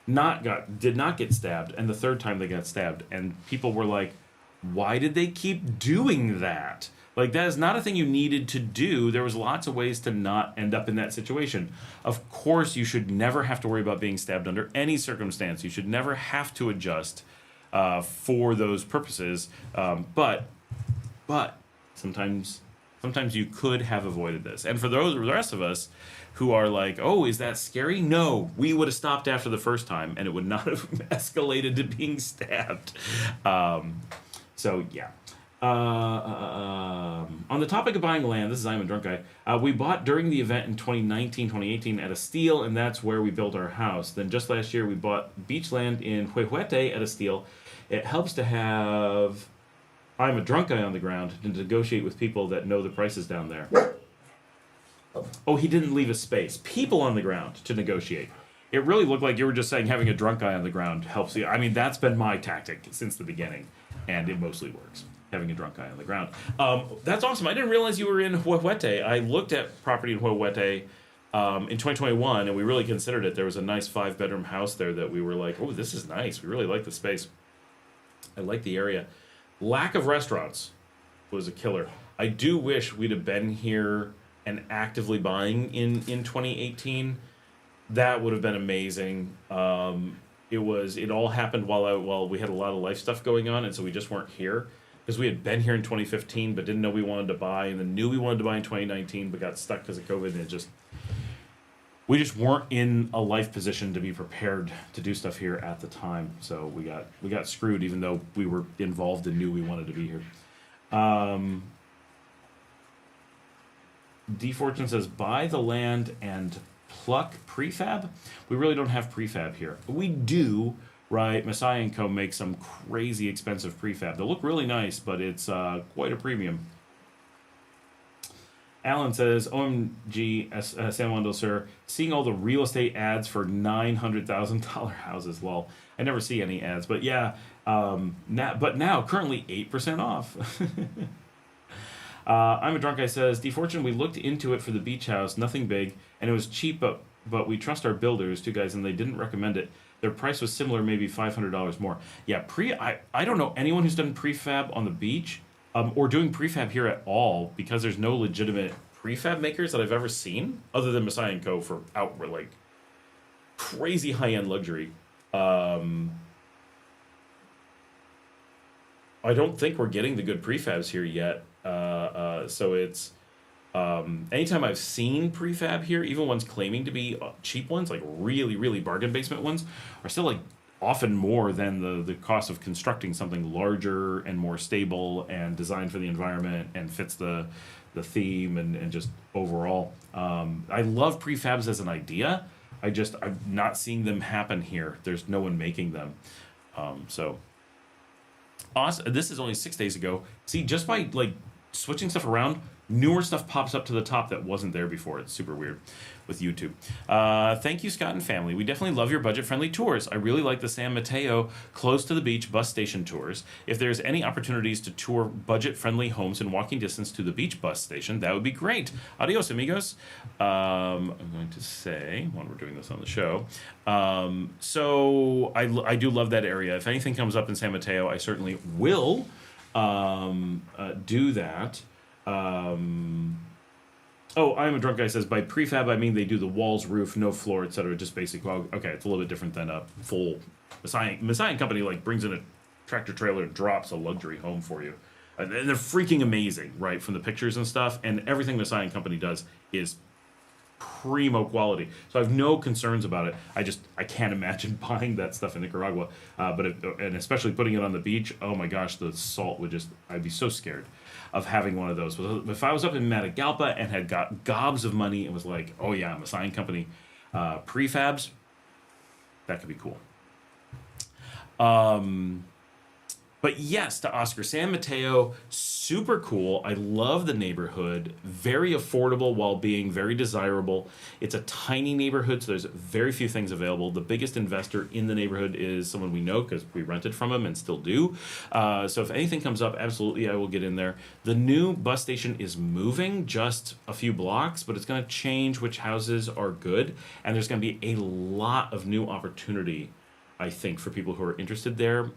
did not get stabbed, and the 3rd time they got stabbed. And people were like, why did they keep doing that? Like, that is not a thing you needed to do. There was lots of ways to not end up in that situation. Of course, you should never have to worry about being stabbed under any circumstance. You should never have to adjust for those purposes. But sometimes you could have avoided this. And for the rest of us who are like, oh, is that scary? No, we would have stopped after the first time, and it would not have escalated to being stabbed. So, yeah. On the topic of buying land, this is I'm a Drunk Guy, we bought during the event in 2019, 2018 at a steal, and that's where we built our house. Then just last year we bought beach land in Huehuete at a steal. It helps to have I'm a Drunk Guy on the ground to negotiate with people that know the prices down there. Oh, he didn't leave a space. People on the ground to negotiate. It really looked like you were just saying having a drunk guy on the ground helps you. I mean, that's been my tactic since the beginning, and it mostly works. Having a drunk guy on the ground. That's awesome. I didn't realize you were in Huehuete. I looked at property in Huehuete in 2021, and we really considered it. There was a nice 5-bedroom house there that we were like, oh, this is nice. We really like the space. I like the area. Lack of restaurants was a killer. I do wish we'd have been here and actively buying in 2018. That would have been amazing. It all happened while we had a lot of life stuff going on, and so we just weren't here. Because we had been here in 2015, but didn't know we wanted to buy, and then knew we wanted to buy in 2019, but got stuck because of COVID, and we just weren't in a life position to be prepared to do stuff here at the time. So we got screwed, even though we were involved and knew we wanted to be here. D Fortune says, buy the land and pluck prefab. We really don't have prefab here. We do. Right, Messiah & Co. makes some crazy expensive prefab. They look really nice, but it's quite a premium. Alan says, OMG, San Wendell, sir, seeing all the real estate ads for $900,000 houses. Well, I never see any ads, but yeah, now, currently 8% off. I'm a Drunk Guy says, D Fortune, we looked into it for the beach house, nothing big, and it was cheap, but we trust our builders, 2 guys, and they didn't recommend it. Their price was similar, maybe $500 more. Yeah, I don't know anyone who's done prefab on the beach, or doing prefab here at all, because there's no legitimate prefab makers that I've ever seen, other than Messiah & Co. for outright, like, crazy high-end luxury. I don't think we're getting the good prefabs here yet. So it's... anytime I've seen prefab here, even ones claiming to be cheap ones, like really, really bargain basement ones, are still like often more than the cost of constructing something larger and more stable and designed for the environment and fits the theme and just overall. I love prefabs as an idea. I'm not seeing them happen here. There's no one making them. So awesome. This is only 6 days ago. See, just by like switching stuff around, newer stuff pops up to the top that wasn't there before. It's super weird with YouTube. Thank you, Scott and family. We definitely love your budget-friendly tours. I really like the San Mateo close to the beach bus station tours. If there's any opportunities to tour budget-friendly homes in walking distance to the beach bus station, that would be great. Adios, amigos. I'm going to say, when we're doing this on the show, so I do love that area. If anything comes up in San Mateo, I certainly will do that. I'm a Drunk Guy says, by prefab, I mean they do the walls, roof, no floor, etc. Just basic. Well, okay, it's a little bit different than a full Messiah Company like brings in a tractor trailer and drops a luxury home for you. And they're freaking amazing, right, from the pictures and stuff. And everything Messiah Company does is primo quality. So I have no concerns about it. I can't imagine buying that stuff in Nicaragua. And especially putting it on the beach, oh my gosh, the salt I'd be so scared of having one of those. But if I was up in Matagalpa and had got gobs of money and was like, oh yeah, I'm a Messiah Company prefabs, that could be cool. But yes, to Oscar, San Mateo, super cool. I love the neighborhood. Very affordable while being very desirable. It's a tiny neighborhood, so there's very few things available. The biggest investor in the neighborhood is someone we know because we rented from him and still do. So if anything comes up, absolutely, I will get in there. The new bus station is moving just a few blocks, but it's going to change which houses are good. And there's going to be a lot of new opportunity, I think, for people who are interested there.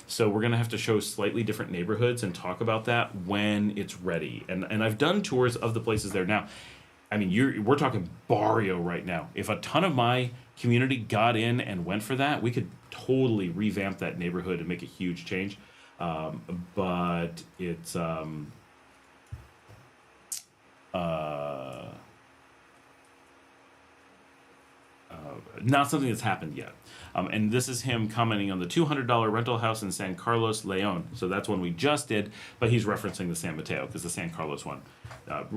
So we're going to have to show slightly different neighborhoods and talk about that when it's ready. And I've done tours of the places there now. I mean, we're talking barrio right now. If a ton of my community got in and went for that, we could totally revamp that neighborhood and make a huge change. But it's not something that's happened yet. And this is him commenting on the $200 rental house in San Carlos, Leon. So that's one we just did, but he's referencing the San Mateo because the San Carlos one,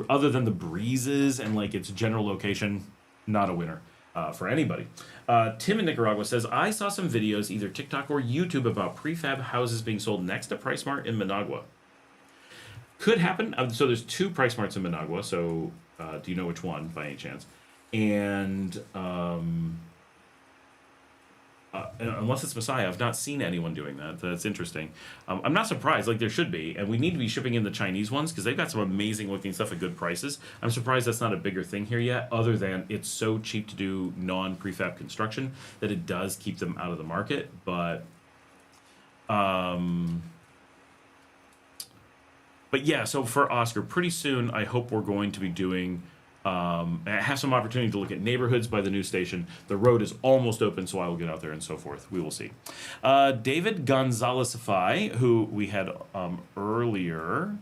other than the breezes and like its general location, not a winner for anybody. Tim in Nicaragua says, I saw some videos, either TikTok or YouTube, about prefab houses being sold next to PriceSmart in Managua. Could happen. So there's 2 PriceSmarts in Managua. So do you know which one by any chance? And unless it's Messiah, I've not seen anyone doing that. That's interesting. I'm not surprised. Like, there should be, and we need to be shipping in the Chinese ones because they've got some amazing looking stuff at good prices. I'm surprised that's not a bigger thing here yet, other than it's so cheap to do non-prefab construction that it does keep them out of the market. But yeah, so for Oscar, pretty soon I hope we're going to be doing have some opportunity to look at neighborhoods by the news station. The road is almost open, so I will get out there and so forth. We will see. David Gonzalez-Afai, who we had earlier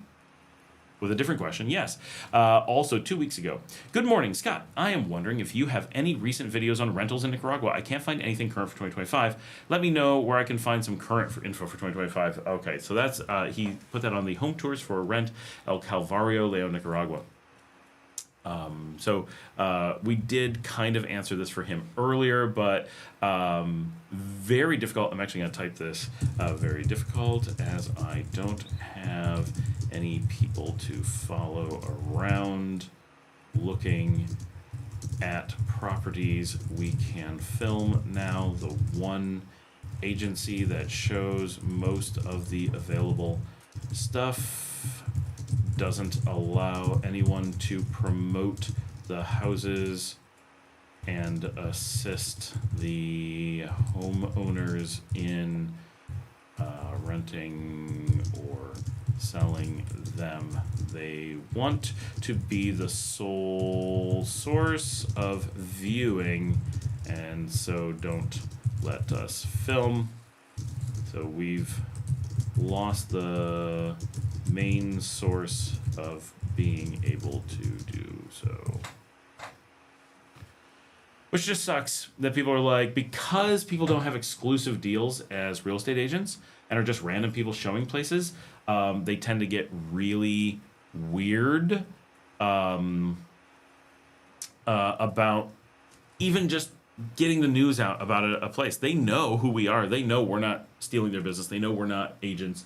with a different question. Yes, also 2 weeks ago. Good morning, Scott. I am wondering if you have any recent videos on rentals in Nicaragua. I can't find anything current for 2025. Let me know where I can find some current info for 2025. Okay, so that's he put that on the home tours for rent El Calvario, León, Nicaragua. So we did kind of answer this for him earlier, but very difficult. I'm actually going to type this. Very difficult, as I don't have any people to follow around looking at properties we can film now. The one agency that shows most of the available stuff doesn't allow anyone to promote the houses and assist the homeowners in renting or selling them. They want to be the sole source of viewing, and so don't let us film. So we've lost the main source of being able to do so. Which just sucks that people are like, because people don't have exclusive deals as real estate agents and are just random people showing places, they tend to get really weird about even just getting the news out about a place. They know who we are. They know we're not stealing their business. They know we're not agents.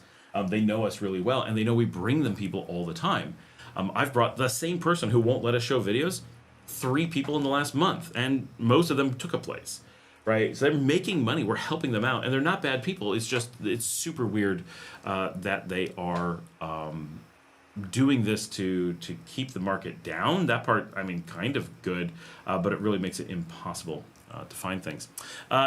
They know us really well, and they know we bring them people all the time. I've brought the same person who won't let us show videos 3 people in the last month, and most of them took a place, right? So they're making money. We're helping them out, and they're not bad people. It's just, it's super weird that they are doing this to keep the market down. That part, I mean, kind of good, but it really makes it impossible to find things.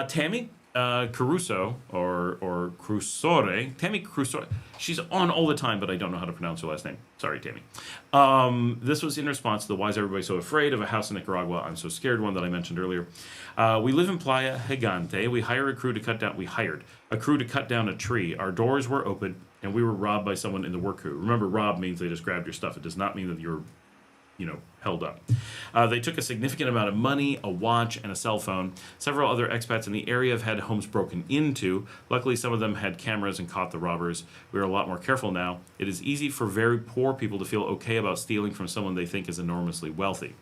Tammy Caruso or Crusore, Tammy Crusore. She's on all the time, but I don't know how to pronounce her last name. Sorry, Tammy. This was in response to the "Why is everybody so afraid of a house in Nicaragua? I'm so scared" one that I mentioned earlier. We live in Playa Gigante. We hired a crew to cut down a tree. Our doors were open, and we were robbed by someone in the work crew. Remember, rob means they just grabbed your stuff. It does not mean that you're held up. They took a significant amount of money, a watch, and a cell phone. Several other expats in the area have had homes broken into. Luckily, some of them had cameras and caught the robbers. We are a lot more careful now. It is easy for very poor people to feel okay about stealing from someone they think is enormously wealthy.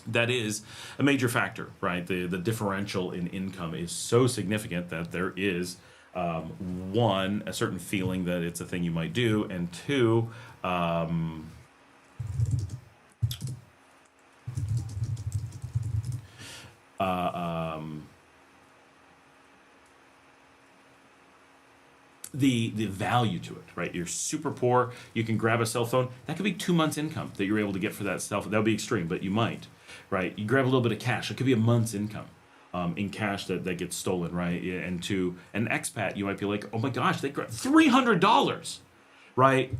That is a major factor, right? The differential in income is so significant that there is, one, a certain feeling that it's a thing you might do, and two, the value to it, right? You're super poor. You can grab a cell phone. That could be 2 months' income that you're able to get for that cell phone. That would be extreme, but you might, right? You grab a little bit of cash. It could be a month's income in cash that gets stolen, right? And to an expat, you might be like, oh my gosh, they grabbed $300, right?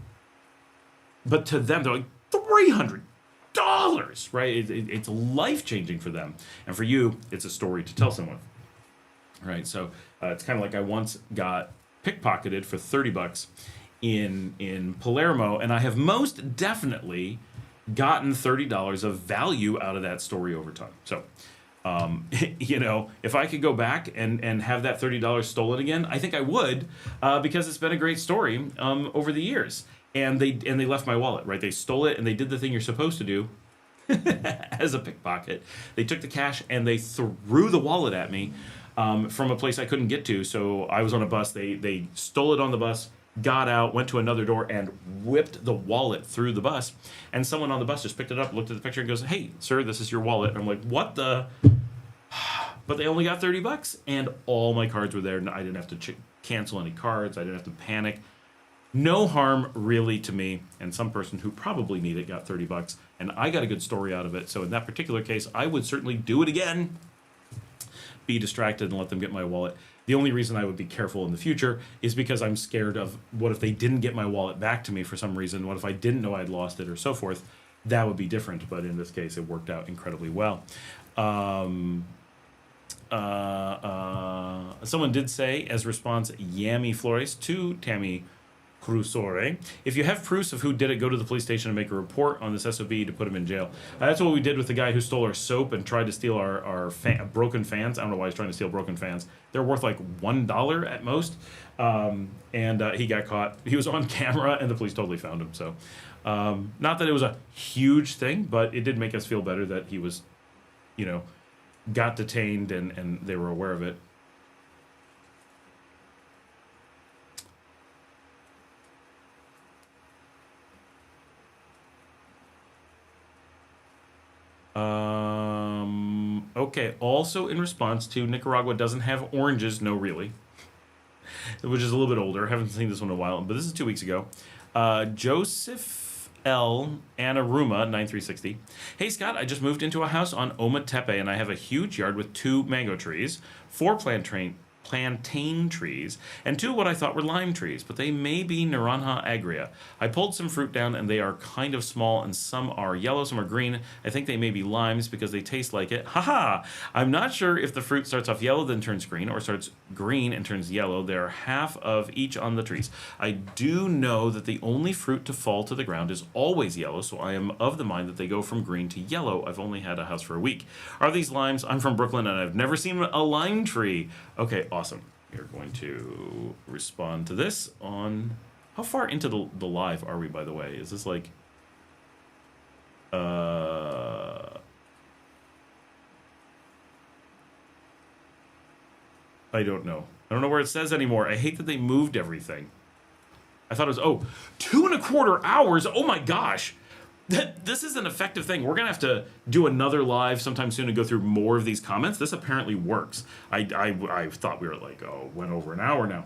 But to them, they're like, $300, right? It's life-changing for them. And for you, it's a story to tell someone, right? So it's kind of like I once got pickpocketed for $30 in Palermo, and I have most definitely gotten $30 of value out of that story over time. So, if I could go back and have that $30 stolen again, I think I would, because it's been a great story over the years. And they left my wallet, right? They stole it, and they did the thing you're supposed to do as a pickpocket. They took the cash and they threw the wallet at me from a place I couldn't get to. So I was on a bus. They stole it on the bus, got out, went to another door, and whipped the wallet through the bus. And someone on the bus just picked it up, looked at the picture, and goes, "Hey, sir, this is your wallet." And I'm like, "What the?" But they only got 30 bucks, and all my cards were there. And I didn't have to cancel any cards. I didn't have to panic. No harm really to me, and some person who probably needed it got 30 bucks, and I got a good story out of it. So in that particular case, I would certainly do it again. Be distracted and let them get my wallet. The only reason I would be careful in the future is because I'm scared of what if they didn't get my wallet back to me for some reason? What if I didn't know I'd lost it or so forth? That would be different, but in this case, it worked out incredibly well. Someone did say, as response, Yami Flores to Tammy Crusore. If you have proofs of who did it, go to the police station and make a report on this SOB to put him in jail. That's what we did with the guy who stole our soap and tried to steal our broken fans. I don't know why he's trying to steal broken fans. They're worth like $1 at most. He got caught. He was on camera, and the police totally found him. So, not that it was a huge thing, but it did make us feel better that he was, got detained and they were aware of it. Okay, also in response to Nicaragua doesn't have oranges, no really, which is a little bit older. I haven't seen this one in a while, but this is 2 weeks ago. Joseph L. Anaruma, 9360. Hey Scott, I just moved into a house on Ometepe, and I have a huge yard with 2 mango trees, 4 plantain trees, and 2 what I thought were lime trees, but they may be Naranja agria. I pulled some fruit down, and they are kind of small, and some are yellow, some are green. I think they may be limes because they taste like it. Haha! I'm not sure if the fruit starts off yellow then turns green, or starts green and turns yellow. There are half of each on the trees. I do know that the only fruit to fall to the ground is always yellow, so I am of the mind that they go from green to yellow. I've only had a house for a week. Are these limes? I'm from Brooklyn, and I've never seen a lime tree. Okay, awesome. We're going to respond to this on... How far into the live are we, by the way? Is this like... I don't know. I don't know where it says anymore. I hate that they moved everything. I thought it was... 2.25 hours? Oh my gosh! This is an effective thing. We're going to have to do another live sometime soon and go through more of these comments. This apparently works. I thought we were like, went over an hour now.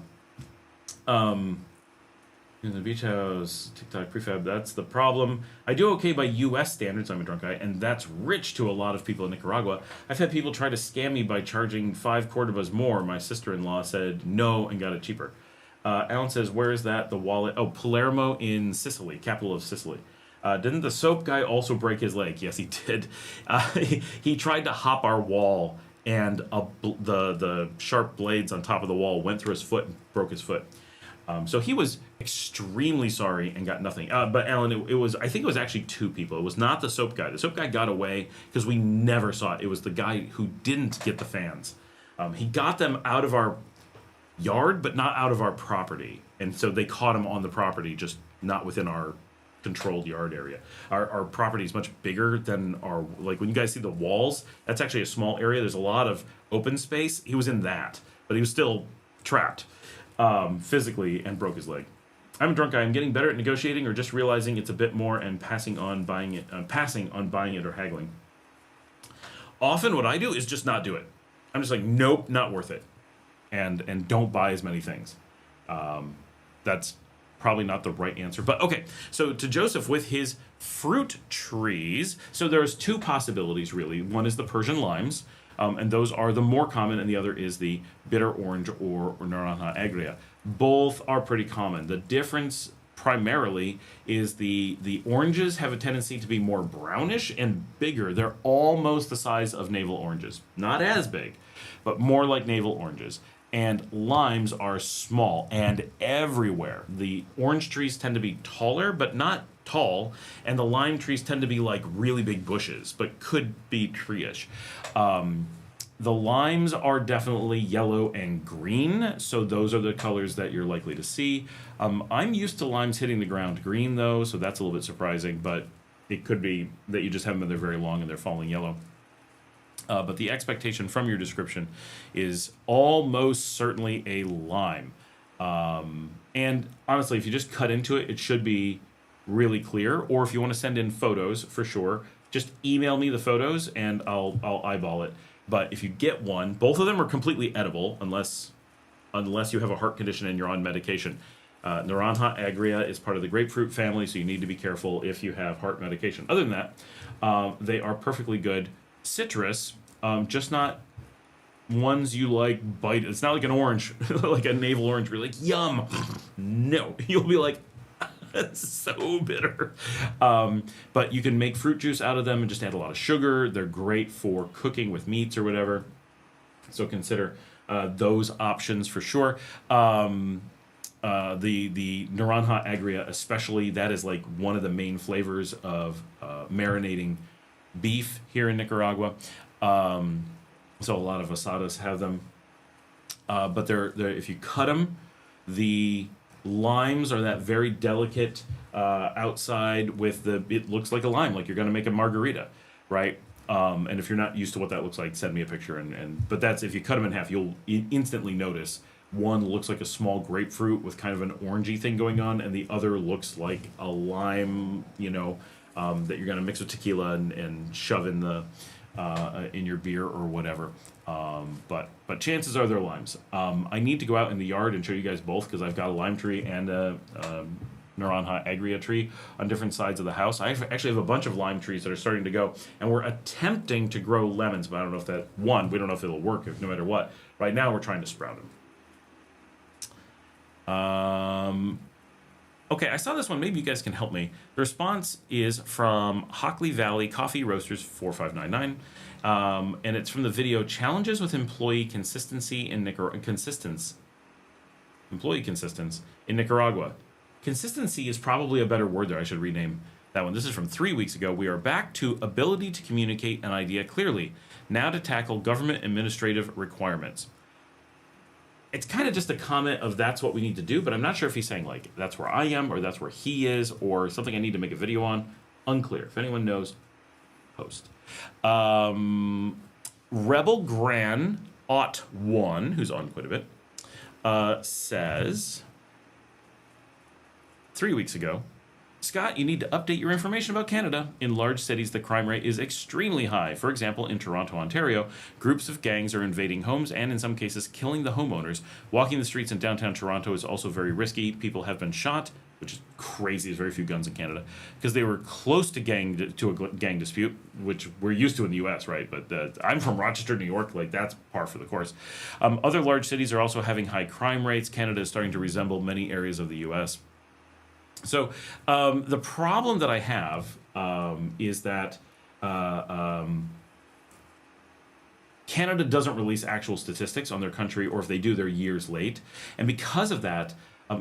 In the beach house, TikTok prefab, that's the problem. I do okay by U.S. standards, I'm a drunk guy, and that's rich to a lot of people in Nicaragua. I've had people try to scam me by charging 5 Cordobas more. My sister-in-law said no and got it cheaper. Alan says, where is that? The wallet. Oh, Palermo in Sicily, capital of Sicily. Didn't the soap guy also break his leg? Yes, he did. He tried to hop our wall, and the sharp blades on top of the wall went through his foot and broke his foot. So he was extremely sorry and got nothing. But Alan, it was, I think it was actually 2 people. It was not the soap guy. The soap guy got away because we never saw it. It was the guy who didn't get the fans. He got them out of our yard, but not out of our property. And so they caught him on the property, just not within our controlled yard area. Our property is much bigger than our, like when you guys see the walls, that's actually a small area. There's a lot of open space. He was in that, but he was still trapped physically and broke his leg. I'm a drunk guy. I'm getting better at negotiating or just realizing it's a bit more and passing on buying it or haggling. Often what I do is just not do it. I'm just like, nope, not worth it. And don't buy as many things. That's probably not the right answer, but okay. So to Joseph with his fruit trees, so there's 2 possibilities really. One is the Persian limes, and those are the more common, and the other is the bitter orange or Naranja agria. Both are pretty common. The difference primarily is the oranges have a tendency to be more brownish and bigger. They're almost the size of navel oranges. Not as big, but more like navel oranges. And limes are small and everywhere. The orange trees tend to be taller, but not tall, and the lime trees tend to be like really big bushes, but could be tree-ish. The limes are definitely yellow and green, so those are the colors that you're likely to see. I'm used to limes hitting the ground green, though, so that's a little bit surprising, but it could be that you just have them they're very long and they're falling yellow. But the expectation from your description is almost certainly a lime. And honestly, if you just cut into it, it should be really clear. Or if you want to send in photos, for sure, just email me the photos and I'll eyeball it. But if you get one, both of them are completely edible unless you have a heart condition and you're on medication. Naranja agria is part of the grapefruit family, so you need to be careful if you have heart medication. Other than that, they are perfectly good citrus, just not ones you like bite. It's not like an orange, like a navel orange, where you're like, yum. No, you'll be like, it's so bitter. But you can make fruit juice out of them and just add a lot of sugar. They're great for cooking with meats or whatever. So consider those options for sure. The Naranja agria especially, that is like one of the main flavors of marinating beef here in Nicaragua. So a lot of asadas have them. But they're if you cut them, the limes are that very delicate outside with it looks like a lime, like you're going to make a margarita, right? And if you're not used to what that looks like, send me a picture. But that's, if you cut them in half, you'll instantly notice one looks like a small grapefruit with kind of an orangey thing going on, and the other looks like a lime, that you're going to mix with tequila and shove in in your beer or whatever. But chances are they're limes. I need to go out in the yard and show you guys both, because I've got a lime tree and a Naranja agria tree on different sides of the house. I actually have a bunch of lime trees that are starting to go, and we're attempting to grow lemons, but I don't know if we don't know if it'll work no matter what. Right now we're trying to sprout them. Okay, I saw this one. Maybe you guys can help me. The response is from Hockley Valley Coffee Roasters 4599, and it's from the video "Challenges with Employee Consistency in Nicaragua." Consistency is probably a better word there. I should rename that one. This is from 3 weeks ago. We are back to ability to communicate an idea clearly. Now to tackle government administrative requirements. It's kind of just a comment of that's what we need to do, but I'm not sure if he's saying like that's where I am or that's where he is or something I need to make a video on. Unclear. If anyone knows, post. Rebel Gran Ot1, who's on quite a bit, says 3 weeks ago, Scott, you need to update your information about Canada. In large cities, the crime rate is extremely high. For example, in Toronto, Ontario, groups of gangs are invading homes and, in some cases, killing the homeowners. Walking the streets in downtown Toronto is also very risky. People have been shot, which is crazy. There's very few guns in Canada, because they were close to a gang dispute, which we're used to in the U.S., right? But I'm from Rochester, New York. Like, that's par for the course. Other large cities are also having high crime rates. Canada is starting to resemble many areas of the U.S. So the problem that I have is that Canada doesn't release actual statistics on their country, or if they do, they're years late. And because of that,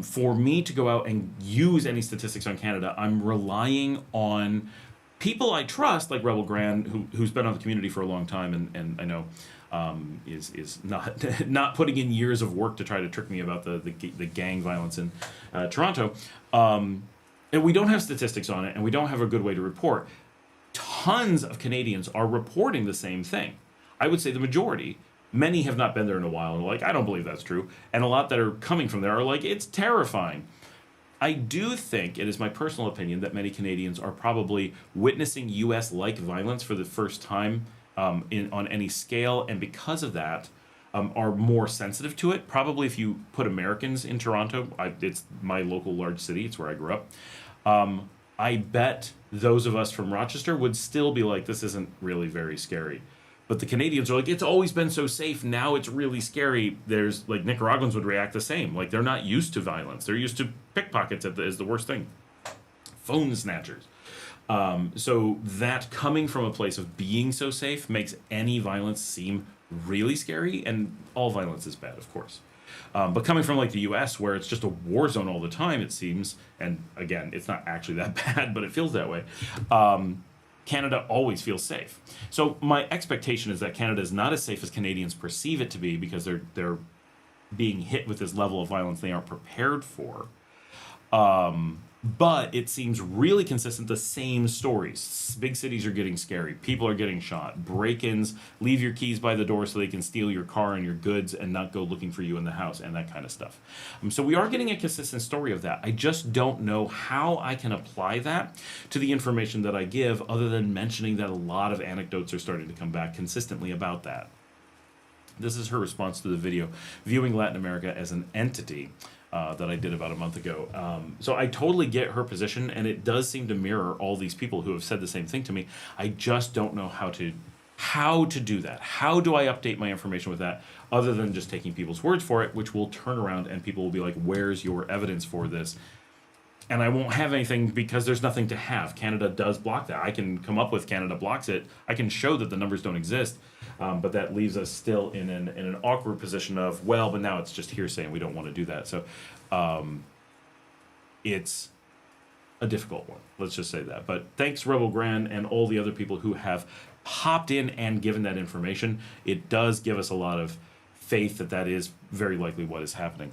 for me to go out and use any statistics on Canada, I'm relying on people I trust, like Rebel Gran, who's been on the community for a long time, and I know is not putting in years of work to try to trick me about the gang violence in Toronto. And we don't have statistics on it, and we don't have a good way to report. Tons of Canadians are reporting the same thing. I would say the majority. Many have not been there in a while and are like, I don't believe that's true. And a lot that are coming from there are like, it's terrifying. I do think, it is my personal opinion, that many Canadians are probably witnessing U.S.-like violence for the first time on any scale, and because of that, are more sensitive to it. Probably if you put Americans in Toronto, it's my local large city, it's where I grew up, I bet those of us from Rochester would still be like, this isn't really very scary. But the Canadians are like, it's always been so safe, now it's really scary. There's, like, Nicaraguans would react the same. Like, they're not used to violence. They're used to pickpockets as the worst thing. Phone snatchers. So that coming from a place of being so safe makes any violence seem really scary, and all violence is bad, of course. But coming from, like, the U.S., where it's just a war zone all the time, it seems, and again, it's not actually that bad, but it feels that way, Canada always feels safe. So my expectation is that Canada is not as safe as Canadians perceive it to be, because they're being hit with this level of violence they aren't prepared for. But it seems really consistent, the same stories. Big cities are getting scary. People are getting shot. Break-ins, leave your keys by the door so they can steal your car and your goods and not go looking for you in the house and that kind of stuff. So we are getting a consistent story of that. I just don't know how I can apply that to the information that I give, other than mentioning that a lot of anecdotes are starting to come back consistently about that. This is her response to the video, viewing Latin America as an entity. That I did about a month ago. So I totally get her position, and it does seem to mirror all these people who have said the same thing to me. I just don't know how to do that. How do I update my information with that, other than just taking people's words for it, which will turn around and people will be like, where's your evidence for this? And I won't have anything because there's nothing to have. Canada does block that. I can come up with Canada blocks it. I can show that the numbers don't exist, but that leaves us still in an awkward position of, well, but now it's just hearsay and we don't want to do that. So it's a difficult one. Let's just say that. But thanks, Rebel Grand, and all the other people who have hopped in and given that information. It does give us a lot of faith that that is very likely what is happening.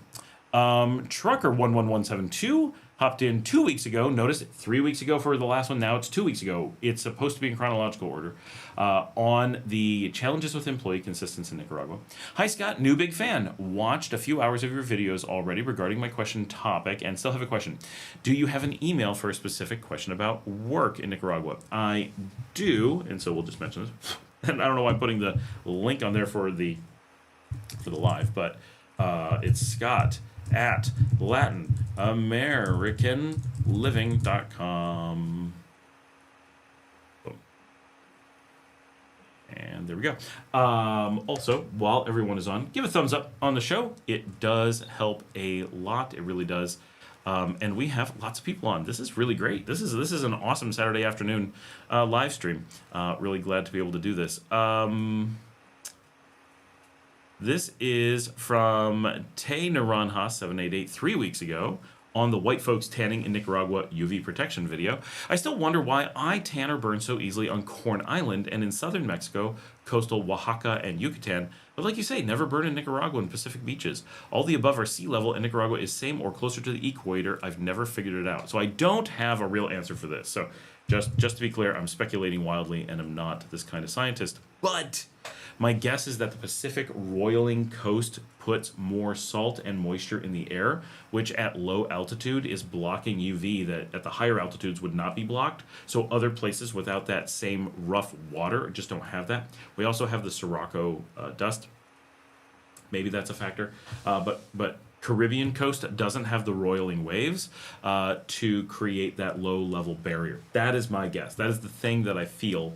Trucker11172 hopped in 2 weeks ago. Notice 3 weeks ago for the last one. Now it's 2 weeks ago. It's supposed to be in chronological order on the challenges with employee consistency in Nicaragua. Hi, Scott. New big fan. Watched a few hours of your videos already regarding my question topic and still have a question. Do you have an email for a specific question about work in Nicaragua? I do. And so we'll just mention this. And I don't know why I'm putting the link on there for the live, but it's Scott at LatinAmericanLiving.com. And there we go. Also, while everyone is on, give a thumbs up on the show. It does help a lot. It really does. And we have lots of people on. This is really great. This is an awesome Saturday afternoon live stream. Really glad to be able to do this. This is from Te Naranha 788 3 weeks ago on the white folks tanning in Nicaragua UV protection video. I still wonder why I tan or burn so easily on Corn Island and in southern Mexico, coastal Oaxaca and Yucatan. But like you say, never burn in Nicaragua and Pacific beaches. All the above are sea level and Nicaragua is same or closer to the equator. I've never figured it out. So I don't have a real answer for this. So just to be clear, I'm speculating wildly and I'm not this kind of scientist. But my guess is that the Pacific roiling coast puts more salt and moisture in the air, which at low altitude is blocking UV that at the higher altitudes would not be blocked. So other places without that same rough water just don't have that. We also have the Sirocco dust. Maybe that's a factor. But Caribbean coast doesn't have the roiling waves to create that low level barrier. That is my guess. That is the thing that I feel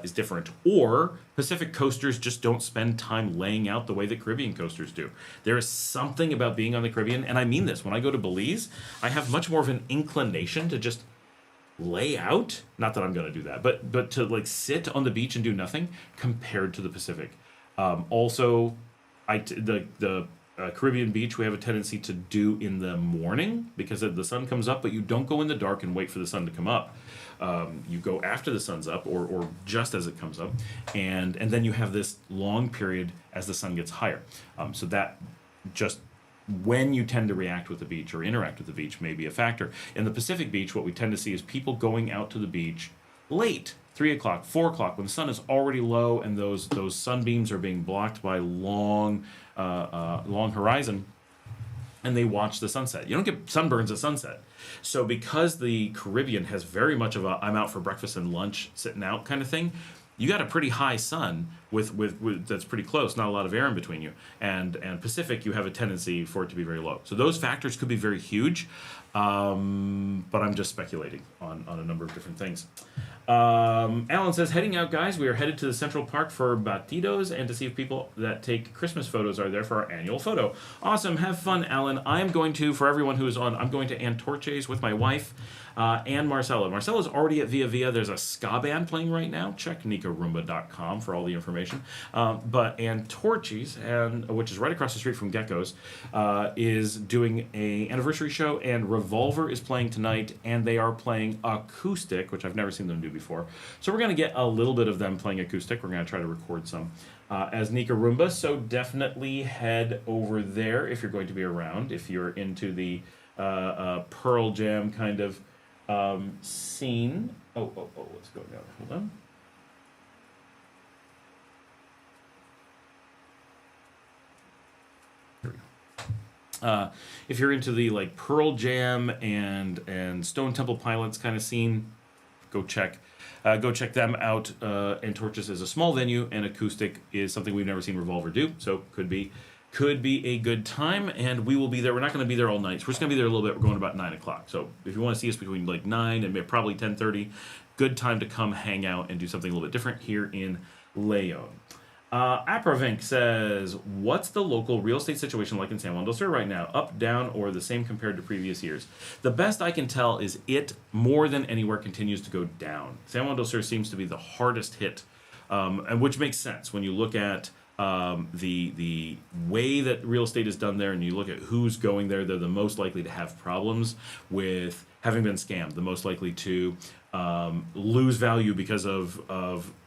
is different. Or Pacific coasters just don't spend time laying out the way that Caribbean coasters do. There is something about being on the Caribbean, and I mean this, when I go to Belize, I have much more of an inclination to just lay out, not that I'm going to do that, but to like sit on the beach and do nothing compared to the Pacific. Also, the Caribbean beach we have a tendency to do in the morning because the sun comes up, but you don't go in the dark and wait for the sun to come up. You go after the sun's up or just as it comes up, and then you have this long period as the sun gets higher. So that just when you tend to react with the beach or interact with the beach may be a factor. In the Pacific beach, what we tend to see is people going out to the beach late, 3 o'clock, 4 o'clock, when the sun is already low and those sunbeams are being blocked by long horizon, and they watch the sunset. You don't get sunburns at sunset. So because the Caribbean has very much of a I'm out for breakfast and lunch, sitting out kind of thing, you got a pretty high sun with that's pretty close, not a lot of air in between you. And Pacific, you have a tendency for it to be very low. So those factors could be very huge, but I'm just speculating on a number of different things. Alan says, heading out, guys. We are headed to the Central Park for Batidos and to see if people that take Christmas photos are there for our annual photo. Awesome. Have fun, Alan. I am going to, for everyone who is on, I'm going to Antorches with my wife and Marcella. Marcella's already at Via Via. There's a ska band playing right now. Check nicarumba.com for all the information. But Antorches, which is right across the street from Gecko's, is doing a anniversary show, and Revolver is playing tonight, and they are playing acoustic, which I've never seen them do before. So we're going to get a little bit of them playing acoustic. We're going to try to record some as Nicarumba. So definitely head over there if you're going to be around, if you're into the Pearl Jam kind of scene. What's going on? Hold on. Here we go. If you're into the like Pearl Jam and Stone Temple Pilots kind of scene, go check them out. And Torches is a small venue, and acoustic is something we've never seen Revolver do, so could be a good time, and we will be there. We're not going to be there all night, so we're just going to be there a little bit. We're going about 9 o'clock, so if you want to see us between like 9 and probably 10:30, good time to come hang out and do something a little bit different here in Leon. Aprovink says, what's the local real estate situation like in San Juan del Sur right now? Up, down, or the same compared to previous years? The best I can tell is it, more than anywhere, continues to go down. San Juan del Sur seems to be the hardest hit, and which makes sense when you look at the way that real estate is done there, and you look at who's going there. They're the most likely to have problems with having been scammed, the most likely to lose value because of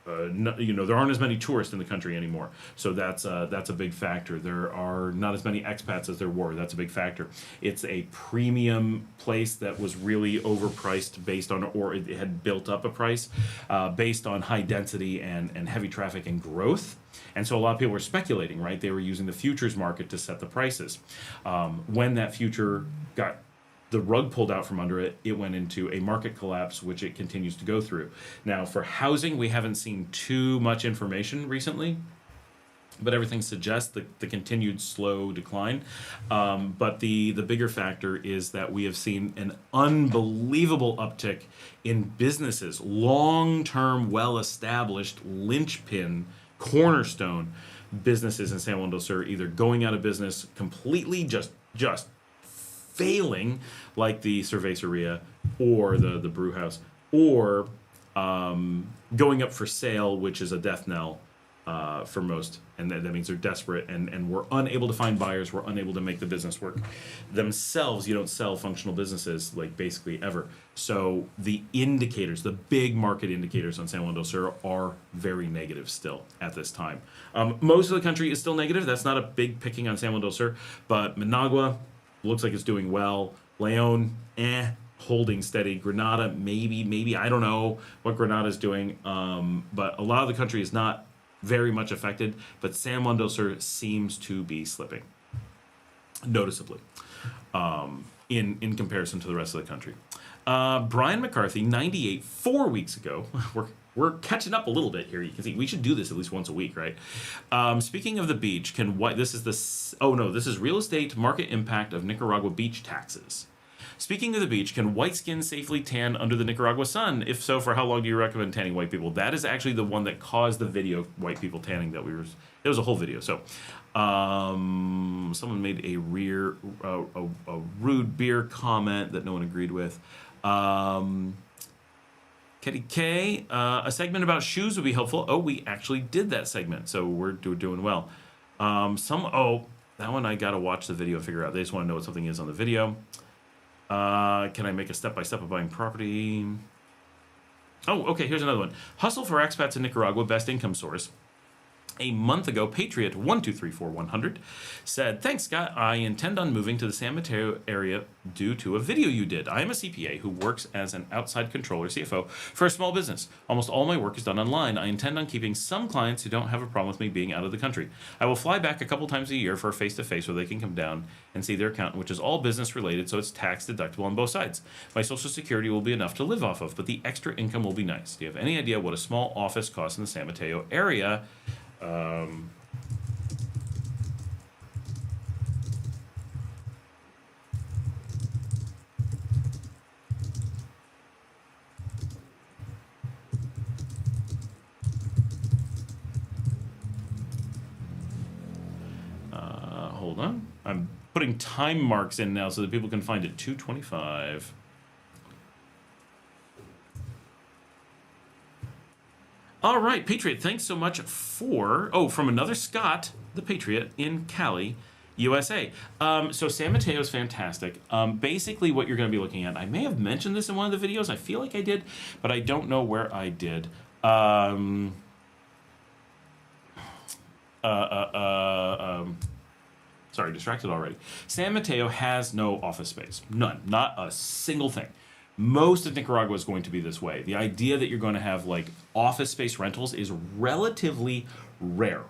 there aren't as many tourists in the country anymore. So that's a big factor. There are not as many expats as there were. That's a big factor. It's a premium place that was really overpriced based on, or it had built up a price based on high density and heavy traffic and growth. And so a lot of people were speculating, right? They were using the futures market to set the prices. When that future got the rug pulled out from under it, it went into a market collapse, which it continues to go through. Now, for housing, we haven't seen too much information recently, but everything suggests the continued slow decline. But the bigger factor is that we have seen an unbelievable uptick in businesses, long-term, well-established linchpin, cornerstone businesses in San Juan del Sur, either going out of business completely, just failing, like the Cerveceria or the brew house, or going up for sale, which is a death knell for most, and that means they're desperate and we're unable to find buyers. We're unable to make the business work themselves. You don't sell functional businesses like basically ever. So the indicators, the big market indicators on San Juan del Sur are very negative still at this time. Most of the country is still negative. That's not a big picking on San Juan del Sur, but Managua looks like it's doing well. Leon, holding steady. Granada, maybe. I don't know what Granada's doing. But a lot of the country is not very much affected. But San Juan del Sur seems to be slipping noticeably in comparison to the rest of the country. Brian McCarthy, 98, 4 weeks ago. We're catching up a little bit here. You can see we should do this at least once a week, right? Speaking of the beach, this is real estate market impact of Nicaragua beach taxes. Speaking of the beach, can white skin safely tan under the Nicaragua sun? If so, for how long do you recommend tanning white people? That is actually the one that caused the video white people tanning that it was a whole video. So someone made a rude beer comment that no one agreed with. Ketty K, a segment about shoes would be helpful. Oh, we actually did that segment, so we're doing well. That one I gotta watch the video and figure out. They just want to know what something is on the video. Can I make a step-by-step of buying property? Oh, okay, here's another one. Hustle for expats in Nicaragua, best income source. A month ago, Patriot 1234100 said, "Thanks, Scott. I intend on moving to the San Mateo area due to a video you did. I am a CPA who works as an outside controller, CFO, for a small business. Almost all my work is done online. I intend on keeping some clients who don't have a problem with me being out of the country. I will fly back a couple times a year for a face-to-face where they can come down and see their accountant, which is all business related, so it's tax deductible on both sides. My Social Security will be enough to live off of, but the extra income will be nice. Do you have any idea what a small office costs in the San Mateo area?" Hold on. I'm putting time marks in now so that people can find it. 225. All right, Patriot, thanks so much from another Scott, the Patriot, in Cali, USA. So San Mateo is fantastic. Basically what you're going to be looking at, I may have mentioned this in one of the videos. I feel like I did, but I don't know where I did. Sorry, distracted already. San Mateo has no office space. None. Not a single thing. Most of Nicaragua is going to be this way. The idea that you're going to have like office space rentals is relatively rare.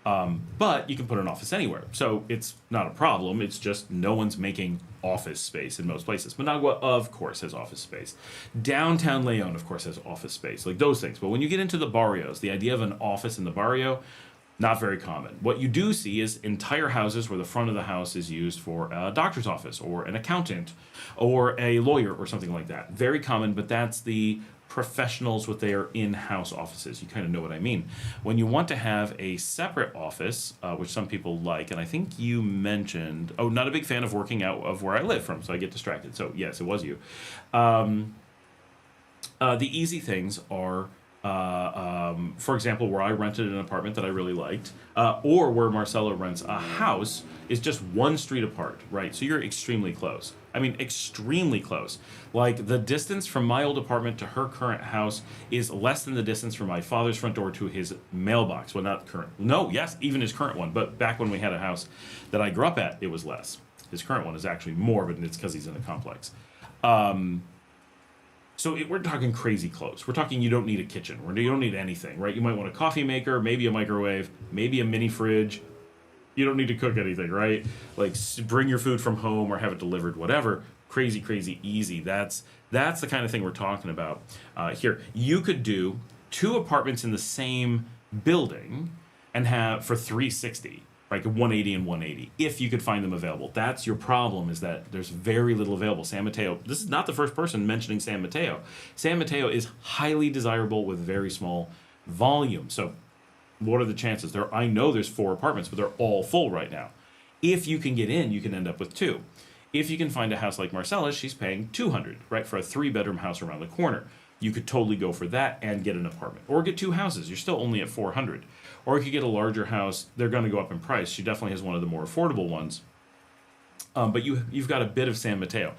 But you can put an office anywhere. So it's not a problem. It's just no one's making office space in most places. Managua, of course, has office space. Downtown Leon, of course, has office space. Like those things. But when you get into the barrios, the idea of an office in the barrio, not very common. What you do see is entire houses where the front of the house is used for a doctor's office or an accountant or a lawyer or something like that. Very common, but that's the professionals with their in-house offices. You kind of know what I mean. When you want to have a separate office, which some people like, and I think you mentioned, oh, not a big fan of working out of where I live from, so I get distracted. So yes, it was you. The easy things are, for example, where I rented an apartment that I really liked, or where Marcella rents a house, is just one street apart, right? So you're extremely close. I mean, extremely close. Like, the distance from my old apartment to her current house is less than the distance from my father's front door to his mailbox. Well, not current. No, yes, even his current one. But back when we had a house that I grew up at, it was less. His current one is actually more, but it's because he's in a complex. So we're talking crazy close. We're talking you don't need a kitchen. You don't need anything, right? You might want a coffee maker, maybe a microwave, maybe a mini fridge. You don't need to cook anything, right? Like, bring your food from home or have it delivered, whatever. Crazy, crazy easy. That's the kind of thing we're talking about here. You could do 2 apartments in the same building and have for $360, like 180 and 180, if you could find them available. That's your problem, is that there's very little available. San Mateo, this is not the first person mentioning San Mateo. San Mateo is highly desirable with very small volume. So what are the chances? I know there's 4 apartments, but they're all full right now. If you can get in, you can end up with 2. If you can find a house like Marcella's, she's paying $200, right, for a 3-bedroom house around the corner. You could totally go for that and get an apartment. Or get 2 houses. You're still only at $400. Or if you get a larger house, they're going to go up in price. She definitely has one of the more affordable ones. But you've got a bit of San Mateo.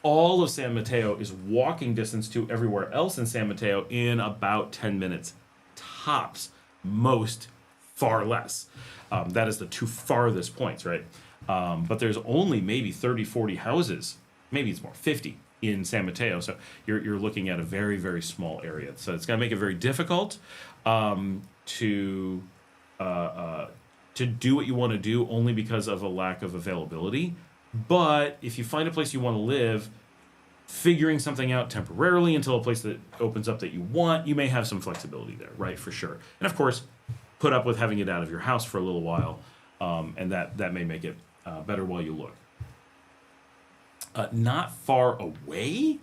All of San Mateo is walking distance to everywhere else in San Mateo in about 10 minutes tops. Most, far less. That is the 2 farthest points, right? But there's only maybe 30, 40 houses. Maybe it's more, 50 in San Mateo. So you're looking at a very, very small area. So it's going to make it very difficult to do what you want to do, only because of a lack of availability. But if you find a place you want to live, figuring something out temporarily until a place that opens up that you want, you may have some flexibility there, right, for sure. And of course, put up with having it out of your house for a little while, and that may make it better while you look. Not far away,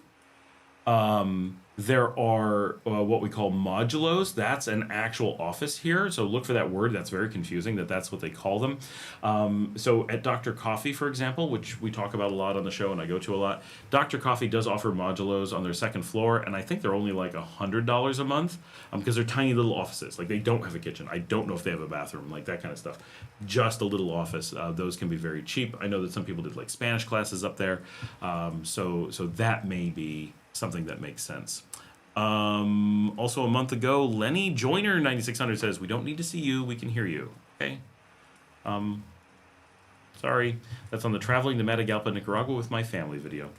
there are what we call modulos. That's an actual office here. So look for that word. That's very confusing that's what they call them. So at Dr. Coffee, for example, which we talk about a lot on the show and I go to a lot, Dr. Coffee does offer modulos on their 2nd floor. And I think they're only like $100 a month because they're tiny little offices. Like, they don't have a kitchen. I don't know if they have a bathroom, like that kind of stuff. Just a little office. Those can be very cheap. I know that some people did like Spanish classes up there. So that may be something that makes sense. Also a month ago, Lenny Joyner 9600 says, we don't need to see you, we can hear you. Okay. Sorry. That's on the Traveling to Matagalpa, Nicaragua with My Family video.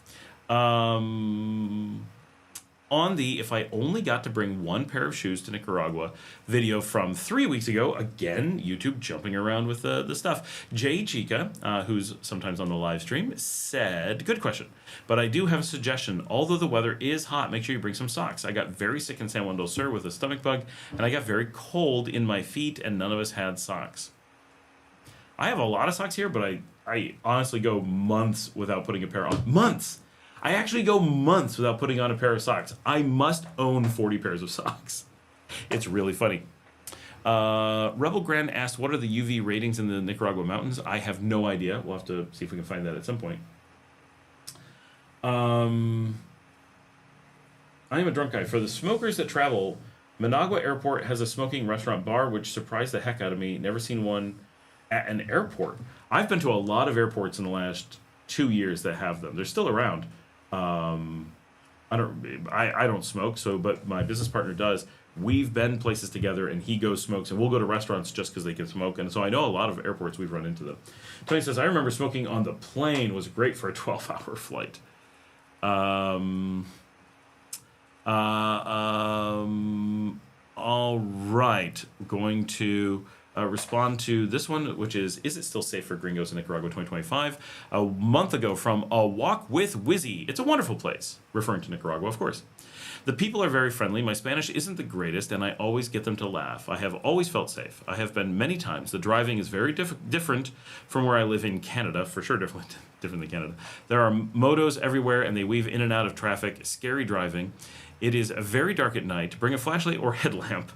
On the If I Only Got to Bring 1 pair of shoes to Nicaragua video from 3 weeks ago, again, YouTube jumping around with the stuff. Jay Chica, who's sometimes on the live stream, said, good question, but I do have a suggestion. Although the weather is hot, make sure you bring some socks. I got very sick in San Juan del Sur with a stomach bug, and I got very cold in my feet, and none of us had socks. I have a lot of socks here, but I honestly go months without putting a pair on. Months! I actually go months without putting on a pair of socks. I must own 40 pairs of socks. It's really funny. Rebel Grand asked, what are the UV ratings in the Nicaragua mountains? I have no idea. We'll have to see if we can find that at some point. I am a drunk guy. For the smokers that travel, Managua Airport has a smoking restaurant bar, which surprised the heck out of me. Never seen one at an airport. I've been to a lot of airports in the last 2 years that have them. They're still around. I don't smoke, but my business partner does. we've been places together, and he goes smokes, and we'll go to restaurants just because they can smoke. And so I know a lot of airports we've run into them. Tony says, I remember smoking on the plane was great for a 12-hour flight. All right, going to respond to this one, which is it still safe for gringos in Nicaragua 2025? A month ago from A Walk with Wizzy. It's a wonderful place, referring to Nicaragua, of course. The people are very friendly. My Spanish isn't the greatest, and I always get them to laugh. I have always felt safe. I have been many times. The driving is very different from where I live in Canada, for sure different than Canada. There are motos everywhere, and they weave in and out of traffic. Scary driving. It is very dark at night. Bring a flashlight or headlamp.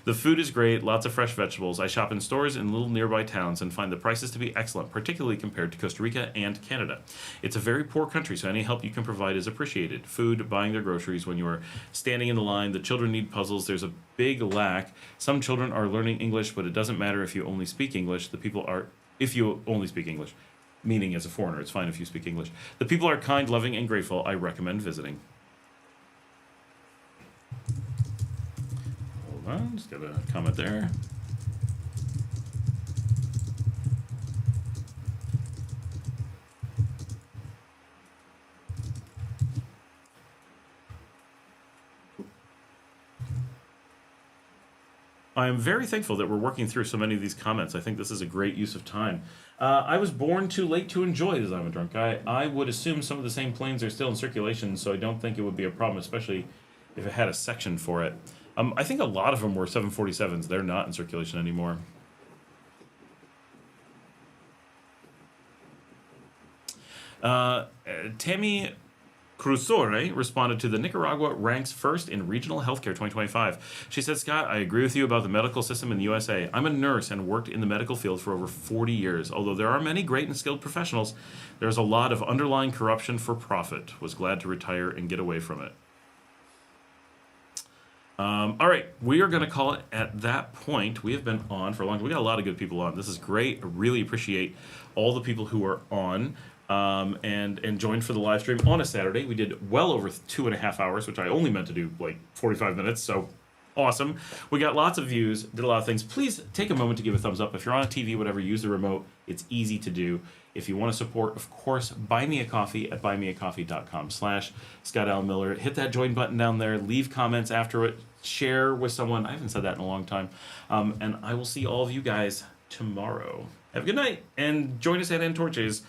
The food is great, lots of fresh vegetables. I shop in stores in little nearby towns and find the prices to be excellent, particularly compared to Costa Rica and Canada. It's a very poor country, so any help you can provide is appreciated. Food, buying their groceries when you are standing in the line. The children need puzzles. There's a big lack. Some children are learning English, but it doesn't matter if you only speak English. If you only speak English, meaning as a foreigner, it's fine if you speak English. The people are kind, loving, and grateful. I recommend visiting. Hold on, just got a comment there. I'm very thankful that we're working through so many of these comments. I think this is a great use of time. I was born too late to enjoy it, as I'm a drunk guy. I would assume some of the same planes are still in circulation, so I don't think it would be a problem, especially if it had a section for it. I think a lot of them were 747s. They're not in circulation anymore. Tammy Cruzore responded to the Nicaragua ranks first in regional healthcare 2025. She said, Scott, I agree with you about the medical system in the USA. I'm a nurse and worked in the medical field for over 40 years. Although there are many great and skilled professionals, there's a lot of underlying corruption for profit. Was glad to retire and get away from it. All right, we are going to call it at that point. We have been on for a long time. We got a lot of good people on. This is great. I really appreciate all the people who are on and joined for the live stream on a Saturday. We did well over 2.5 hours, which I only meant to do like 45 minutes. So awesome. We got lots of views, did a lot of things. Please take a moment to give a thumbs up. If you're on a TV, whatever, use the remote. It's easy to do. If you want to support, of course, buy me a coffee at buymeacoffee.com/Scott Allen Miller. Hit that join button down there. Leave comments after it. Share with someone. I haven't said that in a long time. And I will see all of you guys tomorrow. Have a good night, and join us at Antorches.